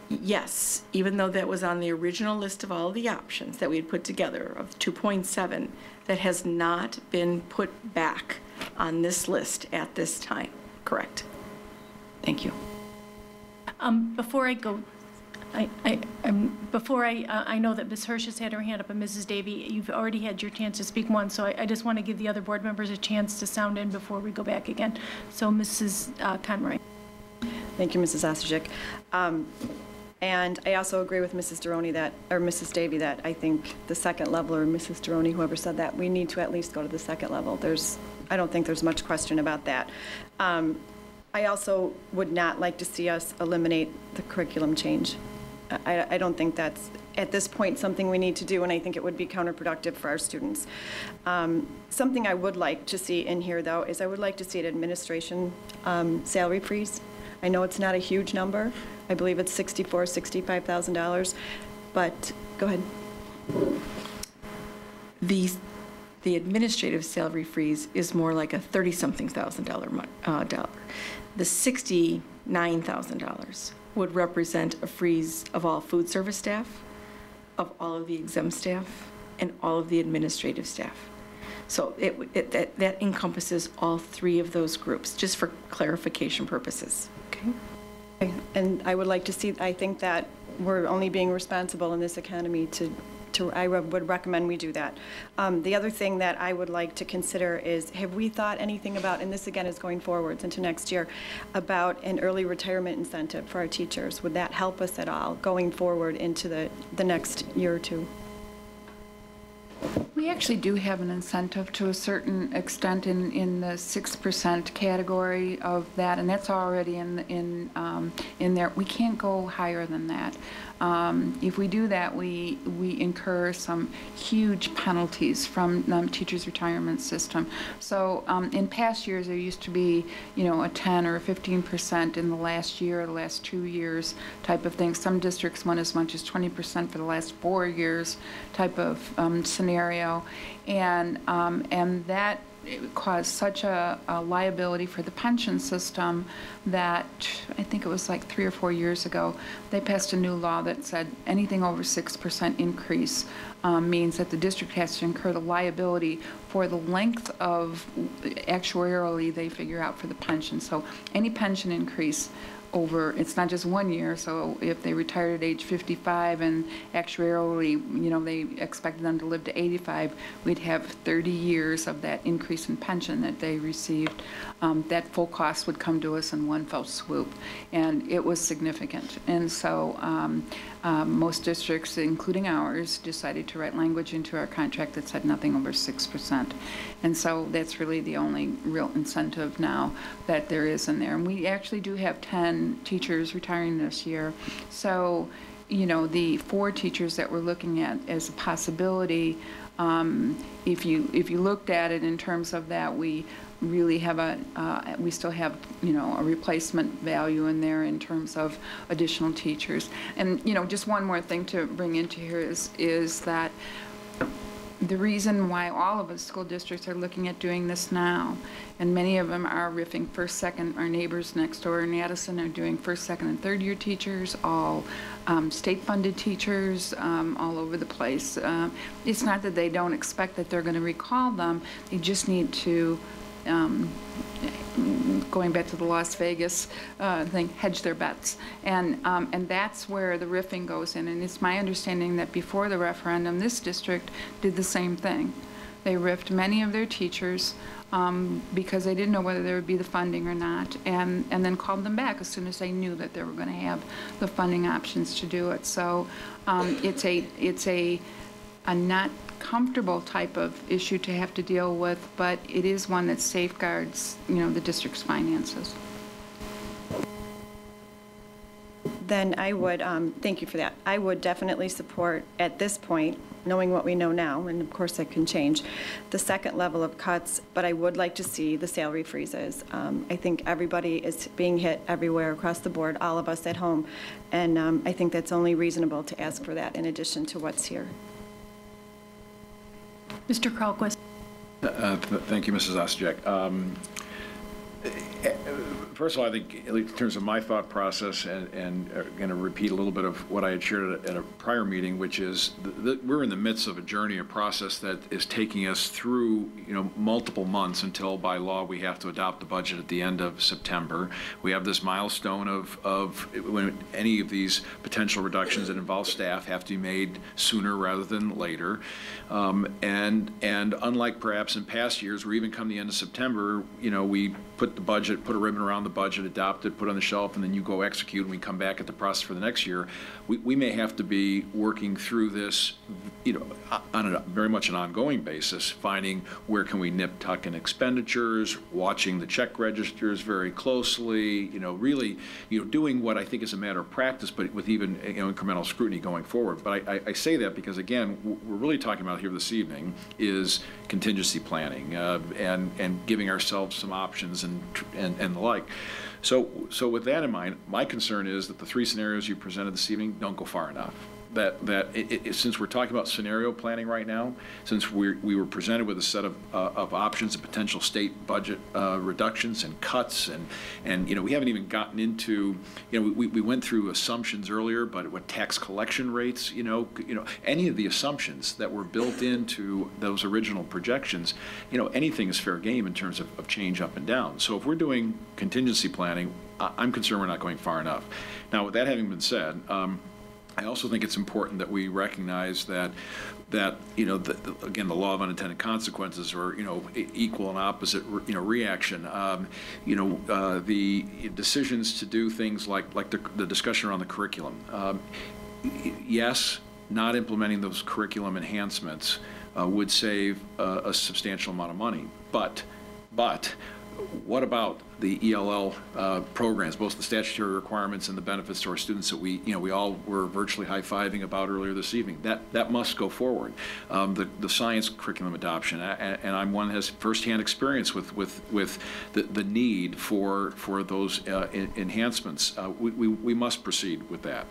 Yes, even though that was on the original list of all of the options that we had put together of 2.7, that has not been put back on this list at this time. Correct. Thank you. Before I go, I know that Ms. Hirsch has had her hand up, and Mrs. Davy, you've already had your chance to speak once, so I just want to give the other board members a chance to sound in before we go back again. So Mrs. Conroy. Thank you, Mrs. Osterjic. And I also agree with Mrs. Deroni or Mrs. Davy that I think the second level, or Mrs. Deroni, whoever said that, we need to at least go to the second level. I don't think there's much question about that. I also would not like to see us eliminate the curriculum change. I don't think that's, at this point, something we need to do, and I think it would be counterproductive for our students. Something I would like to see in here, though, is I would like to see an administration salary freeze. I know it's not a huge number. I believe it's $65,000, but go ahead. The administrative salary freeze is more like a $30-something thousand dollar. The $69,000 would represent a freeze of all food service staff, of all of the exempt staff, and all of the administrative staff. So that encompasses all 3 of those groups, just for clarification purposes. Okay. And I would like to see, I think that we're only being responsible in this economy to I would recommend we do that. The other thing that I would like to consider is, have we thought anything about, and this again is going forwards into next year, about an early retirement incentive for our teachers? Would that help us at all going forward into the next year or two? We actually do have an incentive to a certain extent in the 6% category of that, and that's already in there. We can't go higher than that. If we do that, we incur some huge penalties from the teachers' retirement system. So in past years, there used to be, a 10 or a 15% in the last year, or the last 2 years type of thing. Some districts went as much as 20% for the last 4 years type of scenario, and that it caused such a liability for the pension system that I think it was like 3 or 4 years ago, they passed a new law that said anything over 6% increase means that the district has to incur the liability for the length of actuarially they figure out for the pension. So any pension increase over, it's not just 1 year, so if they retired at age 55 and actuarially, they expected them to live to 85, we'd have 30 years of that increase in pension that they received. That full cost would come to us in one fell swoop, and it was significant. And so most districts, including ours, decided to write language into our contract that said nothing over 6%. And so that's really the only real incentive now that there is in there. And we actually do have 10 teachers retiring this year. So, the 4 teachers that we're looking at as a possibility, if you looked at it in terms of that, we really have we still have, a replacement value in there in terms of additional teachers. And, just one more thing to bring into here is that the reason why all of us school districts are looking at doing this now, and many of them are riffing first, second, our neighbors next door in Addison are doing first, second, and third year teachers, all state-funded teachers all over the place. It's not that they don't expect that they're going to recall them, they just need to going back to the Las Vegas thing, hedge their bets. And that's where the riffing goes in. And it's my understanding that before the referendum, this district did the same thing. They riffed many of their teachers because they didn't know whether there would be the funding or not, and then called them back as soon as they knew that they were going to have the funding options to do it. So it's a not comfortable type of issue to have to deal with, but it is one that safeguards, the district's finances. Then I would, thank you for that. I would definitely support, at this point, knowing what we know now, and of course that can change, the second level of cuts, but I would like to see the salary freezes. I think everybody is being hit everywhere across the board, all of us at home, and I think that's only reasonable to ask for that in addition to what's here. Mr. Kralquist. Thank you, Mrs. Osijek. First of all, I think, at least in terms of my thought process, and going to repeat a little bit of what I had shared at a prior meeting, which is we're in the midst of a journey, a process that is taking us through, multiple months until by law we have to adopt the budget at the end of September. We have this milestone of when any of these potential reductions that involve staff have to be made sooner rather than later. And unlike perhaps in past years, where even come the end of September, we put the budget, put a ribbon around the budget, adopt it, put it on the shelf, and then you go execute, and we come back at the process for the next year. We may have to be working through this, on a very much an ongoing basis, finding where can we nip, tuck in expenditures, watching the check registers very closely, really, doing what I think is a matter of practice, but with even, incremental scrutiny going forward. But I say that because, again, we're really talking about here this evening is contingency planning and giving ourselves some options and the like. So with that in mind, my concern is that the 3 scenarios you presented this evening don't go far enough. Since we're talking about scenario planning right now, since we were presented with a set of options of potential state budget reductions and cuts, and we haven't even gotten into, we went through assumptions earlier, but what tax collection rates, any of the assumptions that were built into those original projections, anything is fair game in terms of change up and down. So if we're doing contingency planning, I'm concerned we're not going far enough. Now, with that having been said, I also think it's important that we recognize that again, the law of unintended consequences, or equal and opposite reaction. The decisions to do things like the discussion around the curriculum. Yes, not implementing those curriculum enhancements would save a substantial amount of money, but what about the ELL programs, both the statutory requirements and the benefits to our students that we all were virtually high-fiving about earlier this evening? That must go forward. The science curriculum adoption, and I'm one that has firsthand experience with the need for those enhancements. We must proceed with that.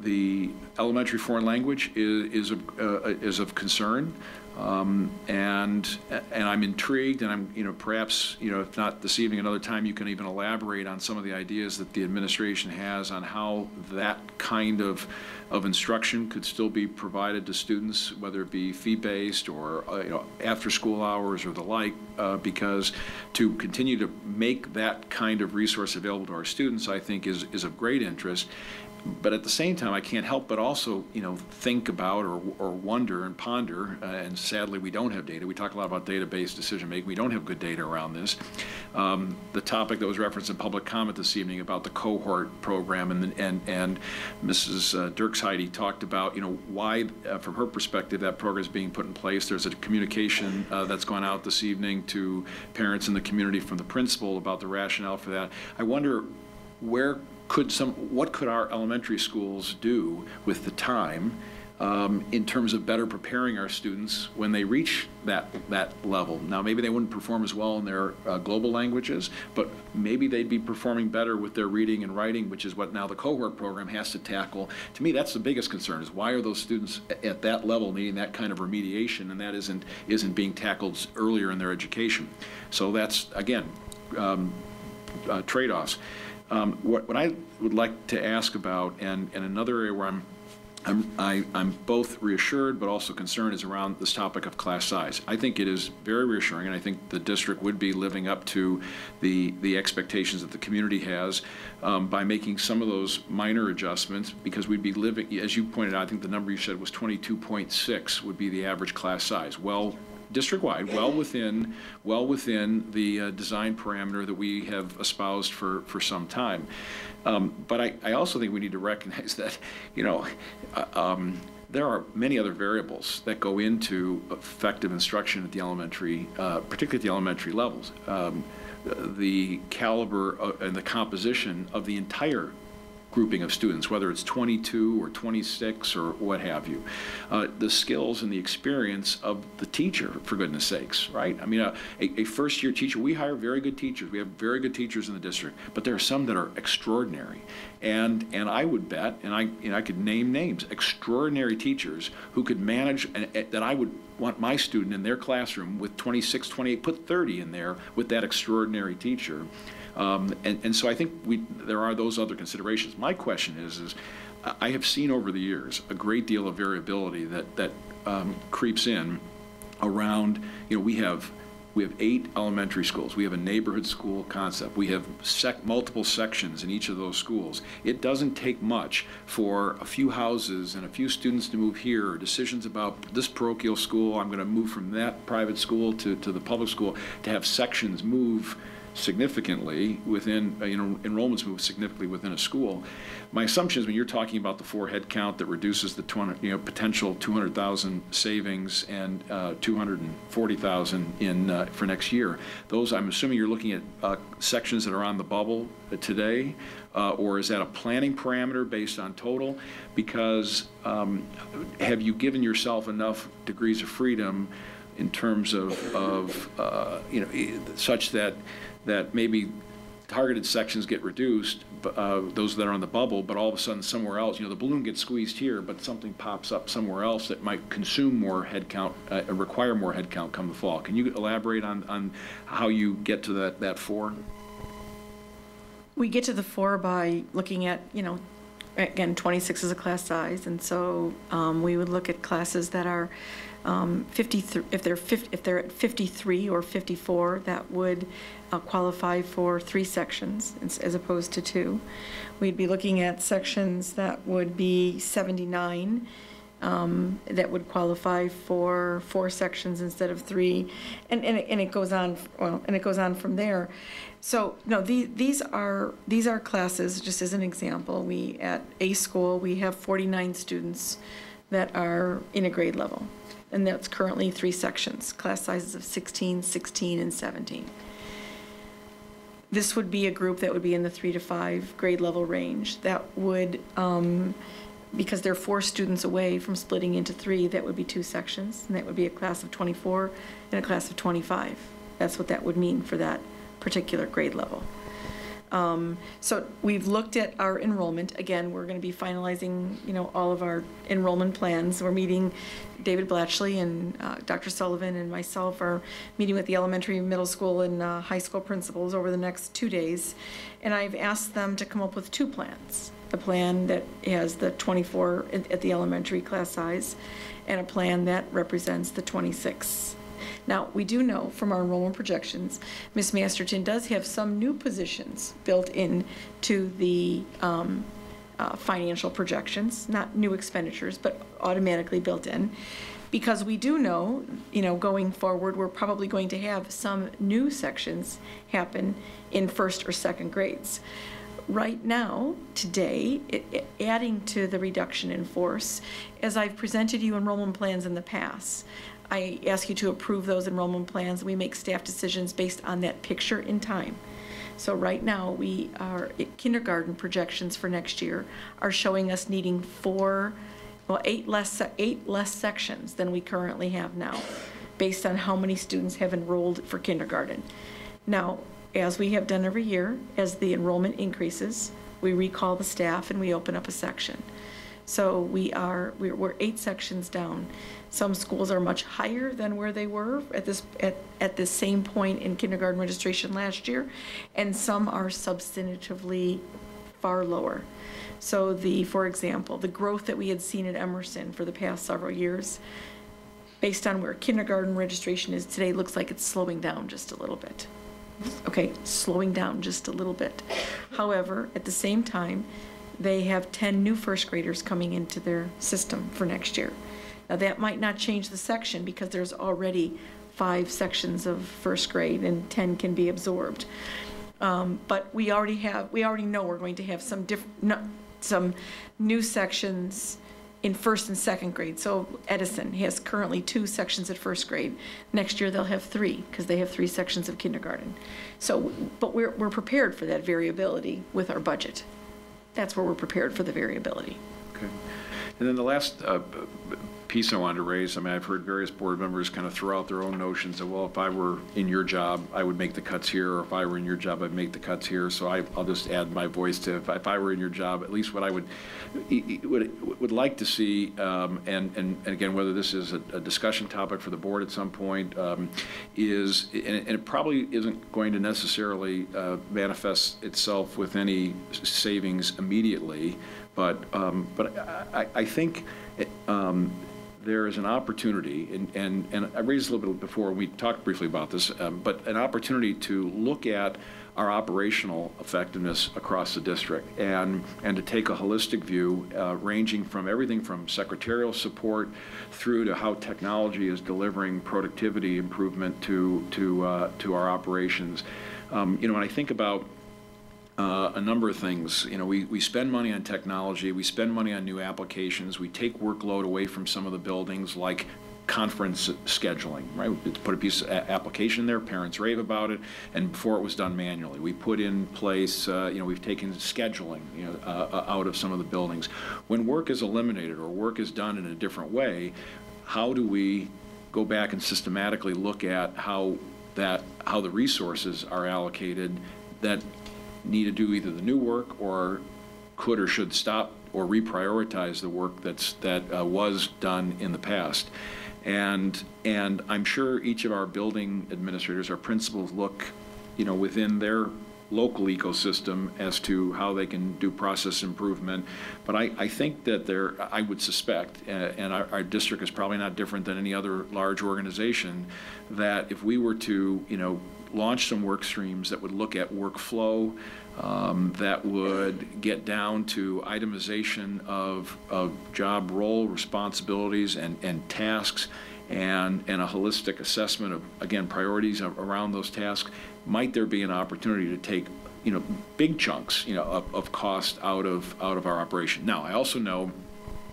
The elementary foreign language is of concern. And I'm intrigued, and I'm perhaps if not this evening, another time, you can even elaborate on some of the ideas that the administration has on how that kind of instruction could still be provided to students, whether it be fee-based or after school hours or the like, because to continue to make that kind of resource available to our students, I think is of great interest. But at the same time, I can't help but also, think about or wonder and ponder, and sadly we don't have data. We talk a lot about data-based decision-making. We don't have good data around this. The topic that was referenced in public comment this evening about the cohort program, and Mrs. Dirks-Heidi talked about, why, from her perspective, that program is being put in place. There's a communication that's gone out this evening to parents in the community from the principal about the rationale for that. I wonder what could our elementary schools do with the time in terms of better preparing our students when they reach that level? Now, maybe they wouldn't perform as well in their global languages, but maybe they'd be performing better with their reading and writing, which is what now the cohort program has to tackle. To me, that's the biggest concern, is why are those students at that level needing that kind of remediation, and that isn't being tackled earlier in their education. So that's, again, trade-offs. What I would like to ask about, and another area where I'm both reassured but also concerned, is around this topic of class size. I think it is very reassuring, and I think the district would be living up to the expectations that the community has by making some of those minor adjustments, because we'd be living, as you pointed out, I think the number you said was 22.6 would be the average class size. Well, district-wide, well within the design parameter that we have espoused for some time. But I also think we need to recognize that, there are many other variables that go into effective instruction at the elementary, particularly at the elementary levels. The caliber and the composition of the entire grouping of students, whether it's 22 or 26 or what have you. The skills and the experience of the teacher, for goodness sakes, right? I mean, a first-year teacher, we hire very good teachers. We have very good teachers in the district, but there are some that are extraordinary. And I would bet, and I could name names, extraordinary teachers who could manage, and that I would want my student in their classroom with 26, 28, put 30 in there with that extraordinary teacher. And so I think there are those other considerations. My question is I have seen over the years a great deal of variability that creeps in around, we have 8 elementary schools. We have a neighborhood school concept. We have multiple sections in each of those schools. It doesn't take much for a few houses and a few students to move here, or decisions about this parochial school, I'm going to move from that private school to the public school, to have sections move significantly within, enrollments move significantly within a school. My assumption is when you're talking about the 4 head count that reduces the potential 200,000 savings and 240,000 for next year, those, I'm assuming you're looking at sections that are on the bubble today, or is that a planning parameter based on total? Because have you given yourself enough degrees of freedom in terms of such that maybe targeted sections get reduced, those that are on the bubble, but all of a sudden somewhere else, the balloon gets squeezed here, but something pops up somewhere else that might consume more headcount, require more headcount come the fall. Can you elaborate on how you get to that 4? We get to the 4 by looking at, again, 26 is a class size, and so we would look at classes that are if they're at 53 or 54, that would qualify for 3 sections as opposed to 2. We'd be looking at sections that would be 79, that would qualify for 4 sections instead of 3, and it goes on. Well, and it goes on from there. So no, these are classes. Just as an example, at a school we have 49 students that are in a grade level, and that's currently 3 sections, class sizes of 16, 16, and 17. This would be a group that would be in the 3 to 5 grade level range. That would, because they're 4 students away from splitting into 3, that would be 2 sections, and that would be a class of 24 and a class of 25. That's what that would mean for that particular grade level. So we've looked at our enrollment. Again, we're going to be finalizing, all of our enrollment plans. We're meeting, David Blatchley and Dr. Sullivan and myself are meeting with the elementary, middle school, and high school principals over the next 2 days. And I've asked them to come up with 2 plans. A plan that has the 24 at the elementary class size, and a plan that represents the 26. Now, we do know from our enrollment projections, Ms. Masterton does have some new positions built into the financial projections, not new expenditures, but automatically built in, because we do know, going forward, we're probably going to have some new sections happen in 1st or 2nd grades. Right now, today, adding to the reduction in force, as I've presented you enrollment plans in the past, I ask you to approve those enrollment plans. We make staff decisions based on that picture in time. So right now, kindergarten projections for next year are showing us needing 8 less sections than we currently have now, based on how many students have enrolled for kindergarten. Now, as we have done every year, as the enrollment increases, we recall the staff and we open up a section. So we're 8 sections down. Some schools are much higher than where they were at this same point in kindergarten registration last year, and some are substantively far lower. So for example, the growth that we had seen at Emerson for the past several years, based on where kindergarten registration is today, looks like it's slowing down just a little bit. Okay, slowing down just a little bit. However, at the same time, they have 10 new 1st graders coming into their system for next year. Now, that might not change the section because there's already 5 sections of 1st grade and 10 can be absorbed. But we already know we're going to have some new sections in 1st and 2nd grade. So Edison has currently 2 sections at 1st grade. Next year they'll have 3 because they have 3 sections of kindergarten. So, but we're prepared for that variability with our budget. That's where we're prepared for the variability. Okay. And then the last piece I wanted to raise, I've heard various board members kind of throw out their own notions of, well, if I were in your job, I would make the cuts here, or if I were in your job, I'd make the cuts here. So I'll just add my voice to, if I were in your job, at least what I would like to see, and again, whether this is a discussion topic for the board at some point, is, and it probably isn't going to necessarily manifest itself with any savings immediately, but I think there is an opportunity, and I raised a little bit before, we talked briefly about this, but an opportunity to look at our operational effectiveness across the district and to take a holistic view, ranging from everything from secretarial support through to how technology is delivering productivity improvement to our operations. When I think about a number of things. We spend money on technology, we spend money on new applications, we take workload away from some of the buildings like conference scheduling, right? We put a piece of application there, parents rave about it, and before it was done manually. We put in place, we've taken scheduling out of some of the buildings. When work is eliminated or work is done in a different way, how do we go back and systematically look at how the resources are allocated that need to do either the new work or could or should stop or reprioritize the work that was done in the past. And I'm sure each of our building administrators, our principals, look, within their local ecosystem as to how they can do process improvement. But I think that I would suspect, and our district is probably not different than any other large organization, that if we were to, launch some work streams that would look at workflow, that would get down to itemization of job role, responsibilities, and tasks, and a holistic assessment of, again, priorities around those tasks, might there be an opportunity to take, big chunks, of cost out of our operation. Now, I also know,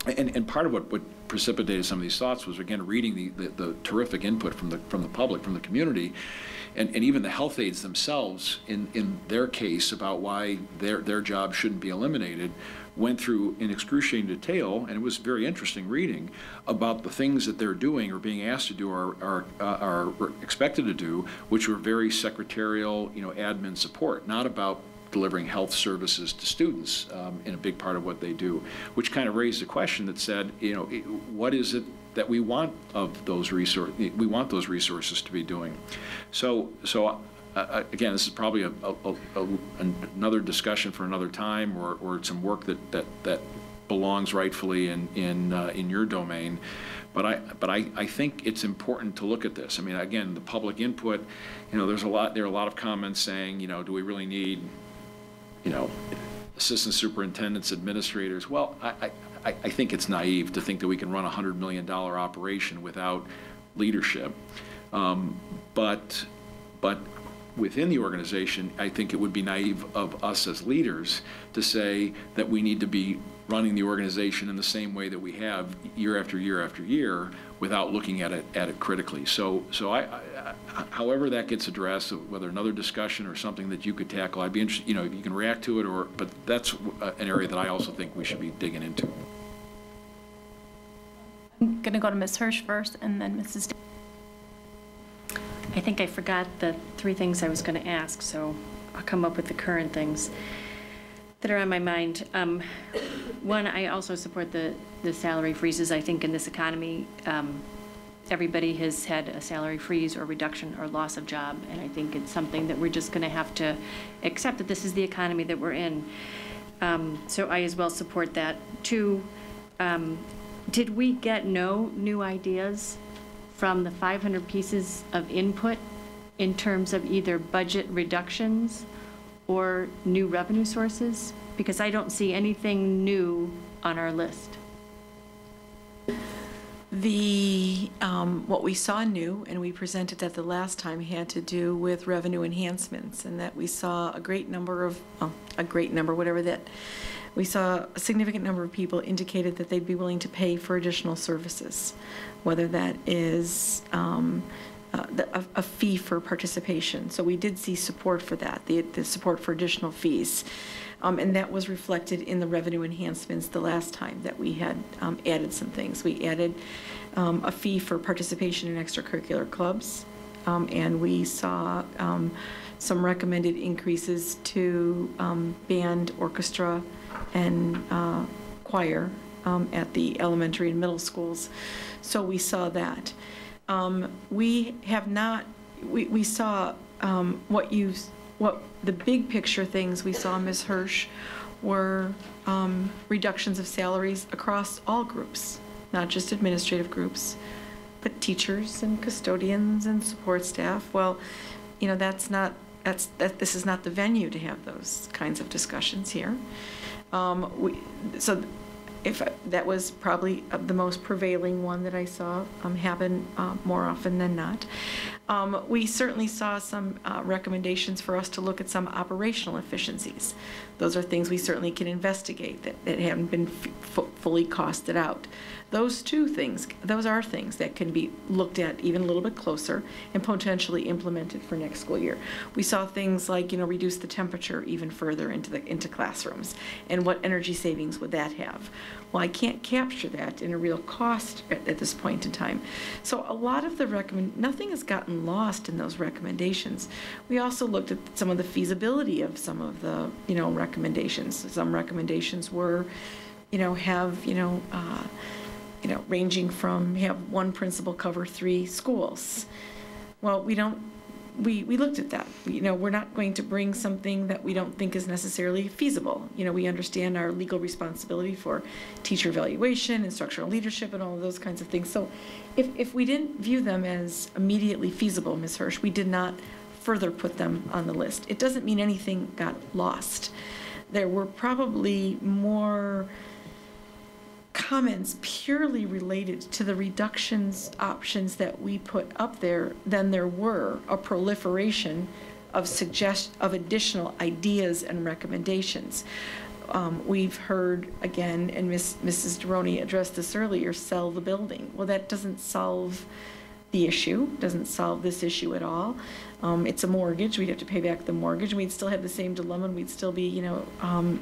and part of what precipitated some of these thoughts was, again, reading the terrific input from the public, from the community, and even the health aides themselves in their case about why their job shouldn't be eliminated, went through in excruciating detail, and it was very interesting reading about the things that they're doing or being asked to do or are expected to do, which were very secretarial, admin support, not about delivering health services to students in a big part of what they do, which kind of raised a question that said, what is it that we want of those resources to be doing? So again, this is probably another discussion for another time, or some work that belongs rightfully in your domain. But I think it's important to look at this. I mean, again, the public input. There are a lot of comments saying, do we really need, assistant superintendents, administrators? Well, I think it's naive to think that we can run a $100 million operation without leadership. But within the organization, I think it would be naive of us as leaders to say that we need to be running the organization in the same way that we have year after year after year without looking at it critically. So however that gets addressed, whether another discussion or something that you could tackle, I'd be interested, you can react to it, but that's an area that I also think we should be digging into. I'm going to go to Ms. Hirsch first, and then Mrs. I think I forgot the 3 things I was going to ask, so I'll come up with the current things that are on my mind. One, I also support the salary freezes. I think in this economy, everybody has had a salary freeze or reduction or loss of job, and I think it's something that we're just going to have to accept, that this is the economy that we're in. So I as well support that. 2, did we get no new ideas from the 500 pieces of input in terms of either budget reductions or new revenue sources? Because I don't see anything new on our list. What we saw new, and we presented that the last time, had to do with revenue enhancements, and that we saw we saw a significant number of people indicated that they'd be willing to pay for additional services, whether that is a fee for participation. So we did see support for that, the support for additional fees. And that was reflected in the revenue enhancements the last time that we had added some things. We added a fee for participation in extracurricular clubs, and we saw some recommended increases to band, orchestra, and choir at the elementary and middle schools. So we saw that. We saw what the big picture things we saw, Ms. Hirsch, were reductions of salaries across all groups, not just administrative groups, but teachers and custodians and support staff. Well, this is not the venue to have those kinds of discussions here. So if that was probably the most prevailing one that I saw happen more often than not. We certainly saw some recommendations for us to look at some operational efficiencies. Those are things we certainly can investigate that haven't been fully costed out. Those are things that can be looked at even a little bit closer and potentially implemented for next school year. We saw things like, reduce the temperature even further into classrooms, and what energy savings would that have? Well, I can't capture that in a real cost at this point in time. So a lot of nothing has gotten lost in those recommendations. We also looked at some of the feasibility of some of the, recommendations. Some recommendations were, ranging from have one principal cover 3 schools. Well, we don't we looked at that. We're not going to bring something that we don't think is necessarily feasible. We understand our legal responsibility for teacher evaluation, instructional leadership, and all of those kinds of things. So if we didn't view them as immediately feasible, Ms. Hirsch, we did not further put them on the list. It doesn't mean anything got lost. There were probably more comments purely related to the reductions options that we put up there than there were a proliferation of additional ideas and recommendations. We've heard, again, and Mrs. Deroney addressed this earlier, sell the building. Well, that doesn't solve the issue, doesn't solve this issue at all. It's a mortgage. We'd have to pay back the mortgage. We'd still have the same dilemma, and we'd still be,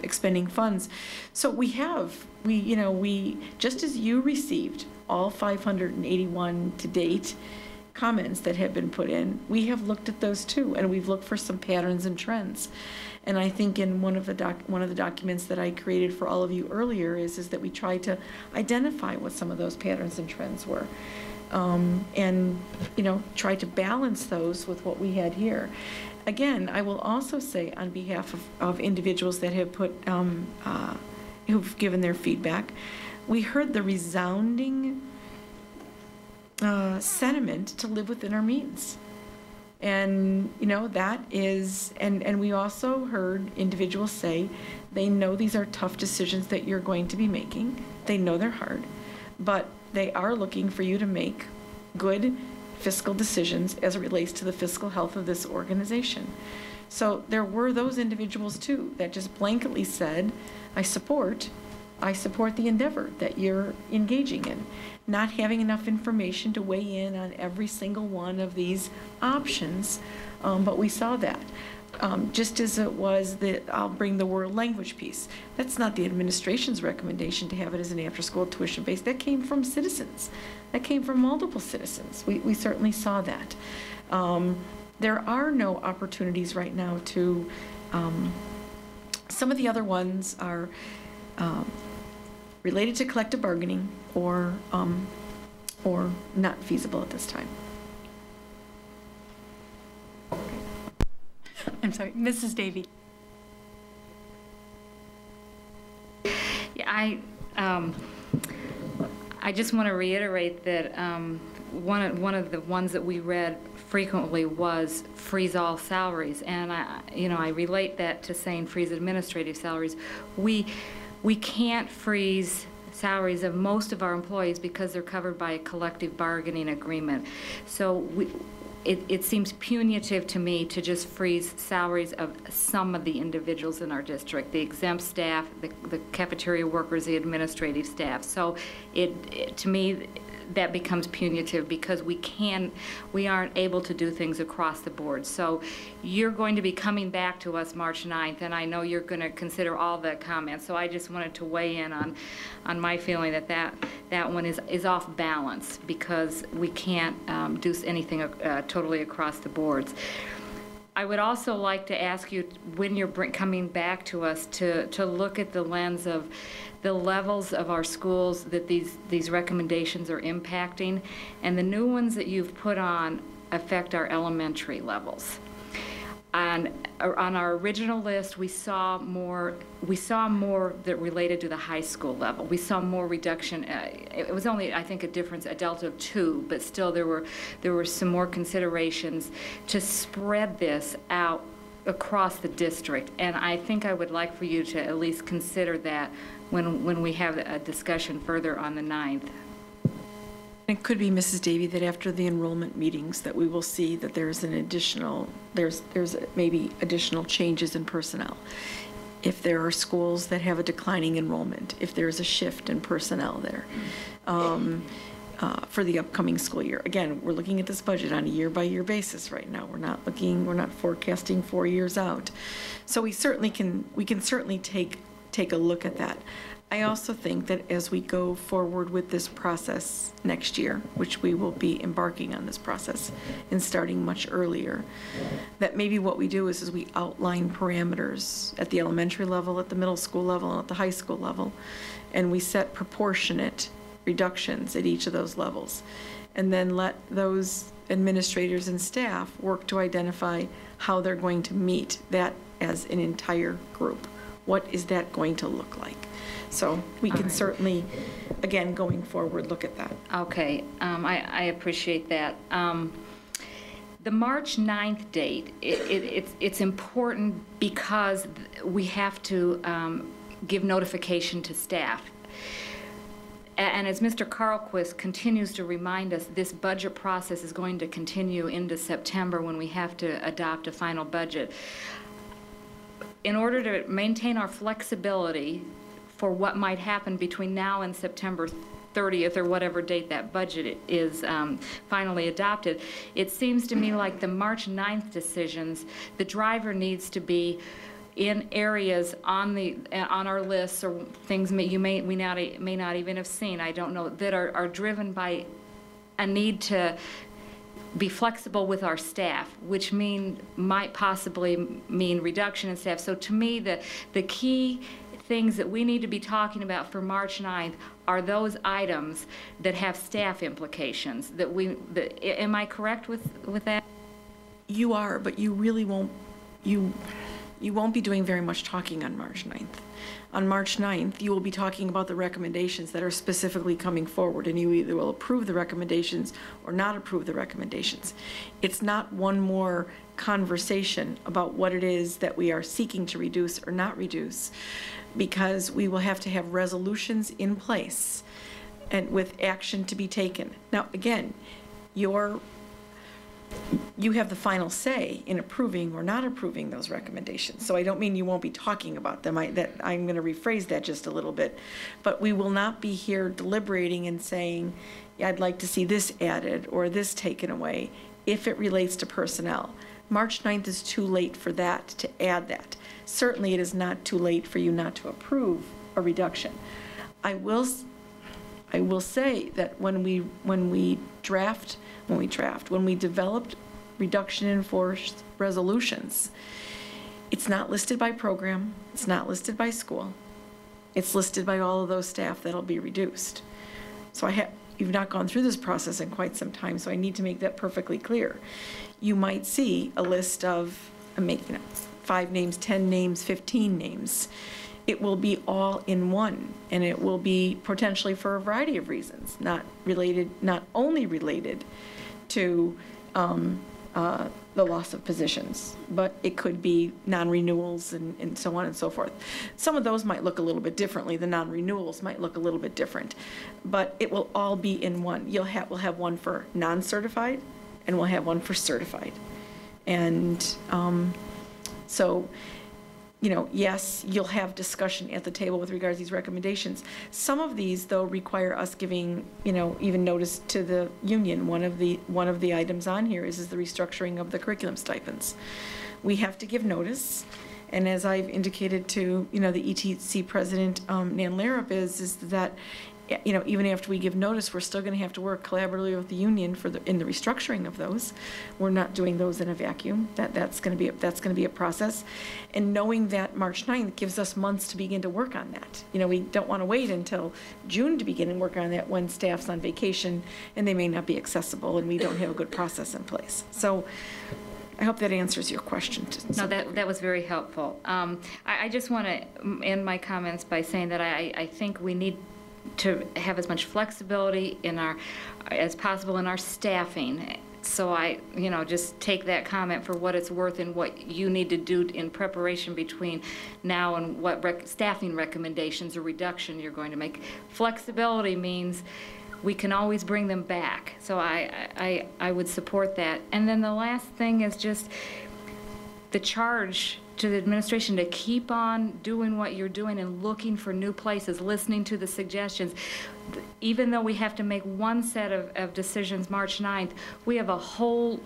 expending funds. So we just as you received all 581 to date comments that have been put in, we have looked at those too, and we've looked for some patterns and trends. And I think in one of the documents that I created for all of you earlier is that we tried to identify what some of those patterns and trends were. And try to balance those with what we had here. Again, I will also say on behalf of individuals that have who've given their feedback, we heard the resounding sentiment to live within our means. And, that is, and we also heard individuals say they know these are tough decisions that you're going to be making. They know they're hard, but they are looking for you to make good fiscal decisions as it relates to the fiscal health of this organization. So there were those individuals too that just blanketly said, I support the endeavor that you're engaging in. Not having enough information to weigh in on every single one of these options, but we saw that. Just as it was that I'll bring the world language piece. That's not the administration's recommendation to have it as an after-school tuition base. That came from citizens. That came from multiple citizens. We certainly saw that. There are no opportunities right now to, some of the other ones are related to collective bargaining or not feasible at this time. I'm sorry, Mrs. Davy. Yeah, I just want to reiterate that one of the ones that we read frequently was freeze all salaries, and I relate that to saying freeze administrative salaries. We can't freeze salaries of most of our employees because they're covered by a collective bargaining agreement. So it seems punitive to me to just freeze salaries of some of the individuals in our district, the exempt staff, the cafeteria workers, the administrative staff. So to me, that becomes punitive because we aren't able to do things across the board. So you're going to be coming back to us March 9th, and I know you're going to consider all the comments. So I just wanted to weigh in on my feeling that one is off balance because we can't do anything totally across the boards. I would also like to ask you, when you're coming back to us, to look at the lens of the levels of our schools that these recommendations are impacting, and the new ones that you've put on affect our elementary levels. On our original list, we saw more that related to the high school level. We saw more reduction. It was only, I think, a delta of 2, but still there were some more considerations to spread this out across the district. And I think I would like for you to at least consider that when we have a discussion further on the 9th. It could be, Mrs. Davy, that after the enrollment meetings that we will see that there's maybe additional changes in personnel. If there are schools that have a declining enrollment, if there's a shift in personnel there for the upcoming school year. Again, we're looking at this budget on a year-by-year basis right now. We're not forecasting 4 years out. So we can certainly take a look at that. I also think that as we go forward with this process next year, which we will be embarking on this process and starting much earlier, that maybe what we do is we outline parameters at the elementary level, at the middle school level, and at the high school level, and we set proportionate reductions at each of those levels. And then let those administrators and staff work to identify how they're going to meet that as an entire group. What is that going to look like? So we can certainly, again, going forward, look at that. Okay, I appreciate that. The March 9th date, it's important because we have to give notification to staff. And as Mr. Carlquist continues to remind us, this budget process is going to continue into September when we have to adopt a final budget. In order to maintain our flexibility for what might happen between now and September 30th or whatever date that budget is finally adopted, it seems to me like the March 9th decisions, the driver needs to be in areas on our lists or things we may not even have seen, I don't know, that are driven by a need to be flexible with our staff, which might possibly mean reduction in staff. So to me, the key things that we need to be talking about for March 9th are those items that have staff implications. Am I correct with that? You are, but you really won't. You won't be doing very much talking on March 9th. On March 9th, you will be talking about the recommendations that are specifically coming forward, and you either will approve the recommendations or not approve the recommendations. It's not one more conversation about what it is that we are seeking to reduce or not reduce, because we will have to have resolutions in place and with action to be taken. Now, again, you have the final say in approving or not approving those recommendations. So I don't mean you won't be talking about them. I'm going to rephrase that just a little bit. But we will not be here deliberating and saying, yeah, I'd like to see this added or this taken away if it relates to personnel. March 9th is too late for that, to add that. Certainly it is not too late for you not to approve a reduction. I will say that when we developed reduction in force resolutions, it's not listed by program, it's not listed by school, it's listed by all of those staff that'll be reduced. So you've not gone through this process in quite some time, so I need to make that perfectly clear. You might see a list of, 5 names, 10 names, 15 names. It will be all in one, and it will be potentially for a variety of reasons, not only related to the loss of positions, but it could be non-renewals and so on and so forth. Some of those might look a little bit differently. The non-renewals might look a little bit different, but it will all be in one. We'll have one for non-certified, and we'll have one for certified. And so, yes, you'll have discussion at the table with regards to these recommendations. Some of these, though, require us giving, even notice to the union. One of the items on here is the restructuring of the curriculum stipends. We have to give notice, and as I've indicated to, the ETC president, Nan Larup, is that, even after we give notice, we're still going to have to work collaboratively with the union in the restructuring of those. We're not doing those in a vacuum. That's going to be a process. And knowing that March 9th gives us months to begin to work on that. We don't want to wait until June to begin and work on that when staff's on vacation and they may not be accessible and we don't have a good process in place. So I hope that answers your question. No, that was very helpful. I just want to end my comments by saying that I think we need to have as much flexibility as possible in our staffing. So I, just take that comment for what it's worth and what you need to do in preparation between now and what staffing recommendations or reduction you're going to make. Flexibility means we can always bring them back. So I would support that. And then the last thing is just the charge to the administration to keep on doing what you're doing and looking for new places, listening to the suggestions. Even though we have to make one set of decisions March 9th, we have a whole,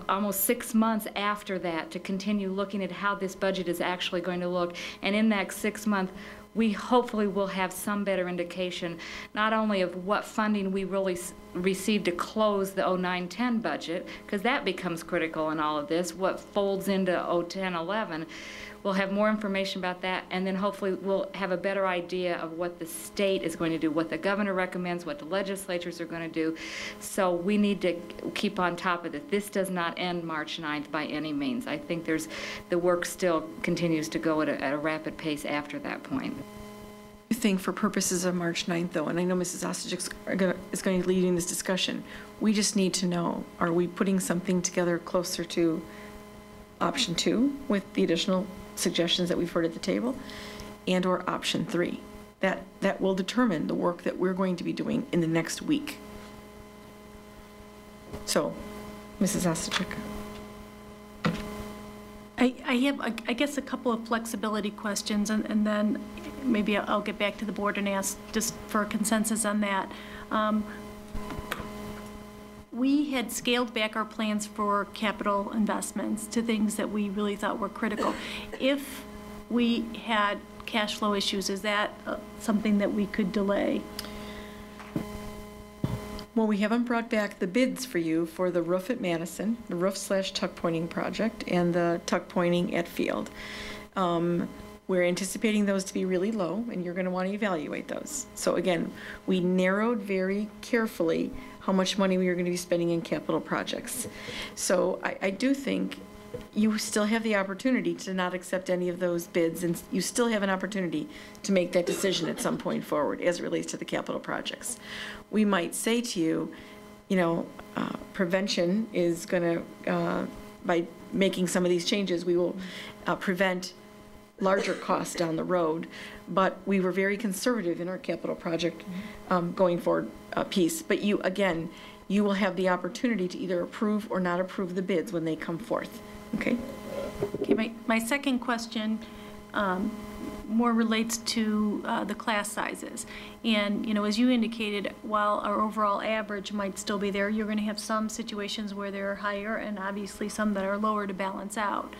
almost 6 months after that to continue looking at how this budget is actually going to look. And in that 6 month, we hopefully will have some better indication, not only of what funding we really received to close the 09-10 budget, because that becomes critical in all of this, what folds into 010-11. We'll have more information about that, and then hopefully we'll have a better idea of what the state is going to do, what the governor recommends, what the legislatures are going to do. So we need to keep on top of it. This does not end March 9th by any means. I think the work still continues to go at a rapid pace after that point. I think for purposes of March 9th, though, and I know Mrs. Ostojic is going to lead in this discussion, we just need to know, are we putting something together closer to option 2 with the additional suggestions that we've heard at the table, and or option 3? That will determine the work that we're going to be doing in the next week. So, Mrs. Ostojic. I have, I guess, a couple of flexibility questions, and then maybe I'll get back to the board and ask just for a consensus on that. We had scaled back our plans for capital investments to things that we really thought were critical. If we had cash flow issues, is that something that we could delay? Well, we haven't brought back the bids for you for the roof at Madison, the roof/tuck pointing project, and the tuck pointing at Field. We're anticipating those to be really low, and you're going to want to evaluate those. So again, we narrowed very carefully how much money we were going to be spending in capital projects. So I do think you still have the opportunity to not accept any of those bids, and you still have an opportunity to make that decision at some point forward as it relates to the capital projects. We might say to you, you know, prevention is going to, by making some of these changes, we will prevent larger costs down the road, but we were very conservative in our capital project going forward piece. But you, again, you will have the opportunity to either approve or not approve the bids when they come forth. Okay? Okay, my second question more relates to the class sizes. And, you know, as you indicated, while our overall average might still be there, you're going to have some situations where they're higher and obviously some that are lower to balance out.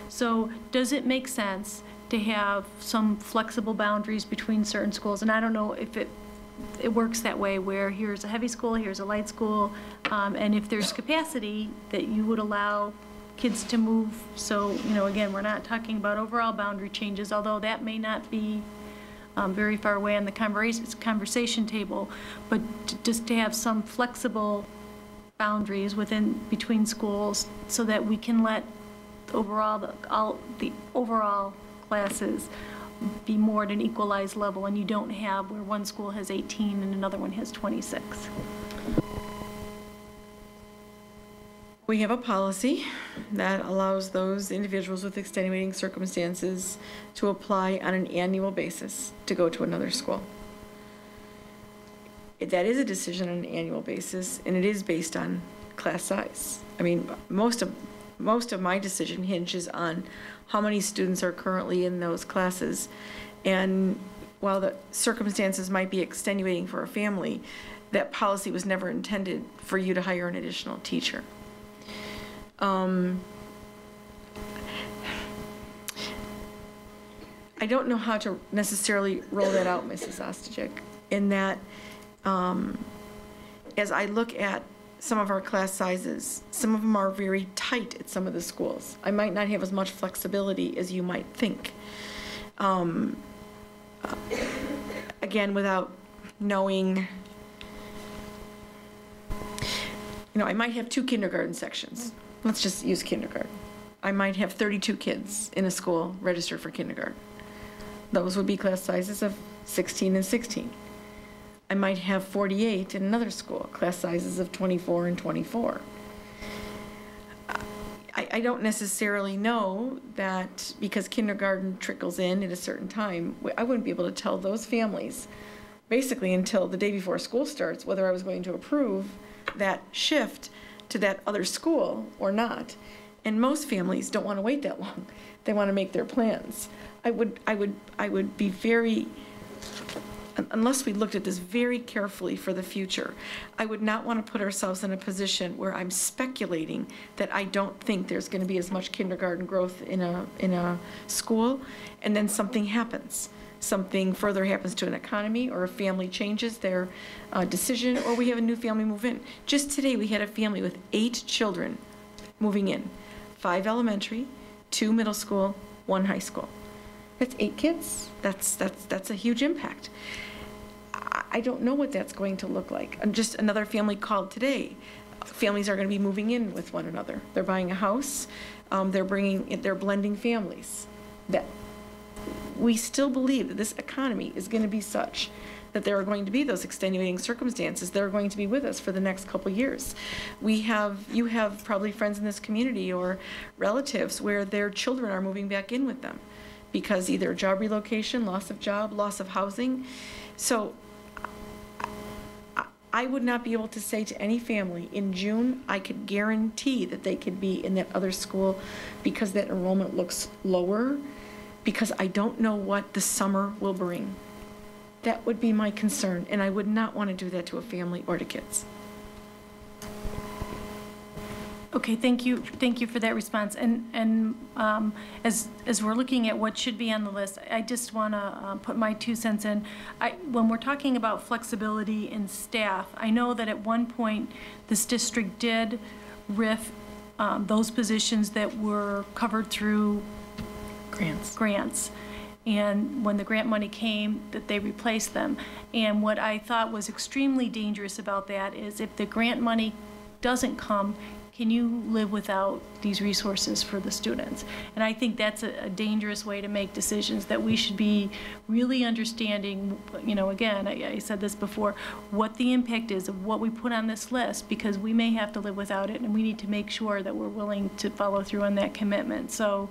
So does it make sense to have some flexible boundaries between certain schools? And I don't know if it works that way, where here's a heavy school, here's a light school, and if there's capacity that you would allow kids to move. So, you know, again, we're not talking about overall boundary changes, although that may not be very far away on the conversation table, but just to have some flexible boundaries between schools so that we can let the overall classes be more at an equalized level, and you don't have where one school has 18 and another one has 26. We have a policy that allows those individuals with extenuating circumstances to apply on an annual basis to go to another school. That is a decision on an annual basis, and it is based on class size. I mean, most of my decision hinges on how many students are currently in those classes. And while the circumstances might be extenuating for a family, that policy was never intended for you to hire an additional teacher. I don't know how to necessarily roll that out, Mrs. Ostojic, in that as I look at some of our class sizes, some of them are very tight at some of the schools. I might not have as much flexibility as you might think. Again, without knowing, you know, I might have 2 kindergarten sections. Let's just use kindergarten. I might have 32 kids in a school registered for kindergarten. Those would be class sizes of 16 and 16. I might have 48 in another school, class sizes of 24 and 24. I don't necessarily know that because kindergarten trickles in at a certain time, I wouldn't be able to tell those families basically until the day before school starts whether I was going to approve that shift to that other school or not. And most families don't want to wait that long. They want to make their plans. I would be very unless we looked at this very carefully for the future, I would not want to put ourselves in a position where I'm speculating that I don't think there's going to be as much kindergarten growth in a school, and then something happens. Something further happens to an economy, or a family changes their decision, or we have a new family move in. Just today, we had a family with 8 children moving in, 5 elementary, 2 middle school, 1 high school. That's 8 kids. That's a huge impact. I don't know what that's going to look like. And just another family called today. Families are going to be moving in with one another. They're buying a house. They're blending families. That we still believe that this economy is going to be such that there are going to be those extenuating circumstances that are going to be with us for the next couple years. You have probably friends in this community or relatives where their children are moving back in with them because either job relocation, loss of job, loss of housing. So I would not be able to say to any family in June, I could guarantee that they could be in that other school because that enrollment looks lower, because I don't know what the summer will bring. That would be my concern, and I would not want to do that to a family or to kids. Okay, thank you for that response. And as we're looking at what should be on the list, I just want to put my 2 cents in. When we're talking about flexibility in staff, I know that at one point this district did RIF those positions that were covered through grants. And when the grant money came, that they replaced them. And what I thought was extremely dangerous about that is if the grant money doesn't come, can you live without these resources for the students? And I think that's a dangerous way to make decisions, that we should be really understanding, again, I said this before, what the impact is of what we put on this list, because we may have to live without it, and we need to make sure that we're willing to follow through on that commitment. So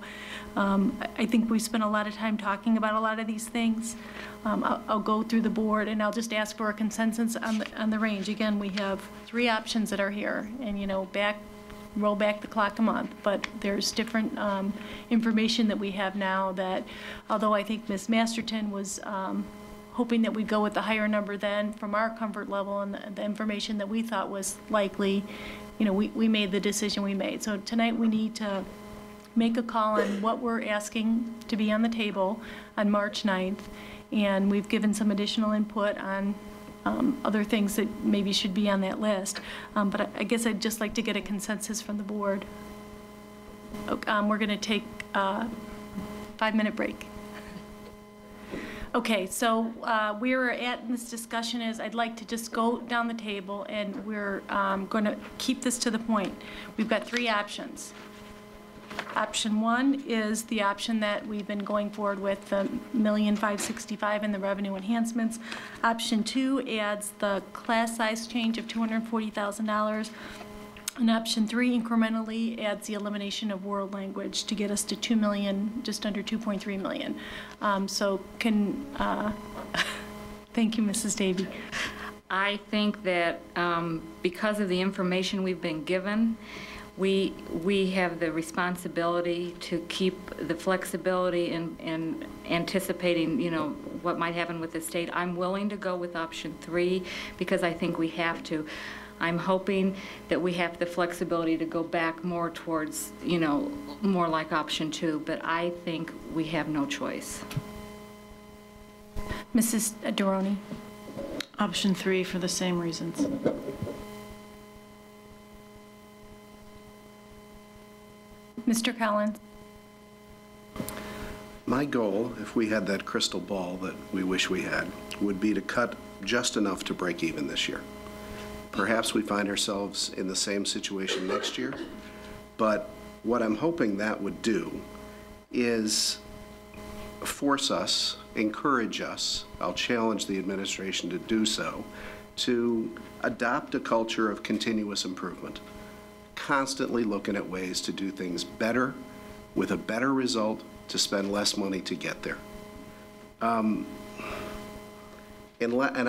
I think we spent a lot of time talking about a lot of these things. I'll go through the board, and I'll just ask for a consensus on the range. Again, we have 3 options that are here, and roll back the clock a month, but there's different information that we have now that, although I think Ms. Masterton was hoping that we'd go with the higher number then from our comfort level and the information that we thought was likely, we made the decision we made. So tonight we need to make a call on what we're asking to be on the table on March 9th, and we've given some additional input on other things that maybe should be on that list. But I guess I'd just like to get a consensus from the board. We're going to take a 5-minute break. Okay, so where we're at in this discussion is I'd like to just go down the table, and we're going to keep this to the point. We've got 3 options. Option 1 is the option that we've been going forward with, the $1,565,000 in the revenue enhancements. Option 2 adds the class size change of $240,000. And option 3 incrementally adds the elimination of world language to get us to $2 million, just under $2.3 million. Thank you, Mrs. Davey. I think that because of the information we've been given, we have the responsibility to keep the flexibility in anticipating, what might happen with the state. I'm willing to go with option 3 because I think we have to. I'm hoping that we have the flexibility to go back more towards, more like option 2, but I think we have no choice. Mrs. Durrani. Option 3 for the same reasons. Mr. Collins. My goal, if we had that crystal ball that we wish we had, would be to cut just enough to break even this year. Perhaps we find ourselves in the same situation next year, but what I'm hoping that would do is force us, encourage us, I'll challenge the administration to do so, to adopt a culture of continuous improvement. Constantly looking at ways to do things better, with a better result, to spend less money to get there. And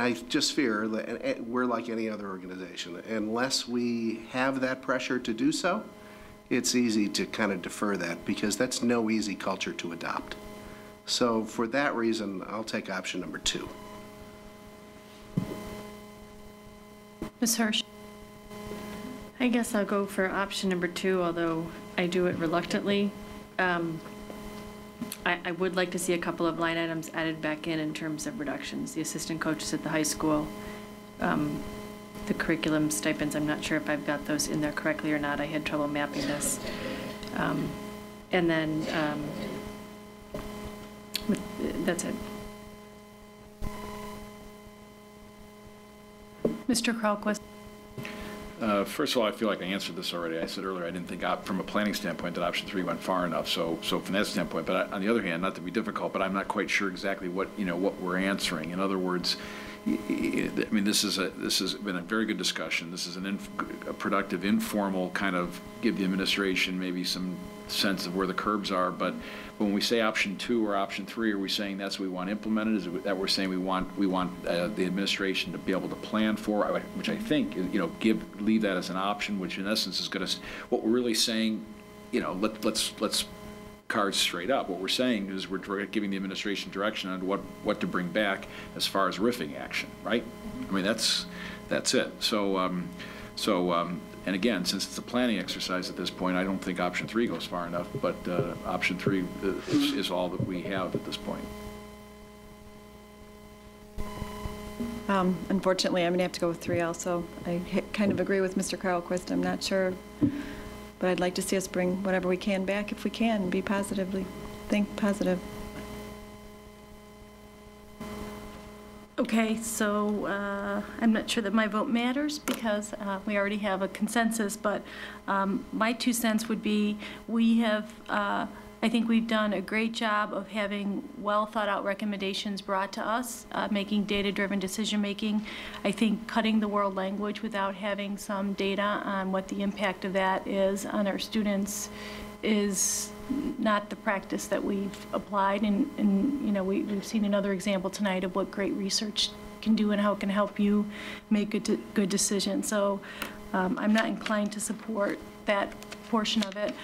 I just fear that we're like any other organization. Unless we have that pressure to do so, it's easy to kind of defer that because that's no easy culture to adopt. So for that reason, I'll take option number 2. Ms. Hirsch? I guess I'll go for option number 2, although I do it reluctantly. I would like to see a couple of line items added back in terms of reductions. The assistant coaches at the high school, the curriculum stipends, I'm not sure if I've got those in there correctly or not. I had trouble mapping this. And then that's it. Mr. Kralquist? First of all, I feel like I answered this already. I said earlier I didn't think from a planning standpoint that option 3 went far enough. So from that standpoint, but on the other hand, not to be difficult, but I'm not quite sure exactly what we're answering. In other words, I mean, this has been a very good discussion. This is a productive, informal kind of give the administration maybe some sense of where the curbs are. But when we say option 2 or option 3, are we saying that's what we want implemented? Is it that we're saying we want the administration to be able to plan for, which I think leave that as an option, which in essence is going to what we're really saying. Let's cards straight up. What we're saying is we're giving the administration direction on what to bring back as far as riffing action, right? I mean, that's it. So and again, since it's a planning exercise at this point, I don't think option 3 goes far enough, but option 3 is all that we have at this point. Unfortunately, I'm going to have to go with 3 also. I kind of agree with Mr. Kralquist. I'm not sure, but I'd like to see us bring whatever we can back if we can, and think positive. Okay, so I'm not sure that my vote matters because we already have a consensus, but my 2 cents would be I think we've done a great job of having well thought out recommendations brought to us, making data-driven decision-making. I think cutting the world language without having some data on what the impact of that is on our students is not the practice that we've applied, and we've seen another example tonight of what great research can do and how it can help you make good decisions. So I'm not inclined to support that portion of it.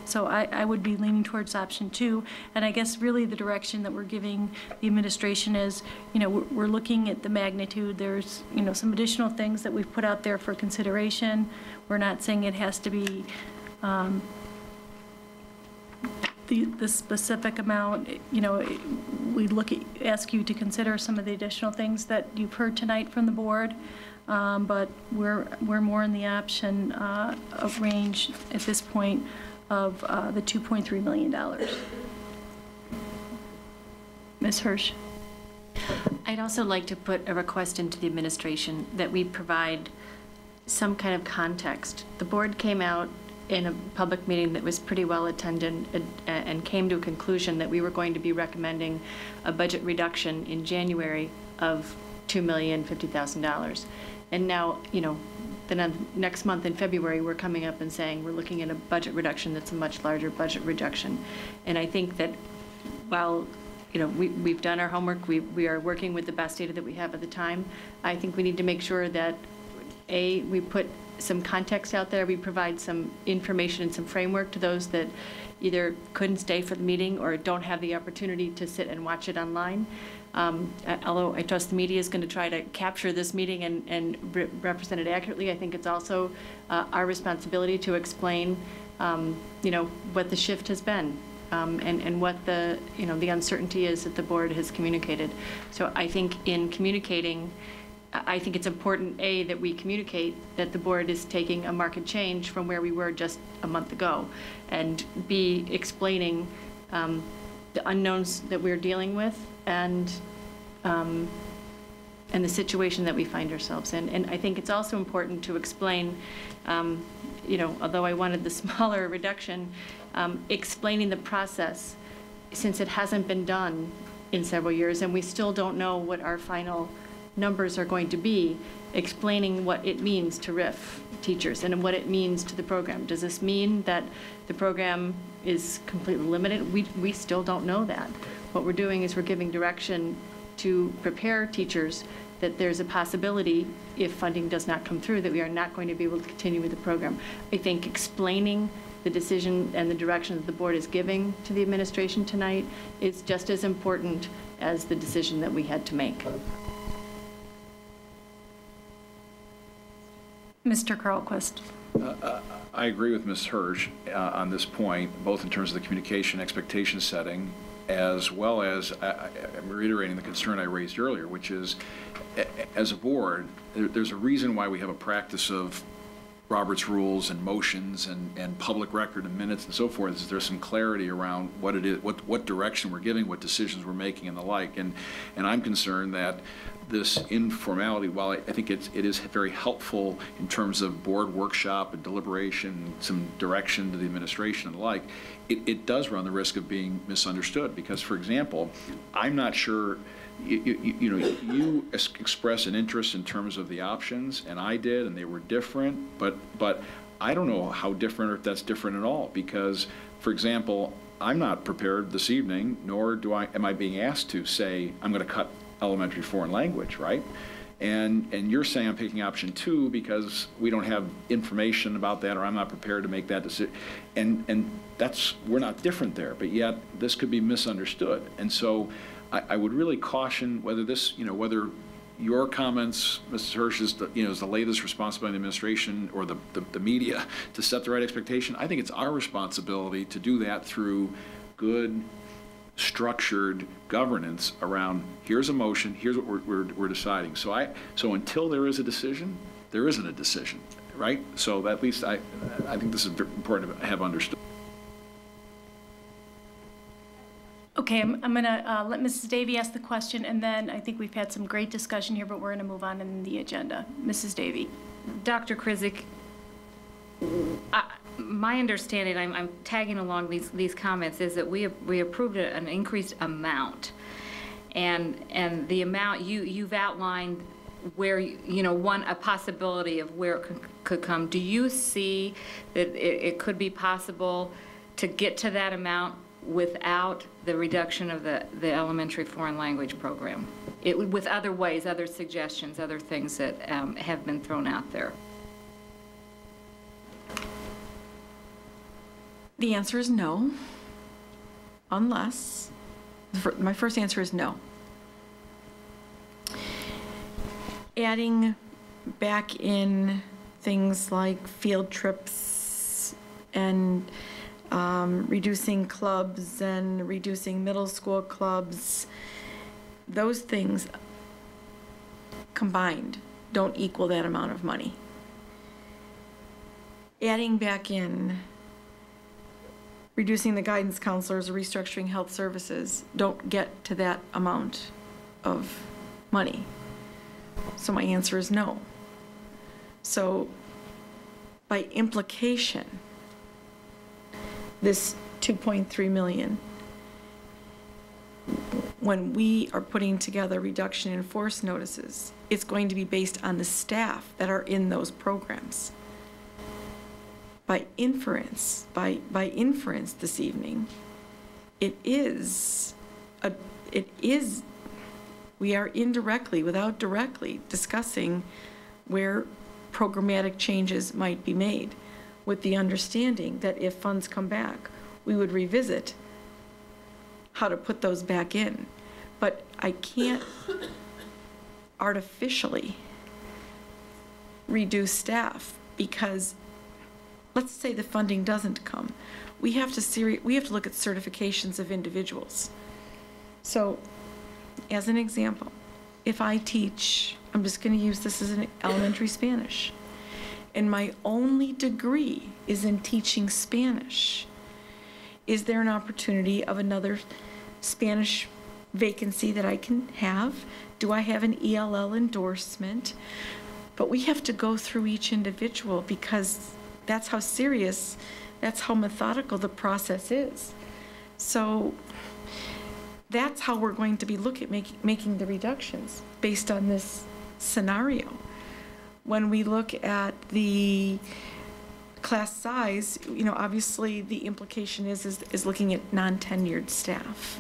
So I would be leaning towards option 2, and I guess really the direction that we're giving the administration is, we're looking at the magnitude. There's, some additional things that we've put out there for consideration. We're not saying it has to be the specific amount. We ask you to consider some of the additional things that you've heard tonight from the board, but we're more in the option of range at this point of the $2.3 million. Ms. Hirsch. I'd also like to put a request into the administration that we provide some kind of context. The board came out in a public meeting that was pretty well attended and came to a conclusion that we were going to be recommending a budget reduction in January of $2,050,000. And now, then next month in February, we're coming up and saying we're looking at a budget reduction that's a much larger budget reduction. And I think that while we've done our homework, we are working with the best data that we have at the time, I think we need to make sure that, A, we put some context out there, we provide some information and some framework to those that either couldn't stay for the meeting or don't have the opportunity to sit and watch it online. Although I trust the media is going to try to capture this meeting and represent it accurately, I think it's also our responsibility to explain, what the shift has been and what the uncertainty is that the board has communicated. So I think in communicating, I think it's important, A, that we communicate that the board is taking a market change from where we were just a month ago, and B, explaining the unknowns that we're dealing with and the situation that we find ourselves in. And I think it's also important to explain, although I wanted the smaller reduction, explaining the process, since it hasn't been done in several years and we still don't know what our final numbers are going to be, explaining what it means to RIF teachers and what it means to the program. Does this mean that the program is completely limited? We still don't know that. What we're doing is we're giving direction to prepare teachers that there's a possibility, if funding does not come through, that we are not going to be able to continue with the program. I think explaining the decision and the direction that the board is giving to the administration tonight is just as important as the decision that we had to make. Mr. Carlquist. I agree with Ms. Hirsch on this point, both in terms of the communication expectation setting, as well as I'm reiterating the concern I raised earlier, which is, as a board, there's a reason why we have a practice of Robert's rules and motions and public record and minutes and so forth. Is there's some clarity around what it is, what direction we're giving, what decisions we're making, and the like. And I'm concerned that this informality, while I think it is very helpful in terms of board workshop and deliberation, some direction to the administration and the like, it does run the risk of being misunderstood. Because, for example, I'm not sure, you express an interest in terms of the options, and I did, and they were different, but I don't know how different or if that's different at all. Because, for example, I'm not prepared this evening, nor am I being asked to say I'm going to cut elementary foreign language, right? And you're saying I'm picking option 2 because we don't have information about that, or I'm not prepared to make that decision. And we're not different there, but yet this could be misunderstood. And so I would really caution whether whether your comments, Mrs. Hirsch, is the latest responsibility of the administration or the media to set the right expectation. I think it's our responsibility to do that through good, structured governance around, here's a motion, here's what we're deciding. So until there is a decision, there isn't a decision, right? So at least I think this is important to have understood. Okay, I'm going to let Mrs. Davy ask the question, and then I think we've had some great discussion here, but we're going to move on in the agenda. Mrs. Davy. Dr. Krizik, my understanding, I'm tagging along these comments, is that we approved an increased amount, and the amount you've outlined where a possibility of where it could come. Do you see that it could be possible to get to that amount without the reduction of the elementary foreign language program? With other ways, other suggestions, other things that have been thrown out there? The answer is no, unless, my first answer is no. Adding back in things like field trips and reducing clubs and reducing middle school clubs, those things combined don't equal that amount of money. Adding back in reducing the guidance counselors, restructuring health services, don't get to that amount of money. So my answer is no. So by implication, this 2.3 million, when we are putting together reduction in force notices, it's going to be based on the staff that are in those programs. By inference this evening, we are indirectly, without directly, discussing where programmatic changes might be made, with the understanding that if funds come back, we would revisit how to put those back in. But I can't artificially reduce staff, because let's say the funding doesn't come. We have to look at certifications of individuals. So, as an example, if I teach, I'm just going to use this as an elementary Spanish, and my only degree is in teaching Spanish, is there an opportunity of another Spanish vacancy that I can have? Do I have an ELL endorsement? But we have to go through each individual, because that's how serious, that's how methodical the process is. So that's how we're going to be making the reductions based on this scenario. When we look at the class size, obviously the implication is looking at non-tenured staff.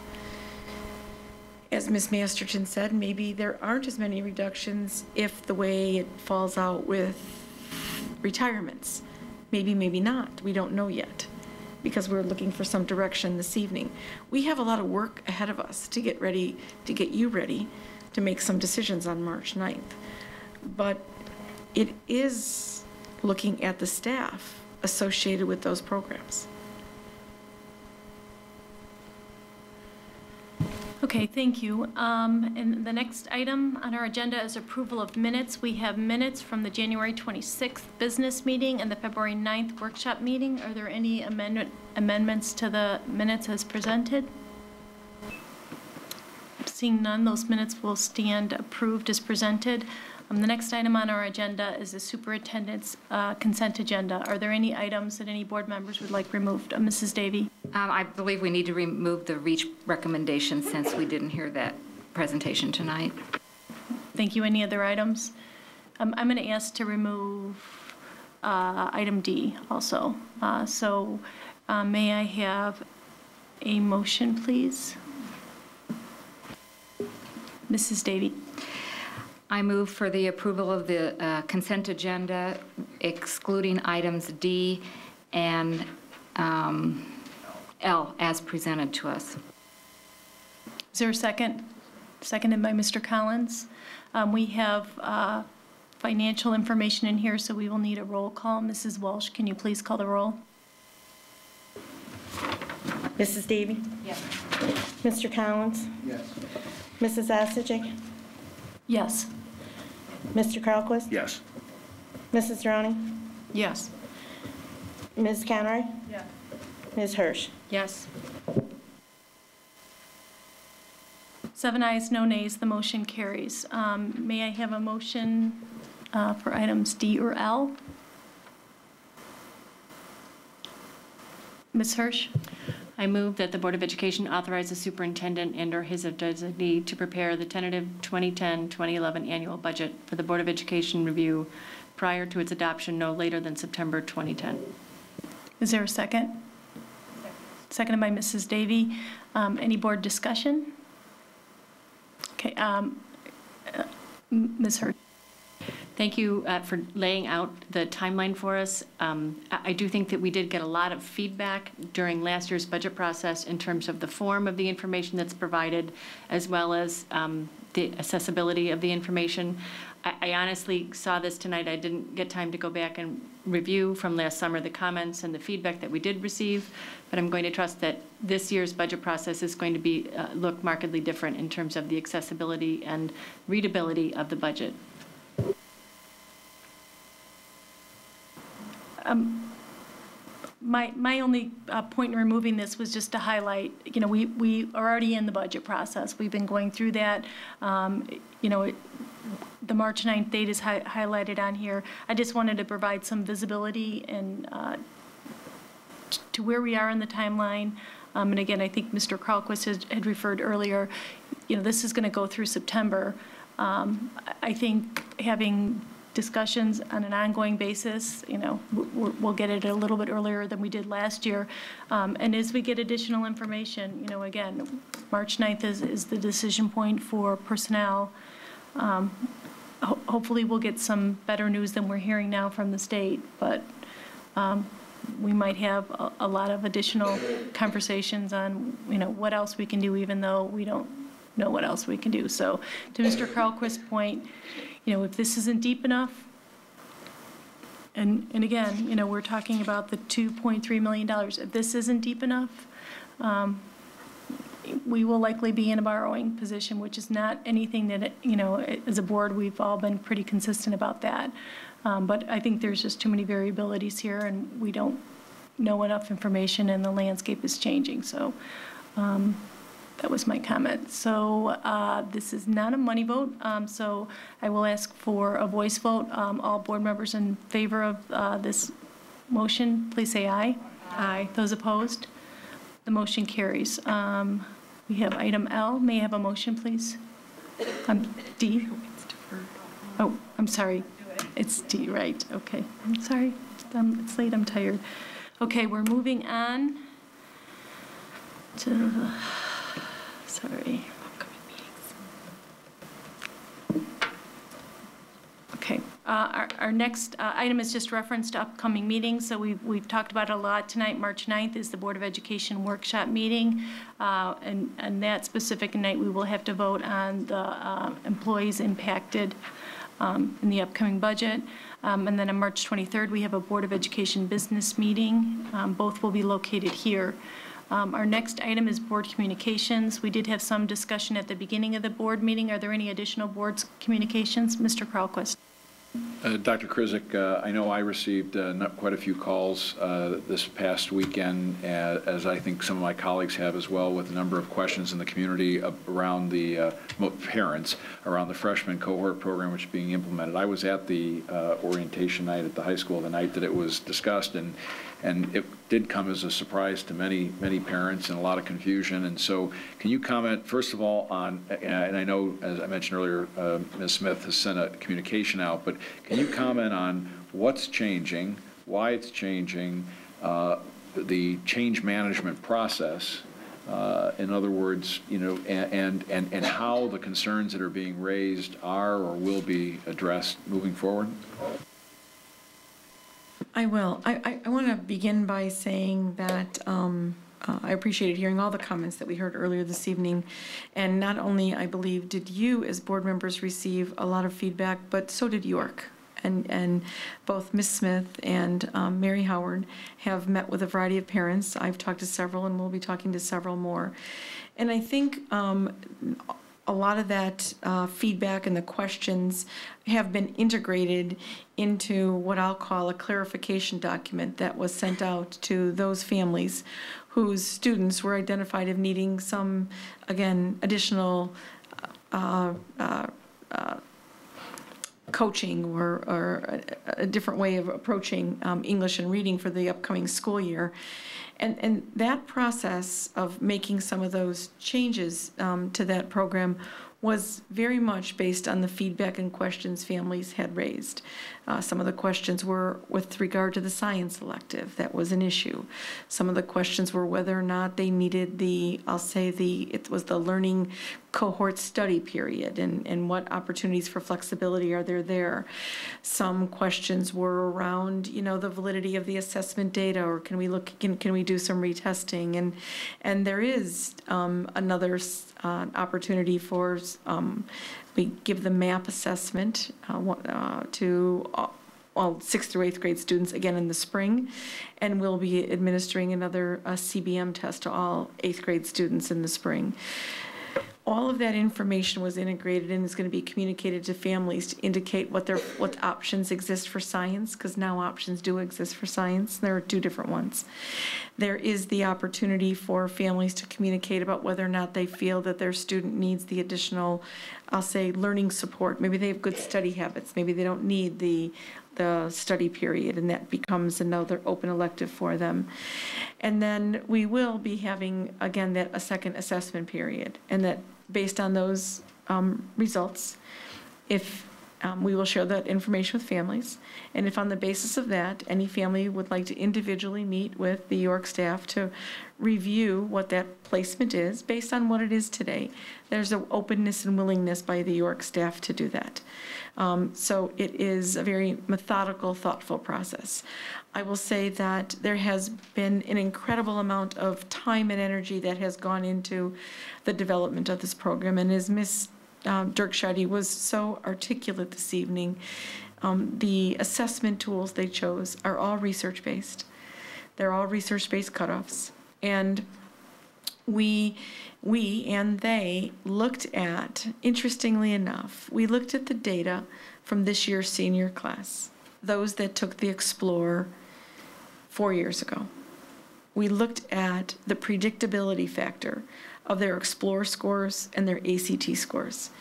As Ms. Masterton said, maybe there aren't as many reductions if the way it falls out with retirements. Maybe, maybe not. We don't know yet, because we're looking for some direction this evening. We have a lot of work ahead of us to get ready, to get you ready to make some decisions on March 9th. But it is looking at the staff associated with those programs. Okay, thank you. And the next item on our agenda is approval of minutes. We have minutes from the January 26th business meeting and the February 9th workshop meeting. Are there any amendments to the minutes as presented? Seeing none, those minutes will stand approved as presented. The next item on our agenda is the superintendent's consent agenda. Are there any items that any board members would like removed? Mrs. Davy? I believe we need to remove the REACH recommendation since we didn't hear that presentation tonight. Thank you. Any other items? I'm going to ask to remove item D also. May I have a motion, please? Mrs. Davy? I move for the approval of the consent agenda, excluding items D and L as presented to us. Is there a second? Seconded by Mr. Collins. We have financial information in here, so we will need a roll call. Mrs. Walsh, can you please call the roll? Mrs. Davy? Yes. Mr. Collins? Yes. Mrs. Ostajic? Yes. Mr. Carlquist? Yes. Mrs. Droney? Yes. Ms. Conroy? Yes. Ms. Hirsch? Yes. 7 ayes, no nays, the motion carries. May I have a motion for items D or L? Ms. Hirsch? I move that the Board of Education authorize the superintendent and/or his designee to prepare the tentative 2010-2011 annual budget for the Board of Education review prior to its adoption no later than September 2010. Is there a second? Seconded by Mrs. Davy. Any board discussion? Okay, Ms. Hirsch. Thank you for laying out the timeline for us. I do think that we did get a lot of feedback during last year's budget process in terms of the form of the information that's provided, as well as the accessibility of the information. I honestly saw this tonight. I didn't get time to go back and review from last summer the comments and the feedback that we did receive, but I'm going to trust that this year's budget process is going to be look markedly different in terms of the accessibility and readability of the budget. My only point in removing this was just to highlight, you know, we are already in the budget process. We've been going through that. You know, the March 9th date is highlighted on here. I just wanted to provide some visibility and to where we are in the timeline. And again, I think Mr. Carlquist had referred earlier, you know, this is going to go through September. I think having discussions on an ongoing basis, you know, we'll get it a little bit earlier than we did last year. And as we get additional information, you know, again, March 9th is the decision point for personnel. Hopefully we'll get some better news than we're hearing now from the state, but we might have a lot of additional conversations on, you know, what else we can do, even though we don't know what else we can do. So to Mr. Carlquist's point, you know, if this isn't deep enough, and again, you know, we're talking about the $2.3 million. If this isn't deep enough, we will likely be in a borrowing position, which is not anything that, you know, as a board, we've all been pretty consistent about that. But I think there's just too many variabilities here, and we don't know enough information, and the landscape is changing. So that was my comment. So this is not a money vote, so I will ask for a voice vote. All board members in favor of this motion, please say aye. Aye. Those opposed? The motion carries. We have item L. May I have a motion, please? D? Oh, I'm sorry. It's D, right. Okay. I'm sorry. It's late. I'm tired. Okay, we're moving on to... Sorry. Okay. Our next item is just reference to upcoming meetings. So we've talked about it a lot tonight. March 9th is the Board of Education workshop meeting. And that specific night, we will have to vote on the employees impacted in the upcoming budget. And then on March 23rd, we have a Board of Education business meeting. Both will be located here. Our next item is board communications. We did have some discussion at the beginning of the board meeting. Are there any additional board communications? Mr. Kralquist. Dr. Krizik, I know I received quite a few calls this past weekend, as I think some of my colleagues have as well, with a number of questions in the community around the parents, around the freshman cohort program which is being implemented. I was at the orientation night at the high school the night that it was discussed, and it did come as a surprise to many parents and a lot of confusion. And so can you comment, first of all, on, and I know, as I mentioned earlier, Ms. Smith has sent a communication out, but can you comment on what's changing, why it's changing, the change management process, in other words, and how the concerns that are being raised are or will be addressed moving forward? I will. I want to begin by saying that I appreciated hearing all the comments that we heard earlier this evening. And not only, I believe, did you as board members receive a lot of feedback, but so did York. And both Ms. Smith and Mary Howard have met with a variety of parents. I've talked to several, and we'll be talking to several more. And I think a lot of that feedback and the questions have been integrated into what I'll call a clarification document that was sent out to those families whose students were identified as needing some, again, additional coaching or a different way of approaching English and reading for the upcoming school year. And that process of making some of those changes to that program was very much based on the feedback and questions families had raised. Some of the questions were with regard to the science elective. That was an issue. Some of the questions were whether or not they needed it was the learning cohort study period and what opportunities for flexibility are there. Some questions were around, the validity of the assessment data, or can we do some retesting? And there is another opportunity for we give the MAP assessment to all 6th through 8th grade students again in the spring, and we'll be administering another CBM test to all 8th grade students in the spring. All of that information was integrated and is going to be communicated to families to indicate what options exist for science, because now options do exist for science. There are 2 different ones. There is the opportunity for families to communicate about whether or not they feel that their student needs the additional, learning support. Maybe they have good study habits. Maybe they don't need the study period, and that becomes another open elective for them. And then we will be having, again, a second assessment period, and that based on those results, if we will share that information with families, and if on the basis of that, any family would like to individually meet with the York staff to review what that placement is based on what it is today, there's an openness and willingness by the York staff to do that. So it is a very methodical, thoughtful process. I will say that there has been an incredible amount of time and energy that has gone into the development of this program, and as Ms. Dirkscheide was so articulate this evening, the assessment tools they chose are all research-based. They're all research-based cutoffs. And we and they looked at, interestingly enough, we looked at the data from this year's senior class, those that took the Explore 4 years ago. We looked at the predictability factor of their Explore scores and their ACT scores.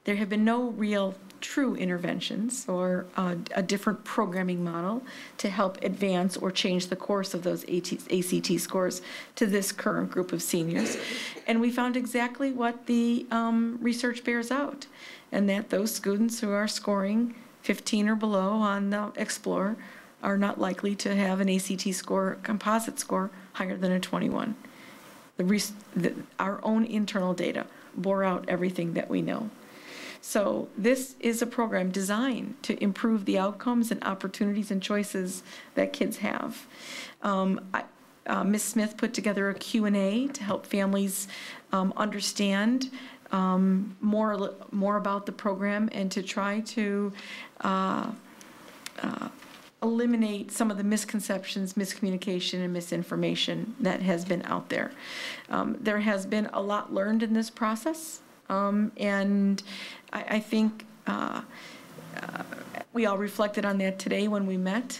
There have been no real true interventions or a different programming model to help advance or change the course of those ACT scores to this current group of seniors. And we found exactly what the research bears out, and that those students who are scoring 15 or below on the Explore are not likely to have an ACT score, composite score, higher than a 21. Our own internal data bore out everything that we know. So this is a program designed to improve the outcomes and opportunities and choices that kids have. Ms. Smith put together a Q&A to help families understand more about the program and to try to eliminate some of the misconceptions, miscommunication, and misinformation that has been out there. There has been a lot learned in this process, and I think we all reflected on that today when we met.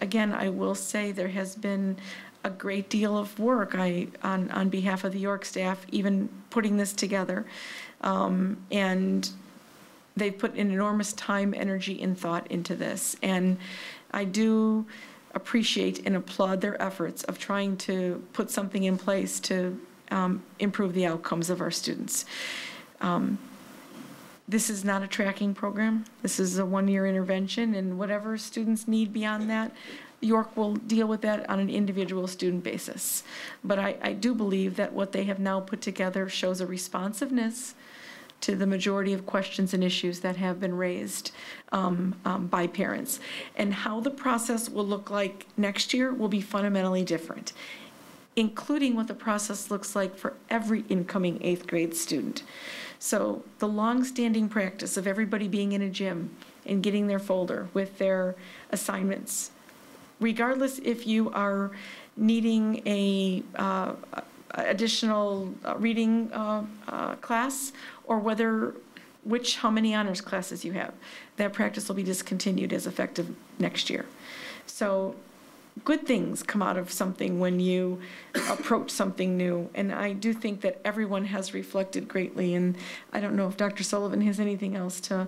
Again, I will say there has been a great deal of work on behalf of the York staff, even putting this together, and they've put an enormous time, energy, and thought into this. And I do appreciate and applaud their efforts of trying to put something in place to improve the outcomes of our students. This is not a tracking program. This is a one-year intervention, and whatever students need beyond that, York will deal with that on an individual student basis. But I do believe that what they have now put together shows a responsiveness to the majority of questions and issues that have been raised by parents. And how the process will look like next year will be fundamentally different, including what the process looks like for every incoming 8th grade student. So the long-standing practice of everybody being in a gym and getting their folder with their assignments, regardless if you are needing a additional reading class, or how many honors classes you have. That practice will be discontinued as effective next year. So good things come out of something when you approach something new. And I do think that everyone has reflected greatly. And I don't know if Dr. Sullivan has anything else to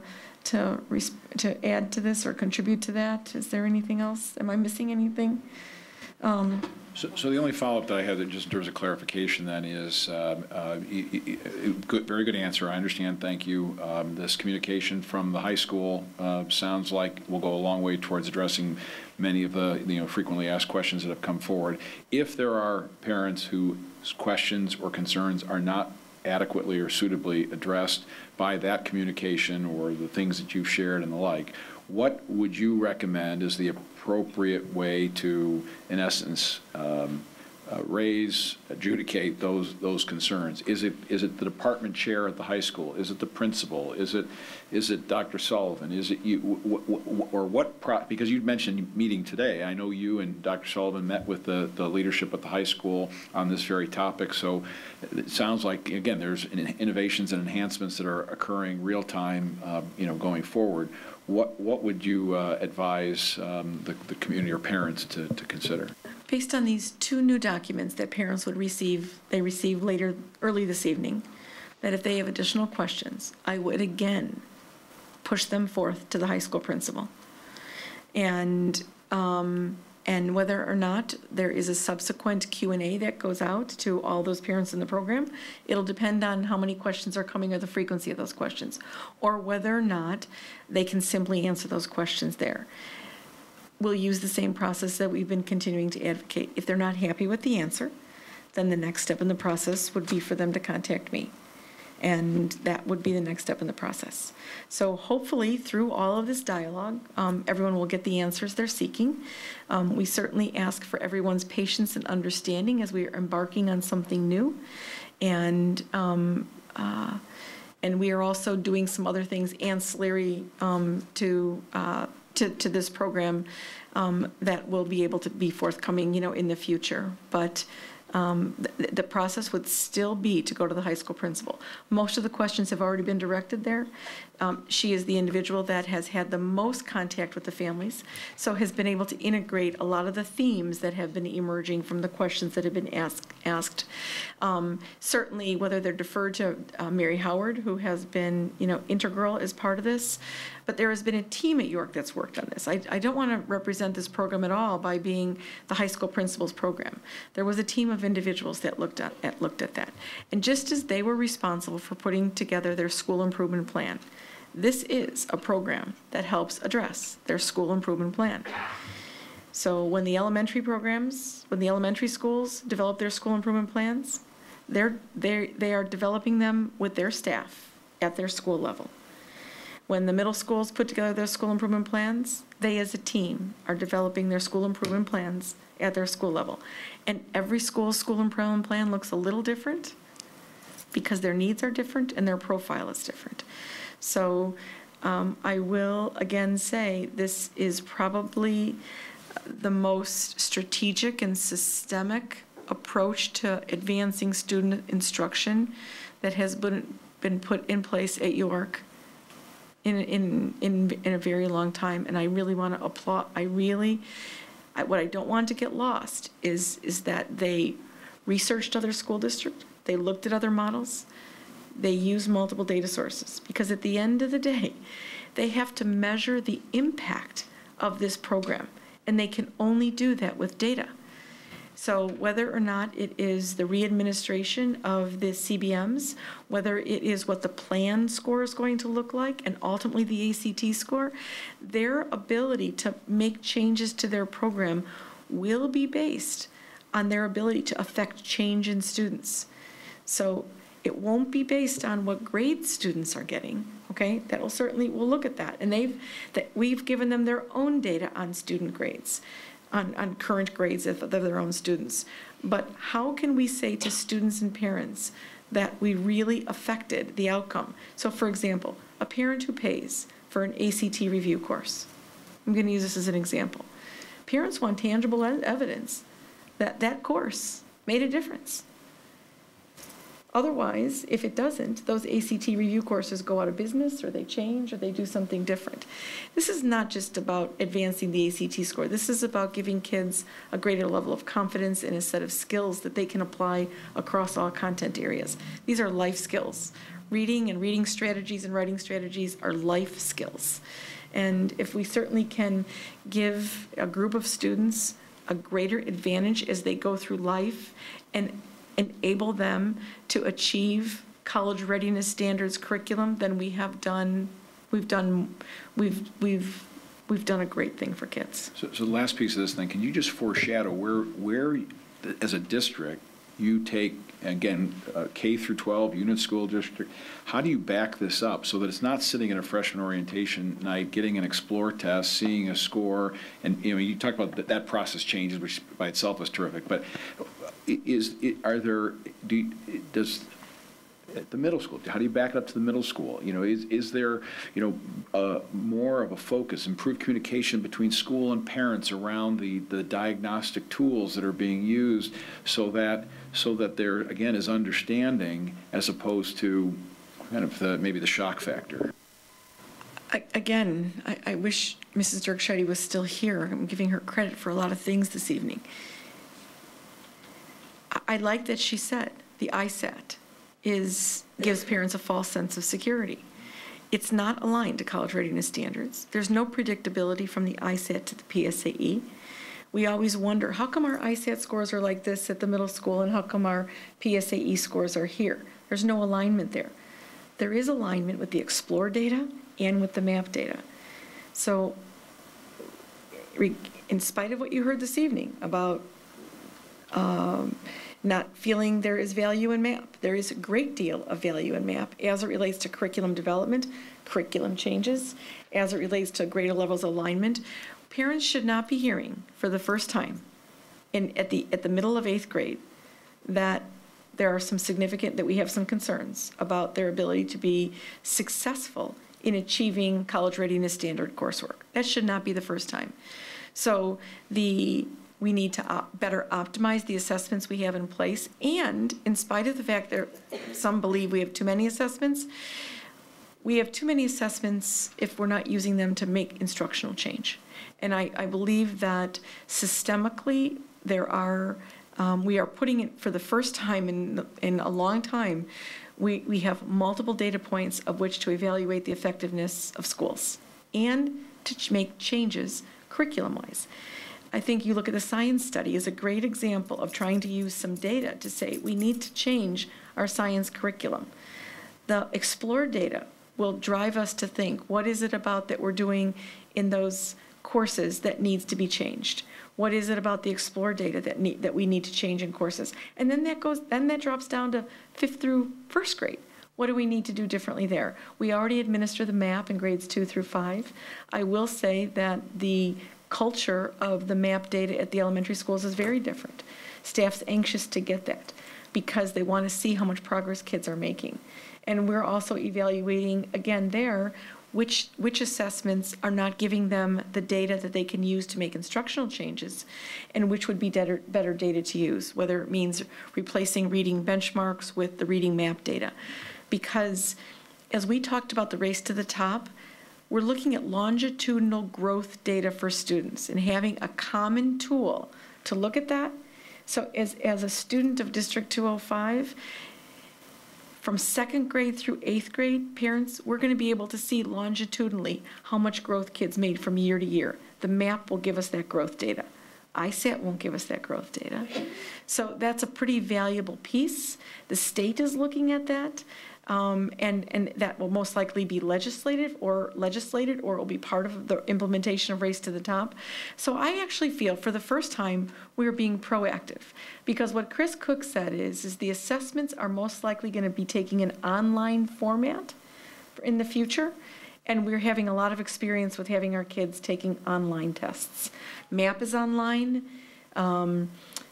add to this or contribute to that. Is there anything else? Am I missing anything? So the only follow-up that I have, that just in terms of clarification then, is very good answer. I understand. Thank you. This communication from the high school sounds like will go a long way towards addressing many of the frequently asked questions that have come forward. If there are parents whose questions or concerns are not adequately or suitably addressed by that communication or the things that you've shared and the like, what would you recommend is the appropriate way to, in essence, adjudicate those concerns? Is it the department chair at the high school? Is it the principal? Is it Dr. Sullivan? Is it you? Or what? Because you mentioned meeting today. I know you and Dr. Sullivan met with the leadership at the high school on this very topic. So it sounds like, again, there's innovations and enhancements that are occurring real time, going forward. What would you advise the community or parents to consider? Based on these 2 new documents that parents would receive, they received early this evening, that if they have additional questions, I would again push them forth to the high school principal. And whether or not there is a subsequent Q&A that goes out to all those parents in the program, it'll depend on how many questions are coming or the frequency of those questions, or whether or not they can simply answer those questions there. We'll use the same process that we've been continuing to advocate. If they're not happy with the answer, then the next step in the process would be for them to contact me. And that would be the next step in the process. So hopefully through all of this dialogue, everyone will get the answers they're seeking. We certainly ask for everyone's patience and understanding as we are embarking on something new. And we are also doing some other things ancillary to this program that will be able to be forthcoming, in the future. But the process would still be to go to the high school principal. Most of the questions have already been directed there. She is the individual that has had the most contact with the families, so has been able to integrate a lot of the themes that have been emerging from the questions that have been asked. Certainly, whether they're deferred to Mary Howard, who has been, integral as part of this, but there has been a team at York that's worked on this. I don't want to represent this program at all by being the high school principal's program. There was a team of individuals that looked at that. And just as they were responsible for putting together their school improvement plan, this is a program that helps address their school improvement plan. So when the elementary schools develop their school improvement plans, they are developing them with their staff at their school level. When the middle schools put together their school improvement plans, they as a team are developing their school improvement plans at their school level. And every school's school improvement plan looks a little different, because their needs are different and their profile is different. So I will again say this is probably the most strategic and systemic approach to advancing student instruction that has been put in place at York in a very long time. And I really want to applaud, what I don't want to get lost is that they researched other school districts, they looked at other models, they used multiple data sources, because at the end of the day, they have to measure the impact of this program, and they can only do that with data. So whether or not it is the re-administration of the CBMs, whether it is what the plan score is going to look like, and ultimately the ACT score, their ability to make changes to their program will be based on their ability to affect change in students. So it won't be based on what grades students are getting, okay? That will certainly, we'll look at that. And we've given them their own data on student grades, on current grades of their own students. But how can we say to students and parents that we really affected the outcome? So for example, a parent who pays for an ACT review course, I'm going to use this as an example. Parents want tangible evidence that that course made a difference. Otherwise, if it doesn't, those ACT review courses go out of business, or they change, or they do something different. This is not just about advancing the ACT score. This is about giving kids a greater level of confidence in a set of skills that they can apply across all content areas. These are life skills. Reading and reading strategies and writing strategies are life skills. And if we certainly can give a group of students a greater advantage as they go through life and enable them to achieve college readiness standards curriculum, then we've done a great thing for kids. So the last piece of this thing, can you just foreshadow where as a district you take, again, K through 12 unit school district, how do you back this up so that it's not sitting in a freshman orientation night, getting an explore test, seeing a score, and you talked about that process changes, which by itself is terrific, but does at the middle school, how do you back it up to the middle school? Is there more of a focus, improved communication between school and parents around the diagnostic tools that are being used, so that there again is understanding as opposed to kind of maybe the shock factor? I wish Mrs. Dirkscheide was still here. I'm giving her credit for a lot of things this evening. I like that she said the ISAT gives parents a false sense of security. It's not aligned to college readiness standards. There's no predictability from the ISAT to the PSAE. We always wonder, how come our ISAT scores are like this at the middle school and how come our PSAE scores are here? There's no alignment there. There is alignment with the Explore data and with the MAP data. So in spite of what you heard this evening about not feeling there is value in MAP, there is a great deal of value in MAP as it relates to curriculum development, curriculum changes, as it relates to greater levels of alignment. Parents should not be hearing for the first time at the middle of 8th grade that there are that we have some concerns about their ability to be successful in achieving college readiness standard coursework. That should not be the first time. So we need to better optimize the assessments we have in place, and in spite of the fact that some believe we have too many assessments, we have too many assessments if we're not using them to make instructional change. And I believe that systemically we are putting it for the first time in a long time, we have multiple data points of which to evaluate the effectiveness of schools and to make changes curriculum-wise. I think you look at the science study as a great example of trying to use some data to say we need to change our science curriculum. The Explore data will drive us to think, what is it about that we're doing in those courses that needs to be changed? What is it about the Explore data that we need to change in courses? And then that drops down to 5th through 1st grade. What do we need to do differently there? We already administer the MAP in grades 2 through 5. I will say that the culture of the MAP data at the elementary schools is very different. Staff's anxious to get that because they want to see how much progress kids are making. And we're also evaluating, again, there, which assessments are not giving them the data that they can use to make instructional changes, and which would be better data to use, whether it means replacing reading benchmarks with the reading map data. Because as we talked about the race to the top, we're looking at longitudinal growth data for students and having a common tool to look at that. So as a student of District 205, from 2nd grade through 8th grade, parents, we're going to be able to see longitudinally how much growth kids made from year to year. The map will give us that growth data. ISAT won't give us that growth data. So that's a pretty valuable piece. The state is looking at that. And that will most likely be legislated, or it will be part of the implementation of Race to the Top. So I actually feel for the first time we're being proactive, because what Chris Cook said is the assessments are most likely going to be taking an online format in the future, and we're having a lot of experience with having our kids taking online tests. MAP is online.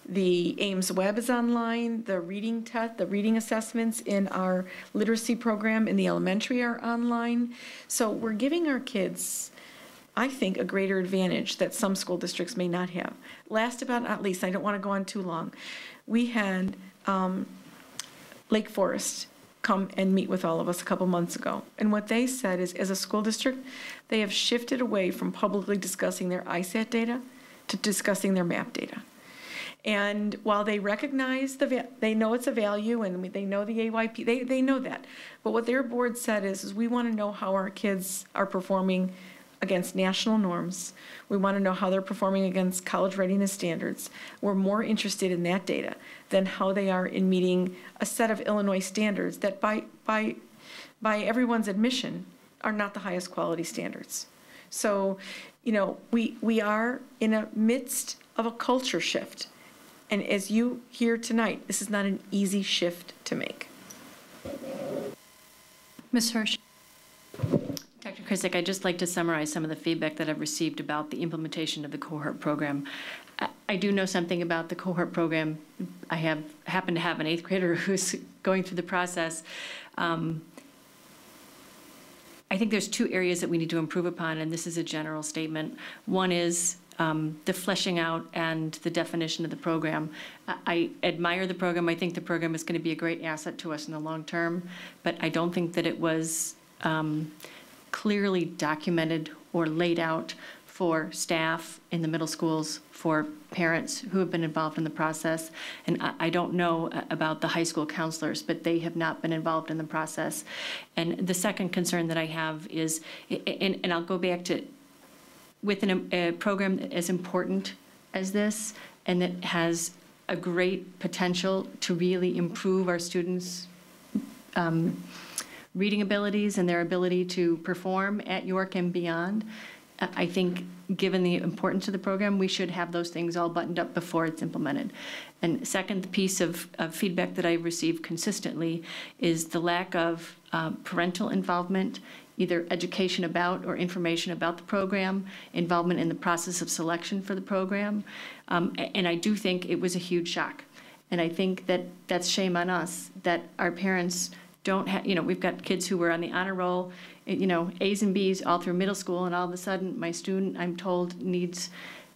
The Ames Web is online. The reading test, the reading assessments in our literacy program in the elementary are online. So we're giving our kids, I think, a greater advantage that some school districts may not have. Last but not least, I don't want to go on too long. We had Lake Forest come and meet with all of us a couple months ago. And what they said is, as a school district, they have shifted away from publicly discussing their ISAT data to discussing their MAP data. And while they recognize they know it's a value, and they know the AYP, they know that. But what their board said is we want to know how our kids are performing against national norms. We want to know how they're performing against college readiness standards. We're more interested in that data than how they are in meeting a set of Illinois standards that by everyone's admission are not the highest quality standards. So, we are in a midst of a culture shift. And as you hear tonight, this is not an easy shift to make. Ms. Hirsch. Dr. Krisick, I'd just like to summarize some of the feedback that I've received about the implementation of the cohort program. I do know something about the cohort program. I happen to have an 8th grader who's going through the process. I think there's 2 areas that we need to improve upon, and this is a general statement. One is the fleshing out and the definition of the program. I admire the program. I think the program is going to be a great asset to us in the long term, but I don't think that it was clearly documented or laid out for staff in the middle schools, for parents who have been involved in the process. And I don't know about the high school counselors, but they have not been involved in the process. And the second concern that I have is, and I'll go back to, with a program as important as this, and that has a great potential to really improve our students' reading abilities and their ability to perform at York and beyond, I think, given the importance of the program, we should have those things all buttoned up before it's implemented. And second, the piece of feedback that I've received consistently is the lack of parental involvement, either education about or information about the program, involvement in the process of selection for the program. And I do think it was a huge shock. And I think that that's shame on us, that our parents don't have, we've got kids who were on the honor roll, A's and B's all through middle school, and all of a sudden my student, I'm told, needs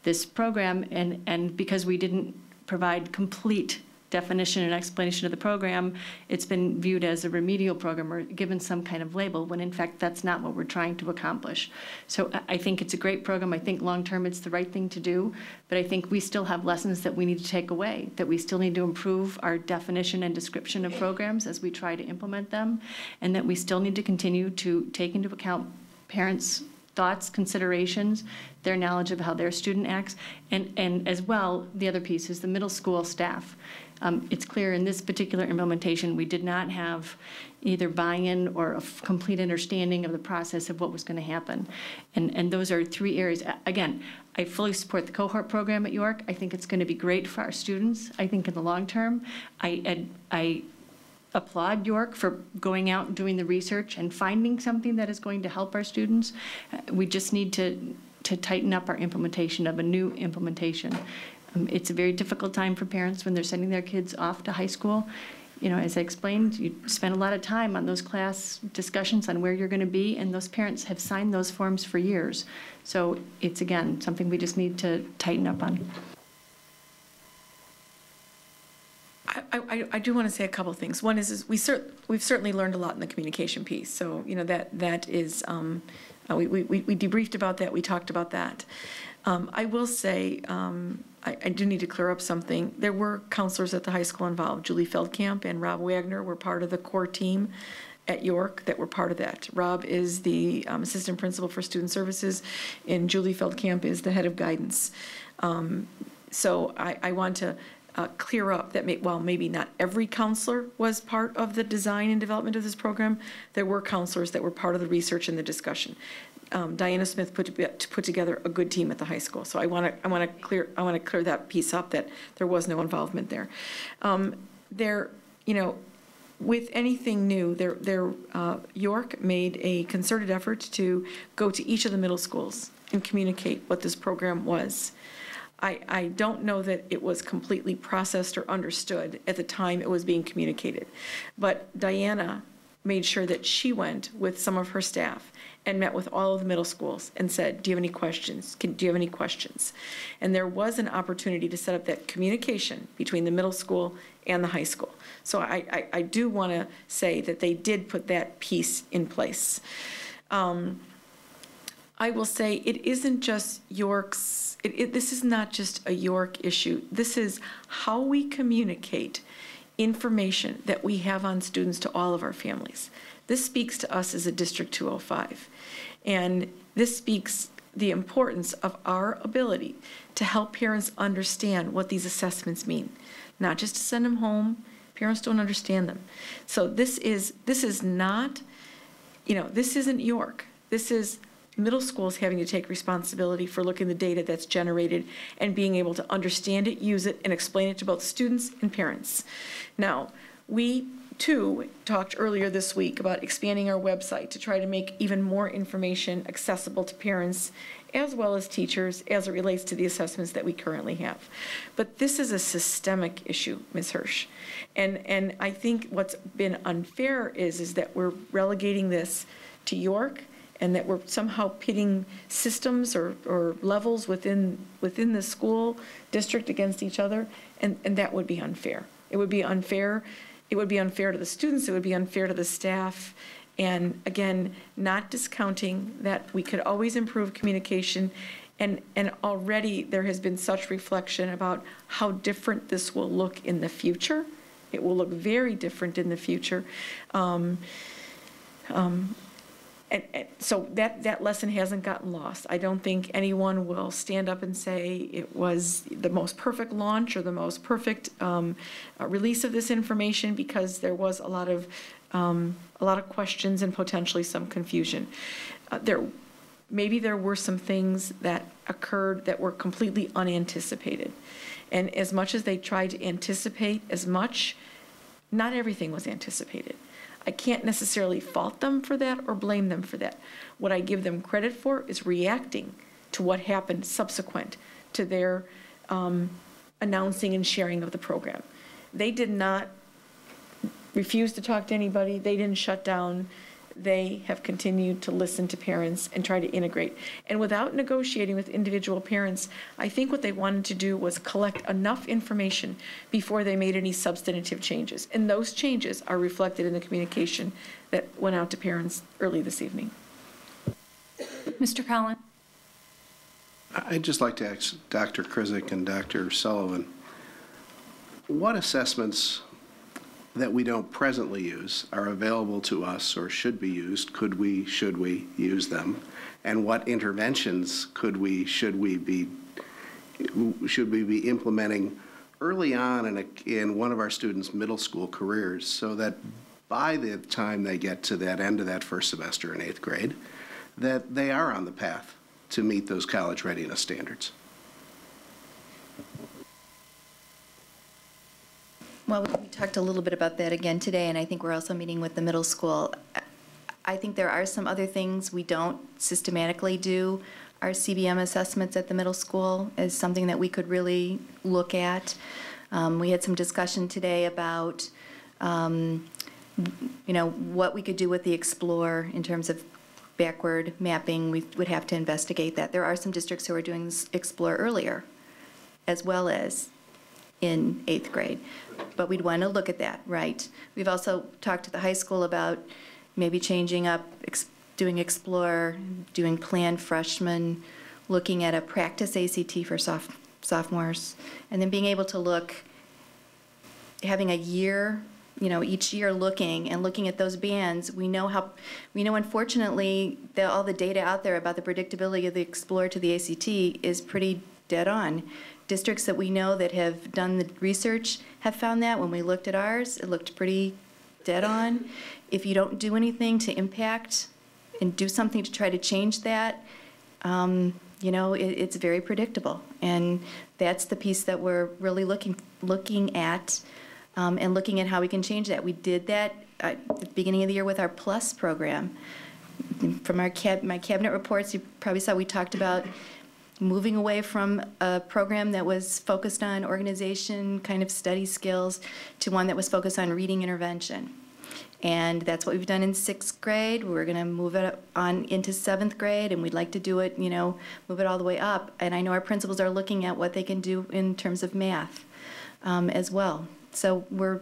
this program, and because we didn't provide complete definition and explanation of the program, it's been viewed as a remedial program or given some kind of label, when in fact that's not what we're trying to accomplish. So I think it's a great program. I think long-term it's the right thing to do, but I think we still have lessons that we need to take away, that we still need to improve our definition and description of programs as we try to implement them, and that we still need to continue to take into account parents' thoughts, considerations, their knowledge of how their student acts, and as well, the other piece is the middle school staff. It's clear in this particular implementation, we did not have either buy-in or a complete understanding of the process of what was going to happen. And those are 3 areas. Again, I fully support the cohort program at York. I think it's going to be great for our students. I think in the long term, I applaud York for going out and doing the research and finding something that is going to help our students. We just need to tighten up our implementation of a new implementation. It's a very difficult time for parents when they're sending their kids off to high school. You know, as I explained, you spend a lot of time on those class discussions on where you're going to be, and those parents have signed those forms for years. So it's, again, something we just need to tighten up on. I do want to say a couple of things. One is we've certainly learned a lot in the communication piece. So, you know, that is, we debriefed about that, we talked about that. I will say, I do need to clear up something. There were counselors at the high school involved. Julie Feldkamp and Rob Wagner were part of the core team at York that were part of that. Rob is the assistant principal for student services, and Julie Feldkamp is the head of guidance. So I want to clear up that while maybe not every counselor was part of the design and development of this program, there were counselors that were part of the research and the discussion. Diana Smith put together a good team at the high school. So I want to clear that piece up, that there was no involvement there. You know, with anything new, York made a concerted effort to go to each of the middle schools and communicate what this program was. I don't know that it was completely processed or understood at the time it was being communicated, but Diana made sure that she went with some of her staff and met with all of the middle schools and said, do you have any questions? Do you have any questions? And there was an opportunity to set up that communication between the middle school and the high school. So I do want to say that they did put that piece in place. I will say it isn't just York's, this is not just a York issue. This is how we communicate information that we have on students to all of our families. This speaks to us as a District 205. And this speaks the importance of our ability to help parents understand what these assessments mean. Not just to send them home. Parents don't understand them. So this is not, you know, this isn't York. This is middle schools having to take responsibility for looking at the data that's generated and being able to understand it, use it, and explain it to both students and parents. Now, we too talked earlier this week about expanding our website to try to make even more information accessible to parents as well as teachers as it relates to the assessments that we currently have. But this is a systemic issue, Ms. Hirsch. And I think what's been unfair is that we're relegating this to York, and that we're somehow pitting systems or levels within the school district against each other, and that would be unfair. It would be unfair. It would be unfair to the students. It would be unfair to the staff. And again, not discounting that we could always improve communication, and already there has been such reflection about how different this will look in the future. It will look very different in the future. And so that lesson hasn't gotten lost. I don't think anyone will stand up and say it was the most perfect launch or the most perfect release of this information, because there was a lot of questions and potentially some confusion. Maybe there were some things that occurred that were completely unanticipated. And as much as they tried to anticipate as much, not everything was anticipated. I can't necessarily fault them for that or blame them for that. What I give them credit for is reacting to what happened subsequent to their announcing and sharing of the program. They did not refuse to talk to anybody. They didn't shut down. They have continued to listen to parents and try to integrate. And without negotiating with individual parents, I think what they wanted to do was collect enough information before they made any substantive changes. And those changes are reflected in the communication that went out to parents early this evening. Mr. Collins. I'd just like to ask Dr. Krizik and Dr. Sullivan, what assessments that we don't presently use are available to us or should be used? Should we use them? And what interventions should we be implementing early on in one of our students' middle school careers, so that by the time they get to that end of that first semester in 8th grade, that they are on the path to meet those college readiness standards? Well, we talked a little bit about that again today, and I think we're also meeting with the middle school. I think there are some other things we don't systematically do. our CBM assessments at the middle school is something that we could really look at. We had some discussion today about, what we could do with the Explore in terms of backward mapping. We would have to investigate that. There are some districts who are doing Explore earlier, as well as in 8th grade. But we'd want to look at that, right? We've also talked to the high school about maybe changing up, doing Explore, doing planned freshmen, looking at a practice ACT for sophomores, and then being able to look, having a year, each year looking at those bands. We know unfortunately that all the data out there about the predictability of the Explore to the ACT is pretty dead on. Districts that we know that have done the research have found that. When we looked at ours, it looked pretty dead on. If you don't do anything to impact and do something to try to change that, it's very predictable. And that's the piece that we're really looking at and looking at how we can change that. We did that at the beginning of the year with our PLUS program. From my cabinet reports, you probably saw we talked about moving away from a program that was focused on organization, kind of study skills, to one that was focused on reading intervention. And that's what we've done in 6th grade. We're going to move it on into 7th grade, and we'd like to do it, move it all the way up. And I know our principals are looking at what they can do in terms of math as well. So we're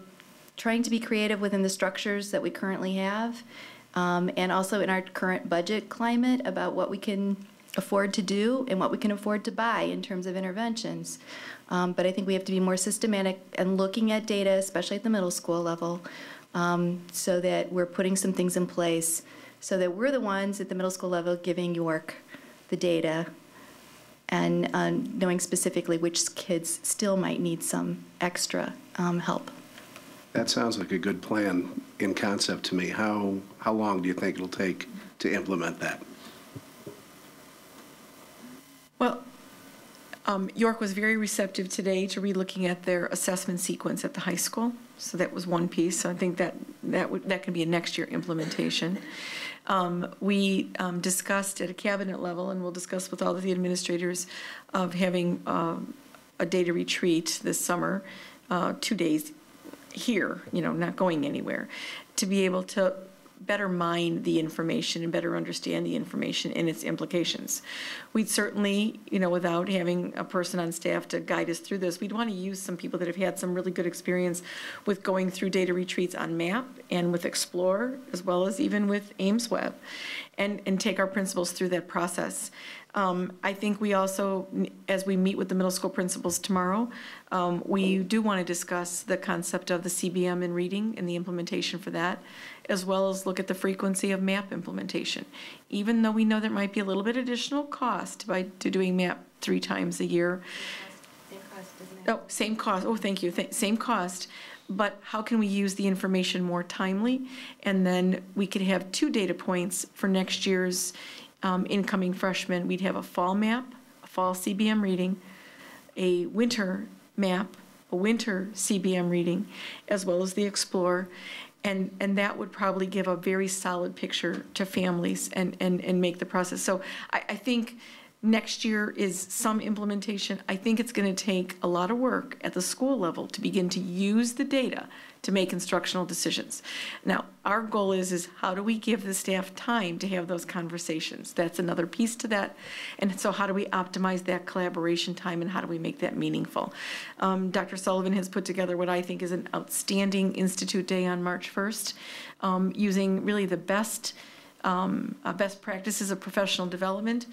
trying to be creative within the structures that we currently have, and also in our current budget climate about what we can afford to do and what we can afford to buy in terms of interventions. But I think we have to be more systematic and looking at data, especially at the middle school level, so that we're putting some things in place so that we're the ones at the middle school level giving York the data and knowing specifically which kids still might need some extra help. That sounds like a good plan in concept to me. How long do you think it'll take to implement that? Well, York was very receptive today to re-looking at their assessment sequence at the high school. So that was one piece. So I think that can be a next year implementation. We discussed at a cabinet level, and we'll discuss with all of the administrators, of having a data retreat this summer, 2 days here, not going anywhere, to be able to better mine the information and better understand the information and its implications. We'd certainly, without having a person on staff to guide us through this, we'd want to use some people that have had some really good experience with going through data retreats on MAP and with Explore, as well as even with AIMSweb, and take our principals through that process. I think we also, as we meet with the middle school principals tomorrow, we do want to discuss the concept of the CBM in reading and the implementation for that, as well as look at the frequency of MAP implementation. Even though we know there might be a little bit additional cost to doing MAP 3 times a year. Same cost, isn't it? Oh, same cost. Oh, thank you. Same cost. But how can we use the information more timely? And then we could have 2 data points for next year's incoming freshmen. We'd have a fall map, a fall CBM reading, a winter map, a winter CBM reading, as well as the Explore. And that would probably give a very solid picture to families and make the process. So I think next year is some implementation. I think it's going to take a lot of work at the school level to begin to use the data to make instructional decisions. Now, our goal is how do we give the staff time to have those conversations? That's another piece to that. And so how do we optimize that collaboration time, and how do we make that meaningful? Dr. Sullivan has put together what I think is an outstanding Institute Day on March 1st, using really the best practices of professional development.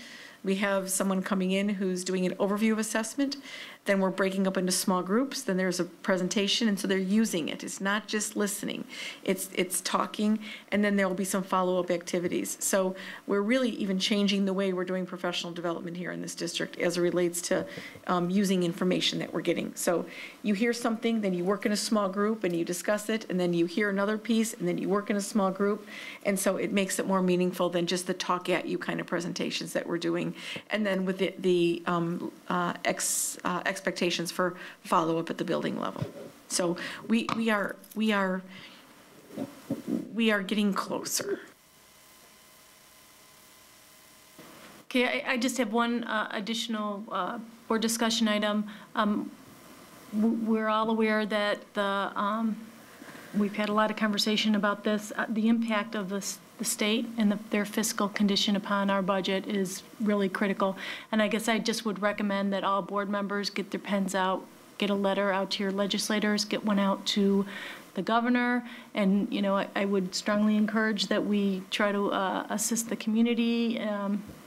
We have someone coming in who's doing an overview of assessment. Then we're breaking up into small groups. Then there's a presentation, and so they're using it. It's not just listening. It's talking, and then there will be some follow-up activities. So we're really even changing the way we're doing professional development here in this district as it relates to using information that we're getting. So you hear something, then you work in a small group, and you discuss it, and then you hear another piece, and then you work in a small group. And so it makes it more meaningful than just the talk at you kind of presentations that we're doing. And then with the expectations for follow-up at the building level. So we are getting closer. Okay, I just have one additional board discussion item. We're all aware that we've had a lot of conversation about this. The impact of the state and their fiscal condition upon our budget is really critical. And I guess I just would recommend that all board members get their pens out, get a letter out to your legislators, get one out to the governor, and I would strongly encourage that we try to assist the community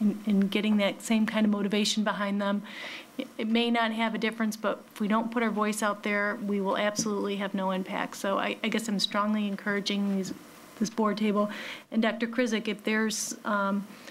in getting that same kind of motivation behind them. It may not have a difference, but if we don't put our voice out there, we will absolutely have no impact. So I guess I'm strongly encouraging this board table. And Dr. Krizik, if there's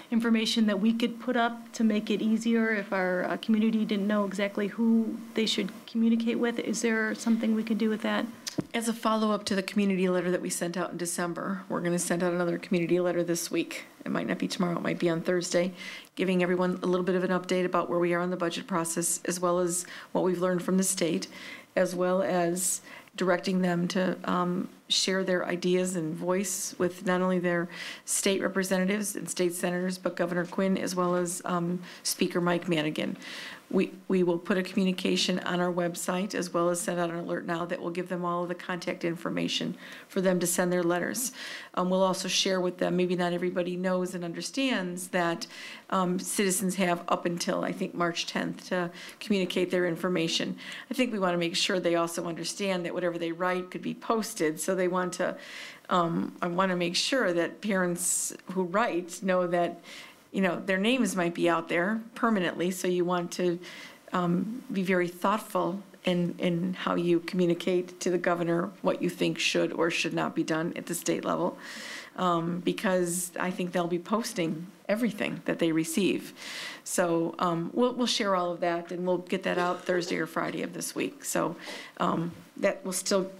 information that we could put up to make it easier if our community didn't know exactly who they should communicate with, is there something we could do with that? As a follow-up to the community letter that we sent out in December, we're going to send out another community letter this week. It might not be tomorrow, it might be on Thursday, giving everyone a little bit of an update about where we are in the budget process, as well as what we've learned from the state, as well as directing them to share their ideas and voice with not only their state representatives and state senators, but Governor Quinn, as well as Speaker Mike Madigan. We will put a communication on our website, as well as send out an alert now that will give them all of the contact information for them to send their letters. We'll also share with them, maybe not everybody knows and understands, that citizens have up until, I think, March 10th to communicate their information. I think we want to make sure they also understand that whatever they write could be posted, so they want to, I want to make sure that parents who write know that their names might be out there permanently, so you want to be very thoughtful in how you communicate to the governor what you think should or should not be done at the state level, because I think they'll be posting everything that they receive. So we'll share all of that, and we'll get that out Thursday or Friday of this week. So that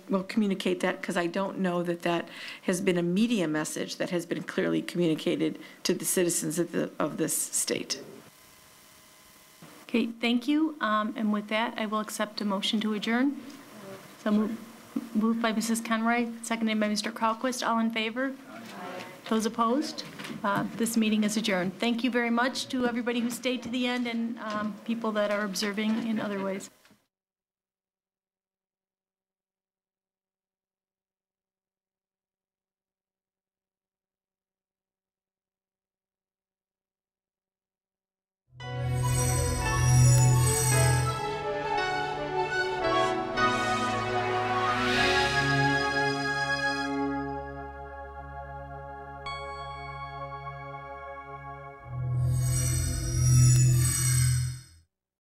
we'll communicate that, because I don't know that has been a media message that has been clearly communicated to the citizens of this state. Okay, thank you. And with that, I will accept a motion to adjourn. So moved by Mrs. Conroy, seconded by Mr. Kralquist. All in favor? Those opposed? This meeting is adjourned. Thank you very much to everybody who stayed to the end, and people that are observing in other ways.